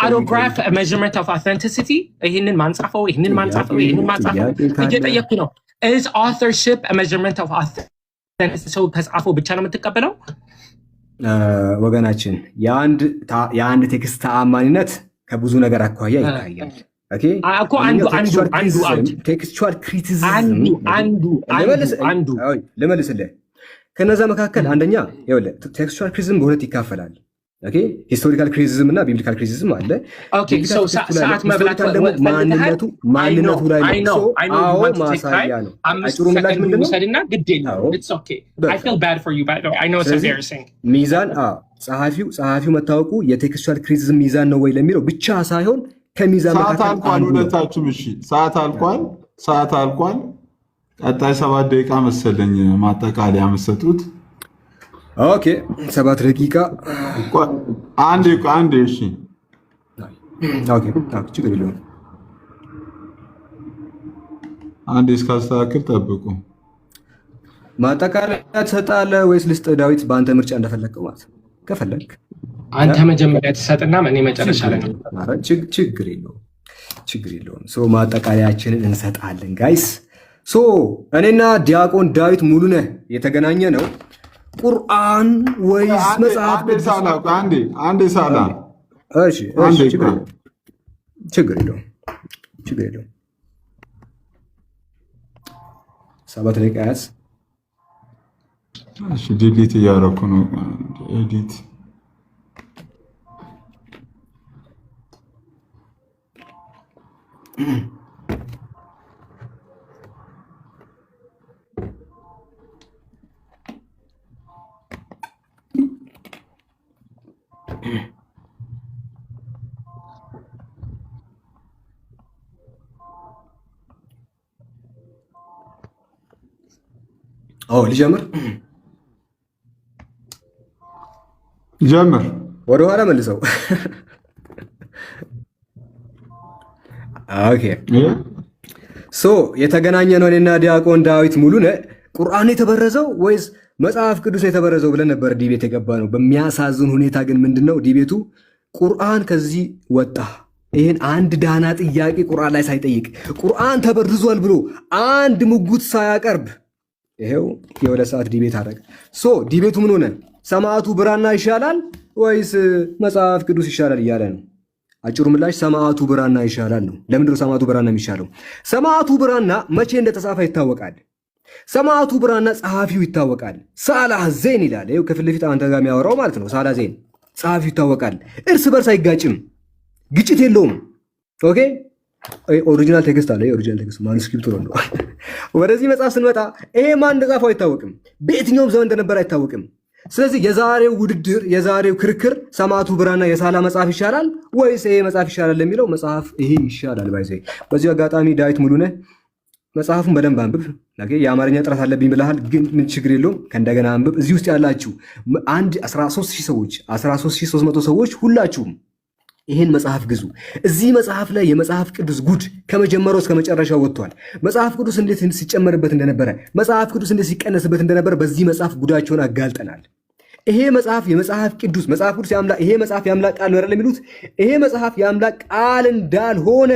አውቶግራፍ ሜዥርመንት ኦፍ አውተንቲሲቲ ይህንን ማንጻፈው እየጠየኩ ነው። ኢዝ አውተርሺፕ ሜዥርመንት ኦፍ አውተንቲሲቲ ሰው ከጻፈው ብቻ ነው የምትቀበለው? ወገናችን የአንድ ቴክስት ተአማኒነት ከብዙ ነገር አኳያ ይታያል። እኮ ቴክስቹዋል ክሪቲሲዝም ልመልስልህ። ከነዛ መካከል አንደኛ ቴክስቹዋል ክሪቲሲዝም በሁለት ይካፈላል። ሂስቶሪካል ክሪቲሲዝም እና ቢብሊካል ክሪቲሲዝም አለ። ሰዓት መብላት ማንነቱ ላይ ማሳያ ነው። አጭሩ ምላሽ ምንድነው? ሚዛን ጸሐፊው መታወቁ የቴክስቹዋል ክሪቲሲዝም ሚዛን ነው ወይ ለሚለው ብቻ ሳይሆን ከሚዛን መካከል ሁለታችሁም። እሺ ሰዓት አልቋል። ቀጣይ 7 ደቂቃ መሰለኝ ማጠቃለያ መሰጡት። ኦኬ 7 ደቂቃ አንዴ። እሺ ኦኬ ችግር የለውም። አንዴ እስካስተካክል ጠብቁ። ማጠቃለያ ትሰጣለህ ወይስ ልስጥ? ዳዊት በአንተ ምርጫ እንደፈለግከው ማለት ነው። ከፈለግ አንተ መጀመሪያ ትሰጥና እኔ መጨረሻ ላይ ነው። ችግር የለውም። ማጠቃለያችንን እንሰጣለን ጋይስ። እኔና ዲያቆን ዳዊት ሙሉነህ የተገናኘ ነው ቁርአን ወይስ መጽሐፍ? አንዴ ሳላ ችግር የለውም። 7 ደቂቃ ያዝ። ዲሊት እያደረኩ ነው። ኤዲት ልጀምር ጀምር ወደኋላ መልሰው። ኦኬ የተገናኘ ነው እኔና ዲያቆን ዳዊት ሙሉነህ ቁርአን የተበረዘው ወይስ መጽሐፍ ቅዱስ የተበረዘው ብለን ነበር ዲቤት የገባ ነው። በሚያሳዝን ሁኔታ ግን ምንድነው ዲቤቱ ቁርአን ከዚህ ወጣ። ይሄን አንድ ዳና ጥያቄ ቁርአን ላይ ሳይጠይቅ ቁርአን ተበርዟል ብሎ አንድ ሙጉት ሳያቀርብ ይሄው የሁለት ሰዓት ዲቤት አደረገ። ዲቤቱ ምን ሆነ? ሰማዕቱ ብራና ይሻላል ወይስ መጽሐፍ ቅዱስ ይሻላል እያለ ነው። አጭሩ ምላሽ ሰማዕቱ ብራና ይሻላል ነው። ለምንድነው ሰማዕቱ ብራና የሚሻለው? ሰማዕቱ ብራና መቼ እንደተጻፈ ይታወቃል። ሰማዕቱ ብራና ጸሐፊው ይታወቃል። ሳላህ ዜን ይላል። ይሄው ከፊት ለፊት አንተ ጋር የሚያወራው ማለት ነው። ሳላህ ዜን ጸሐፊው ይታወቃል። እርስ በርስ አይጋጭም፣ ግጭት የለውም። ኦኬ ኦሪጂናል ቴክስት አለ። ኦሪጂናል ቴክስት ማኑስክሪፕቱ ነው። ወደዚህ መጽሐፍ ስንመጣ ይሄ ማን እንደጻፈው አይታወቅም፣ በየትኛውም ዘመን እንደነበር አይታወቅም። ስለዚህ የዛሬው ውድድር የዛሬው ክርክር ሰማዕቱ ብራና የሳላ መጽሐፍ ይሻላል ወይስ ይሄ መጽሐፍ ይሻላል ለሚለው መጽሐፍ ይሄ ይሻላል ባይዘ። በዚህ አጋጣሚ ዳዊት ሙሉነህ መጽሐፉን በደንብ አንብብ። የአማርኛ ጥራት አለብኝ ብለሃል፣ ግን ምን ችግር የለውም ከእንደገና አንብብ። እዚህ ውስጥ ያላችሁ 13000 ሰዎች 13300 ሰዎች ሁላችሁም ይህን መጽሐፍ ግዙ። እዚህ መጽሐፍ ላይ የመጽሐፍ ቅዱስ ጉድ ከመጀመሪያው እስከ መጨረሻው ወጥቷል። መጽሐፍ ቅዱስ እንዴት ሲጨመርበት እንደነበረ፣ መጽሐፍ ቅዱስ እንዴት ሲቀነስበት እንደነበረ በዚህ መጽሐፍ ጉዳቸውን አጋልጠናል። ይሄ መጽሐፍ የመጽሐፍ ቅዱስ መጽሐፍ ቅዱስ ያምላክ ይሄ መጽሐፍ ያምላክ ቃል ነው አይደል የሚሉት? ይሄ መጽሐፍ ያምላክ ቃል እንዳልሆነ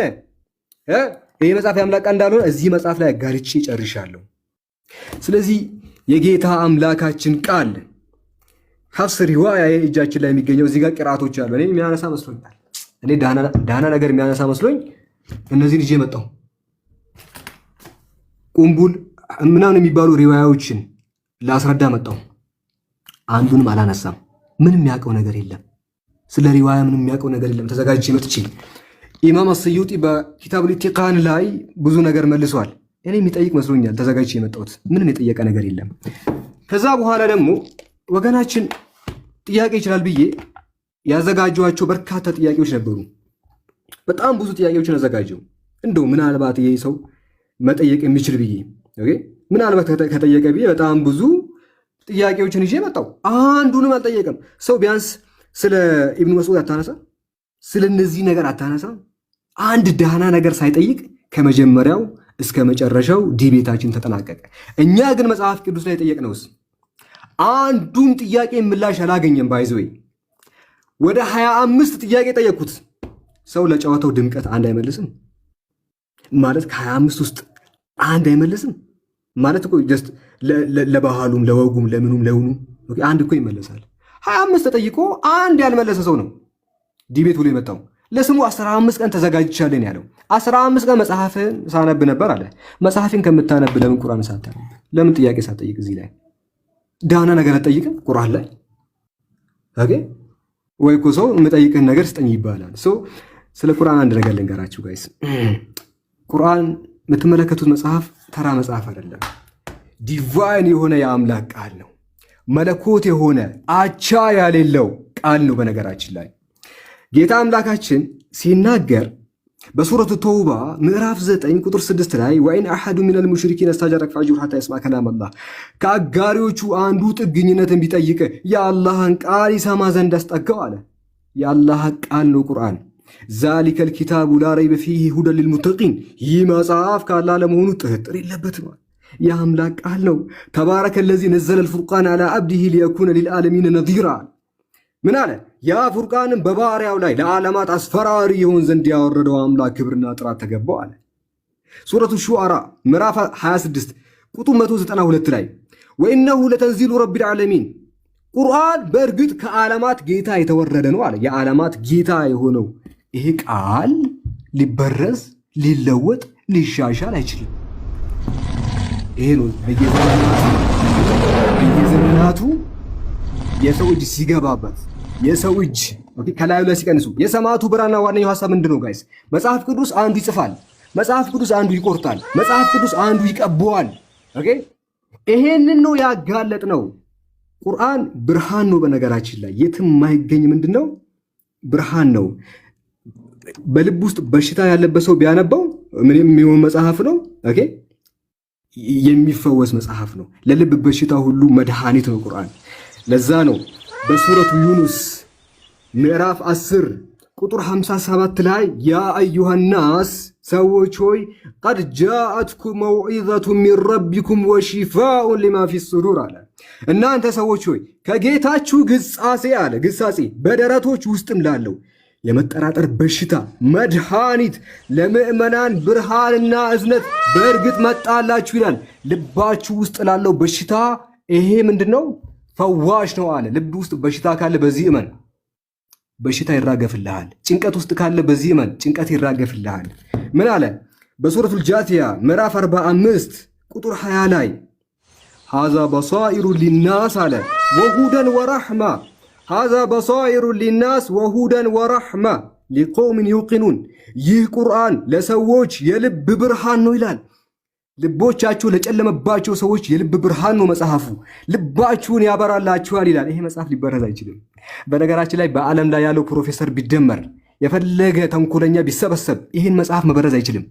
ይሄ መጽሐፍ ያምላክ ቃል እንዳልሆነ እዚህ መጽሐፍ ላይ አጋልጬ ጨርሻለሁ። ስለዚህ የጌታ አምላካችን ቃል ሐፍስ ሪዋያ እጃችን ላይ የሚገኘው እዚህ ጋር ቅራቶች አሉ። እኔ የሚያነሳ መስሎኛል። እኔ ዳና ነገር የሚያነሳ መስሎኝ እነዚህን ይዤ መጣሁ። ቁምቡል ምናምን የሚባሉ ሪዋያዎችን ላስረዳ መጣሁ። አንዱንም አላነሳም። ምንም የሚያውቀው ነገር የለም። ስለ ሪዋያ ምንም የሚያውቀው ነገር የለም። ተዘጋጅቼ መጥቼ ኢማም አስዩጢ በኪታቡል ኢቲቃን ላይ ብዙ ነገር መልሷል። እኔ የሚጠይቅ መስሎኛል ተዘጋጅቼ የመጣሁት። ምንም የጠየቀ ነገር የለም። ከዛ በኋላ ደግሞ ወገናችን ጥያቄ ይችላል ብዬ ያዘጋጇቸው በርካታ ጥያቄዎች ነበሩ። በጣም ብዙ ጥያቄዎችን አዘጋጀው። እንደው ምናልባት ይሄ ሰው መጠየቅ የሚችል ብዬ ምናልባት ከጠየቀ ብዬ በጣም ብዙ ጥያቄዎችን ይዤ መጣሁ። አንዱንም አልጠየቀም። ሰው ቢያንስ ስለ ኢብኑ መስዑድ አታነሳ፣ ስለ እነዚህ ነገር አታነሳ። አንድ ዳህና ነገር ሳይጠይቅ ከመጀመሪያው እስከ መጨረሻው ዲቤታችን ተጠናቀቀ። እኛ ግን መጽሐፍ ቅዱስ ላይ የጠየቅነውስ አንዱም ጥያቄ ምላሽ አላገኘም። ባይዘው ወደ 25 ጥያቄ ጠየቅኩት። ሰው ለጨዋታው ድምቀት አንድ አይመልስም ማለት ከ25 ውስጥ አንድ አይመልስም ማለት እኮ ጀስት ለባህሉም ለወጉም ለምኑም ለውኑ አንድ እኮ ይመለሳል። 25 ተጠይቆ አንድ ያልመለሰ ሰው ነው ዲቤት ብሎ የመጣው። ለስሙ 15 ቀን ተዘጋጅቻለሁ ያለው። 15 ቀን መጽሐፍን ሳነብ ነበር አለ። መጽሐፍን ከምታነብ ለምን ቁርአን ሳታነብ? ለምን ጥያቄ ሳትጠይቅ? እዚህ ላይ ዳና ነገር አትጠይቅም ቁርአን ላይ ኦኬ? ወይ እኮ ሰው የምጠይቅህን ነገር ስጠኝ ይባላል። ስለ ቁርአን አንድ ነገር ልንገራችሁ ጋይስ። ቁርአን የምትመለከቱት መጽሐፍ ተራ መጽሐፍ አይደለም። ዲቫይን የሆነ የአምላክ ቃል ነው። መለኮት የሆነ አቻ ያሌለው ቃል ነው። በነገራችን ላይ ጌታ አምላካችን ሲናገር በሱረቱ ተውባ ምዕራፍ 9 ቁጥር 6 ላይ ወኢን አሐዱ ሚነል ሙሽሪኪን አስተጃረከ ፈአጅሩ ሐታ ይስማ ከላም አላህ፣ ከአጋሪዎቹ አንዱ ጥግኝነትን ቢጠይቅ የአላህን ቃል ይሰማ ዘንድ አስጠጋው አለ። የአላህ ቃል ነው ቁርአን። ዛሊከል ኪታቡ ላ ረይበ ፊሂ ሁደን ሊልሙተቂን፣ ይህ መጽሐፍ ከአላህ ለመሆኑ ጥርጥር የለበትም። የአምላክ ቃል ነው። ተባረከ ለዚ ነዘለል ፉርቃን አላ አብዲሂ ሊየኩነ ሊልዓለሚን ነዚራ። ምን አለ? ያ ፉርቃንን በባሪያው ላይ ለዓለማት አስፈራሪ የሆን ዘንድ ያወረደው አምላክ ክብርና ጥራት ተገባው አለ። ሱረቱ ሹዓራ ምዕራፍ 26 ቁጥር 192 ላይ ወኢነሁ ለተንዚሉ ረቢል ዓለሚን፣ ቁርአን በእርግጥ ከዓለማት ጌታ የተወረደ ነው አለ። የዓለማት ጌታ የሆነው ይሄ ቃል ሊበረዝ፣ ሊለወጥ፣ ሊሻሻል አይችልም። ይሄ ነው በየዘመናቱ የሰው እጅ ሲገባበት የሰው እጅ ኦኬ ከላዩ ላይ ሲቀንሱ የሰማዕቱ ብራና ዋነኛው ሐሳብ ምንድነው ጋይስ? መጽሐፍ ቅዱስ አንዱ ይጽፋል፣ መጽሐፍ ቅዱስ አንዱ ይቆርጣል፣ መጽሐፍ ቅዱስ አንዱ ይቀበዋል። ኦኬ ይሄንን ነው ያጋለጥ ነው። ቁርአን ብርሃን ነው። በነገራችን ላይ የትም የማይገኝ ምንድነው ብርሃን ነው። በልብ ውስጥ በሽታ ያለበት ሰው ቢያነባው ምንም የሚሆን መጽሐፍ ነው። ኦኬ የሚፈወስ መጽሐፍ ነው። ለልብ በሽታ ሁሉ መድኃኒት ነው ቁርአን። ለዛ ነው በሱረቱ ዩኑስ ምዕራፍ 10 ቁጥር 57 ላይ ያ አዩሃናስ ሰዎች ሆይ ቀድ ጃአትኩም መውዒዘቱ ሚን ረቢኩም ወሺፋኡን ሊማ ፊ ሱዱር አለ። እናንተ ሰዎች ሆይ ከጌታችሁ ግሳጼ አለ ግሳጼ በደረቶች ውስጥም ላለው የመጠራጠር በሽታ መድኃኒት ለምእመናን ብርሃንና እዝነት በእርግጥ መጣላችሁ ይላል። ልባችሁ ውስጥ ላለው በሽታ ይሄ ምንድነው? ፈዋሽ ነው አለ። ልብ ውስጥ በሽታ ካለ በዚህ እመን፣ በሽታ ይራገፍልሃል። ጭንቀት ውስጥ ካለ በዚህ እመን፣ ጭንቀት ይራገፍልሃል። ምን አለ? በሱረቱል ጃቲያ ምዕራፍ 45 ቁጥር 20 ላይ ሃዛ በሳኢሩ ሊናስ አለ ወሁደን ወራህማ ሃዛ በሳኢሩ ሊናስ ወሁደን ወራህማ ሊቀውሚን ዩቂኑን። ይህ ቁርአን ለሰዎች የልብ ብርሃን ነው ይላል። ልቦቻችሁ ለጨለመባቸው ሰዎች የልብ ብርሃን ነው መጽሐፉ። ልባችሁን ያበራላችኋል ይላል። ይሄ መጽሐፍ ሊበረዝ አይችልም። በነገራችን ላይ በዓለም ላይ ያለው ፕሮፌሰር ቢደመር የፈለገ ተንኮለኛ ቢሰበሰብ ይህን መጽሐፍ መበረዝ አይችልም።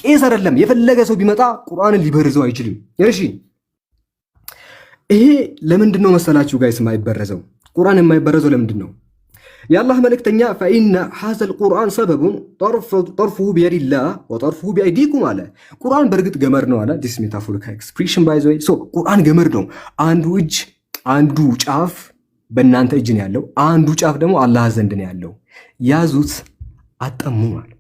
ቄስ አይደለም የፈለገ ሰው ቢመጣ ቁርአንን ሊበርዘው አይችልም። እሺ ይሄ ለምንድን ነው መሰላችሁ ጋይስ የማይበረዘው? ቁርአን የማይበረዘው ለምንድን ነው? የአላህ መልእክተኛ ፈኢነ ሐዘል ቁርአን ሰበቡን ጠርፉሁ ቢየዲላህ ወጠርፉሁ ቢአይዲኩም አለ። ቁርአን በእርግጥ ገመድ ነው አለ። ዲስ ሜታፎሪካል ኤክስፕሬሽን ባይ ዘ ዌይ ሶ ቁርአን ገመድ ነው። አንዱ እጅ አንዱ ጫፍ በእናንተ እጅ ነው ያለው፣ አንዱ ጫፍ ደግሞ አላህ ዘንድ ነው ያለው። ያዙት አጠሙ ማለት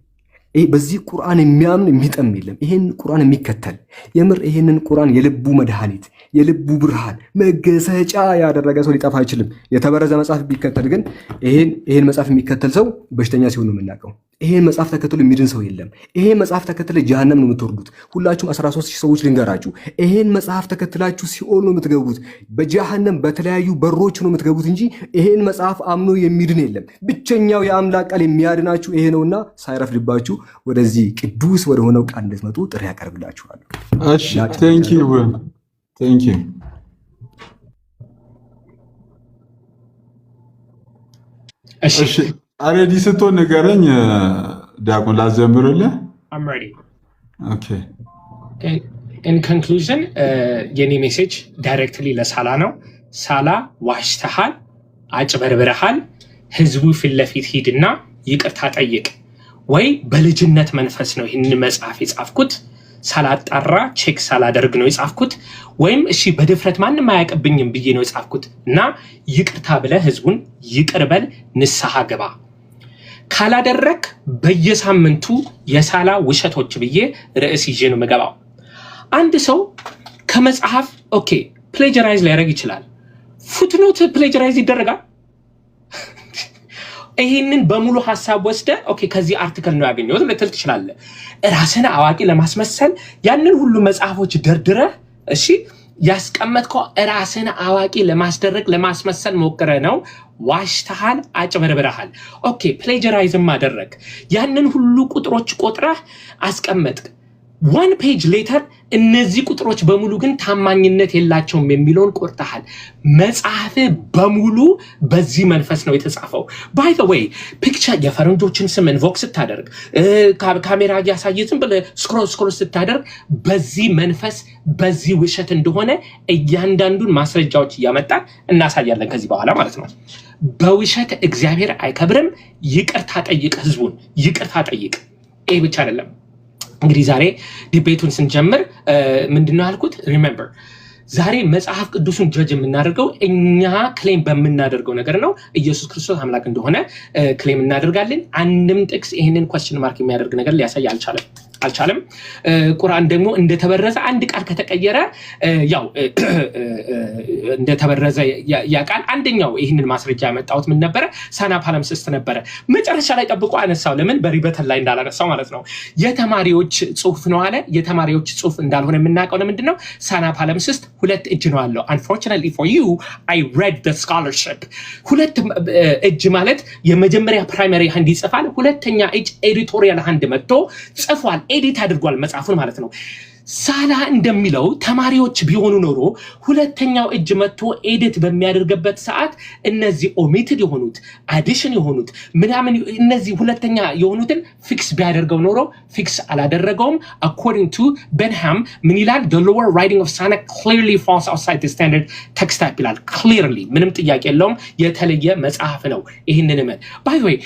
በዚህ ቁርአን የሚያምን የሚጠም የለም። ይሄን ቁርአን የሚከተል የምር ይሄንን ቁርአን የልቡ መድኃኒት የልቡ ብርሃን መገሰጫ ያደረገ ሰው ሊጠፋ አይችልም። የተበረዘ መጽሐፍ ቢከተል ግን ይሄን መጽሐፍ የሚከተል ሰው በሽተኛ ሲሆን ነው የምናውቀው። ይሄን መጽሐፍ ተከትሎ የሚድን ሰው የለም። ይሄን መጽሐፍ ተከትለ ጀሃነም ነው የምትወርዱት። ሁላችሁም 13000 ሰዎች ልንገራችሁ፣ ይሄን መጽሐፍ ተከትላችሁ ሲኦል ነው የምትገቡት። በጀሃነም በተለያዩ በሮች ነው የምትገቡት እንጂ ይሄን መጽሐፍ አምኖ የሚድን የለም። ብቸኛው የአምላክ ቃል የሚያድናችሁ ይሄ ነውና ሳይረፍድባችሁ ወደዚህ ቅዱስ ወደ ሆነው ቃል እንድትመጡ ጥሪ ያቀርብላችኋል። እሺ ቴንክ ዩ እሺ አሬዲ ስትሆን ንገረኝ ዲያቆን ላዘምርልህ። I'm ready. Okay. In conclusion የኔ ሜሴጅ ዳይሬክትሊ ለሳላ ነው። ሳላ ዋሽተሃል፣ አጭበርብረሃል። ህዝቡ ፊት ለፊት ሂድና ይቅርታ ጠይቅ። ወይ በልጅነት መንፈስ ነው ይህን መጽሐፍ የጻፍኩት ሳላጣራ ቼክ ሳላደርግ ነው የጻፍኩት፣ ወይም እሺ በድፍረት ማንም አያቀብኝም ብዬ ነው የጻፍኩት እና ይቅርታ ብለህ ህዝቡን ይቅርበል፣ ንስሐ ገባ። ካላደረክ በየሳምንቱ የሳላ ውሸቶች ብዬ ርዕስ ይዤ ነው መገባው። አንድ ሰው ከመጽሐፍ ኦኬ ፕሌጀራይዝ ሊያደርግ ይችላል። ፉትኖት ፕሌጀራይዝ ይደረጋል። ይሄንን በሙሉ ሐሳብ ወስደ ኦኬ ከዚህ አርቲክል ነው ያገኘሁት ልትል ትችላለህ። ራስን አዋቂ ለማስመሰል ያንን ሁሉ መጽሐፎች ደርድረህ እሺ ያስቀመጥከው ራስን አዋቂ ለማስደረግ ለማስመሰል ሞክረ ነው። ዋሽተሃል፣ አጭበርብረሃል። ኦኬ ፕሌጀራይዝም አደረግ። ያንን ሁሉ ቁጥሮች ቆጥረህ አስቀመጥክ። one page later እነዚህ ቁጥሮች በሙሉ ግን ታማኝነት የላቸውም የሚለውን ቆርጠሃል። መጽሐፍ በሙሉ በዚህ መንፈስ ነው የተጻፈው። by the way ፒክቸር የፈረንጆችን ስም ኢንቮክ ስታደርግ ካሜራ ያሳየትን ብለ ስክሮል ስታደርግ በዚህ መንፈስ በዚህ ውሸት እንደሆነ እያንዳንዱን ማስረጃዎች እያመጣን እናሳያለን ከዚህ በኋላ ማለት ነው። በውሸት እግዚአብሔር አይከብርም። ይቅርታ ጠይቅ፣ ህዝቡን ይቅርታ ጠይቅ። ይሄ ብቻ አይደለም። እንግዲህ ዛሬ ዲቤቱን ስንጀምር ምንድነው ያልኩት? ሪሜምበር ዛሬ መጽሐፍ ቅዱስን ጀጅ የምናደርገው እኛ ክሌም በምናደርገው ነገር ነው። ኢየሱስ ክርስቶስ አምላክ እንደሆነ ክሌም እናደርጋለን። አንድም ጥቅስ ይሄንን ኳስችን ማርክ የሚያደርግ ነገር ሊያሳይ አልቻለም። አልቻለም። ቁርአን ደግሞ እንደተበረዘ አንድ ቃል ከተቀየረ ያው እንደተበረዘ ያቃል። አንደኛው ይህንን ማስረጃ ያመጣሁት ምን ነበረ? ሳና ፓለምሲስት ነበረ። መጨረሻ ላይ ጠብቆ አነሳው። ለምን በሪበተን ላይ እንዳላነሳው ማለት ነው። የተማሪዎች ጽሁፍ ነው አለ። የተማሪዎች ጽሁፍ እንዳልሆነ የምናውቀው ለምንድን ነው? ሳና ፓለምሲስት 2 እጅ ነው አለው። unfortunately for you I read the scholarship 2 እጅ ማለት የመጀመሪያ ፕራይመሪ ሃንድ ይጽፋል፣ ሁለተኛ እጅ ኤዲቶሪያል ሃንድ መጥቶ ጽፏል፣ ኤዲት አድርጓል መጽሐፉን ማለት ነው። ሳላ እንደሚለው ተማሪዎች ቢሆኑ ኖሮ ሁለተኛው እጅ መጥቶ ኤዲት በሚያደርግበት ሰዓት እነዚህ ኦሚትድ የሆኑት አዲሽን የሆኑት ምናምን እነዚህ ሁለተኛ የሆኑትን ፊክስ ቢያደርገው ኖሮ ፊክስ አላደረገውም። according to Benham ምን ይላል? the lower writing of Sana clearly falls outside the standard text type ይላል። clearly ምንም ጥያቄ የለውም፣ የተለየ መጽሐፍ ነው። ይህንን እመን። by the way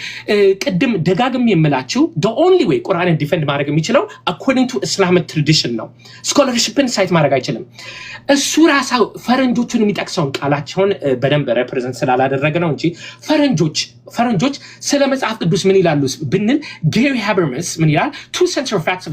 ቅድም ደጋግሜ የምላችሁ the only way ቁርአንን ዲፌንድ ማድረግ የሚችለው according to Islamic tradition ነው። ስኮለርሺፕን ሳይት ማድረግ አይችልም። እሱ ራሳው ፈረንጆቹን የሚጠቅሰውን ቃላቸውን በደንብ ሬፕሬዘንት ስላላደረገ ነው እንጂ ፈረንጆች ስለ መጽሐፍ ቅዱስ ምን ይላሉ ብንል ጌሪ ሃበርማስ ምን ይላል? two central facts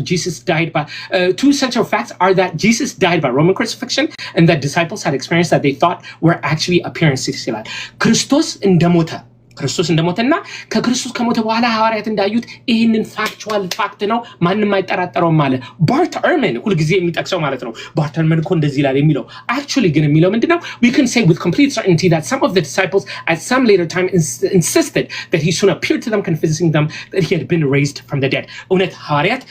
are that Jesus died by Roman crucifixion and that disciples had experienced that they thought were actually appearances ይላል። ክርስቶስ እንደሞተና ከክርስቶስ ከሞተ በኋላ ሐዋርያት እንዳዩት ይህንን ፋክቹዋል ፋክት ነው፣ ማንም አይጠራጠረውም ማለት ባርት ኤርመን ሁልጊዜ የሚጠቅሰው ማለት ነው። ባርት ኤርመን እኮ እንደዚህ ይላል የሚለው actually ግን የሚለው ምንድነው? we can say with complete certainty that some of the disciples at some later time insisted that he soon appeared to them, convincing them that he had been raised from the dead. እውነት ሐዋርያት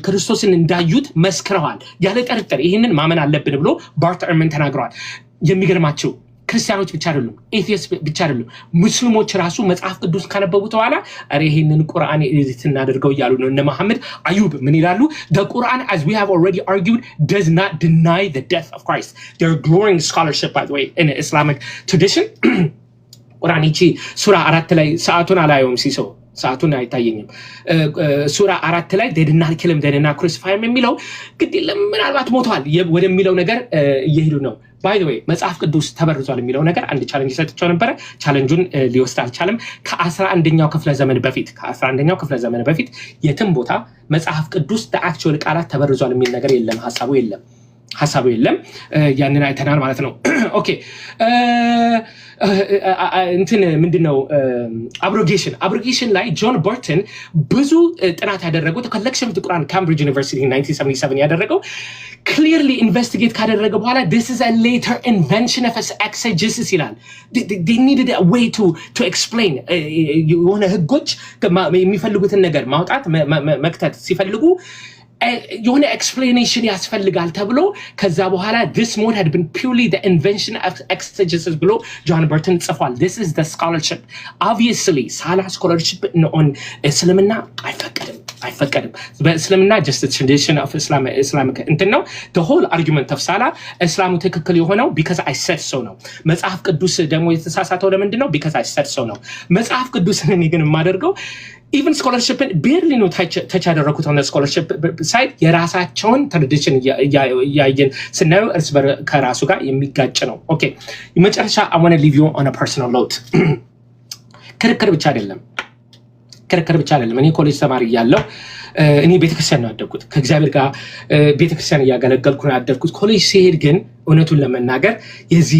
ክርስቶስን እንዳዩት መስክረዋል ያለ ጥርጥር። ይህንን ማመን አለብን ብሎ ባርት ኤርመን ተናግረዋል። የሚገርማቸው ክርስቲያኖች ብቻ አይደሉም፣ ኤቲስት ብቻ አይደሉም፣ ሙስሊሞች ራሱ መጽሐፍ ቅዱስ ካነበቡት በኋላ አረ ይሄንን ቁርአን ኤዲት እናደርገው እያሉ ነው። እነ መሐመድ አዩብ ምን ይላሉ? the Quran as we have already argued does not deny the death of Christ. They're glowing scholarship by the way in Islamic tradition. ቁርአን ይቺ ሱራ 4 ላይ ሰዓቱን አላየውም ሲሶ ሰዓቱን አይታየኝም። ሱራ 4 ላይ they did not kill him, they did not crucify him የሚለው ግድ ምናልባት ሞቷል ወደሚለው ነገር እየሄዱ ነው። by the way መጽሐፍ ቅዱስ ተበርዟል የሚለው ነገር አንድ ቻሌንጅ ሰጥቼው ነበረ። ቻሌንጁን ሊወስድ አልቻለም። ከ11ኛው ክፍለ ዘመን በፊት የትም ቦታ መጽሐፍ ቅዱስ በአክቹዋል ቃላት ተበርዟል የሚል ነገር የለም፣ ሐሳቡ የለም። ያንን አይተናል ማለት ነው። ኦኬ እንትን ምንድነው አብሮጌሽን ላይ ጆን በርተን ብዙ ጥናት ያደረገው collection of the Quran Cambridge University in 1977 ያደረገው clearly investigate ካደረገ በኋላ this is a later invention of exegesis ይላል። they needed a way to explain የሆነ ህጎች የሚፈልጉትን ነገር ማውጣት መክተት ሲፈልጉ የሆነ explanation ያስፈልጋል ተብሎ ከዛ በኋላ this mode had been purely the invention of exegesis ብሎ ጆን በርተን ጽፏል። this is the scholarship. obviously ሳላ scholarship on እስልምና አይፈቀድም። በእስልምና just the tradition of Islamic እንትን ነው። the whole argument of ሳላ እስላሙ ትክክል የሆነው because I said so ነው። መጽሐፍ ቅዱስ ደግሞ የተሳሳተው ለምንድን ነው? because I said so ነው። መጽሐፍ ቅዱስን እኔ ግን የማደርገው even scholarship ቤርሊ ነው ተች ያደረኩት on the scholarship side የራሳቸውን ትራዲሽን ያየን ስናየው እርስ ከራሱ ጋር የሚጋጭ ነው። ኦኬ የመጨረሻ I want to leave you on a personal note. ክርክር ብቻ አይደለም። እኔ ኮሌጅ ተማሪ እያለሁ እኔ ቤተክርስቲያን ነው ያደግኩት። ከእግዚአብሔር ጋር ቤተክርስቲያን እያገለገልኩ ነው ያደግኩት። ኮሌጅ ሲሄድ ግን እውነቱን ለመናገር የዚህ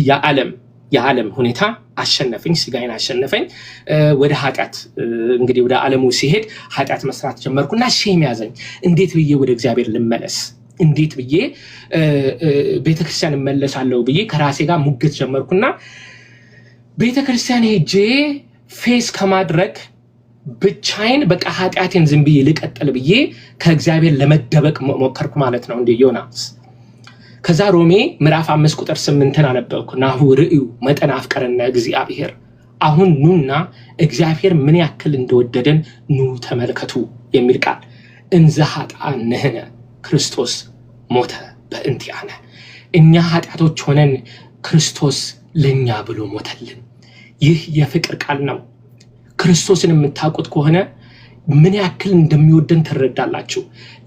የዓለም ሁኔታ አሸነፈኝ፣ ስጋዬን አሸነፈኝ። ወደ ኃጢአት እንግዲህ ወደ ዓለሙ ሲሄድ ኃጢአት መስራት ጀመርኩና ሼም ያዘኝ። እንዴት ብዬ ወደ እግዚአብሔር ልመለስ? እንዴት ብዬ ቤተክርስቲያን እመለሳለሁ ብዬ ከራሴ ጋር ሙግት ጀመርኩና ቤተክርስቲያን ሄጄ ፌስ ከማድረግ ብቻዬን በቃ ኃጢአቴን ዝም ብዬ ልቀጥል ብዬ ከእግዚአብሔር ለመደበቅ ሞከርኩ ማለት ነው እንደ ዮናስ። ከዛ ሮሜ ምዕራፍ 5 ቁጥር 8 አነበብኩ። ናሁ ርእዩ መጠን አፍቀረነ እግዚአብሔር፣ አሁን ኑና እግዚአብሔር ምን ያክል እንደወደደን ኑ ተመልከቱ የሚል ቃል። እንዘ ኃጥአን ነህነ ክርስቶስ ሞተ በእንቲአነ፣ እኛ ኃጢአቶች ሆነን ክርስቶስ ለኛ ብሎ ሞተልን። ይህ የፍቅር ቃል ነው። ክርስቶስን የምታውቁት ከሆነ ምን ያክል እንደሚወደን ትረዳላችሁ።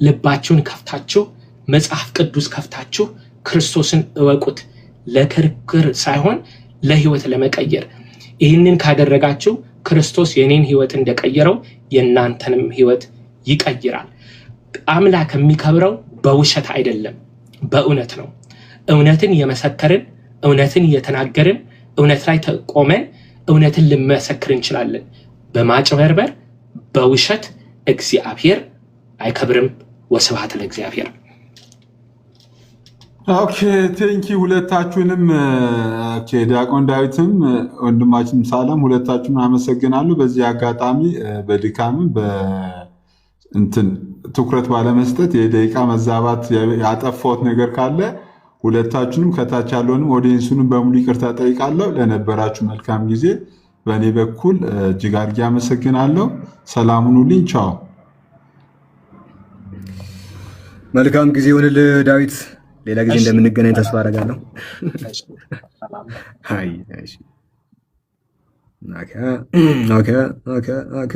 ልባችሁን ከፍታችሁ መጽሐፍ ቅዱስ ከፍታችሁ ክርስቶስን እወቁት። ለክርክር ሳይሆን ለህይወት ለመቀየር። ይህንን ካደረጋችሁ ክርስቶስ የኔን ህይወት እንደቀየረው የእናንተንም ህይወት ይቀይራል። አምላክ የሚከብረው በውሸት አይደለም፣ በእውነት ነው። እውነትን የመሰከርን እውነትን እየተናገርን እውነት ላይ ተቆመን እውነትን ልመሰክር እንችላለን። በማጭበርበር በውሸት እግዚአብሔር አይከብርም። ወስብሐት ለእግዚአብሔር። ኦኬ ቴንኪ ሁለታችሁንም። ኦኬ ዲያቆን ዳዊትም ወንድማችንም ሳለም ሁለታችሁን አመሰግናለሁ። በዚህ አጋጣሚ በድካምም በእንትን ትኩረት ባለመስጠት የደቂቃ መዛባት ያጠፋሁት ነገር ካለ ሁለታችሁንም ከታች ያለውንም ኦዲየንሱንም በሙሉ ይቅርታ ጠይቃለሁ። ለነበራችሁ መልካም ጊዜ በእኔ በኩል እጅግ አድርጌ አመሰግናለሁ። ሰላም ሁኑልኝ። ቻው። መልካም ጊዜ ይሁንልህ ዳዊት። ሌላ ጊዜ እንደምንገናኝ ተስፋ አደርጋለሁ። ኦኬ ኦኬ ኦኬ ኦኬ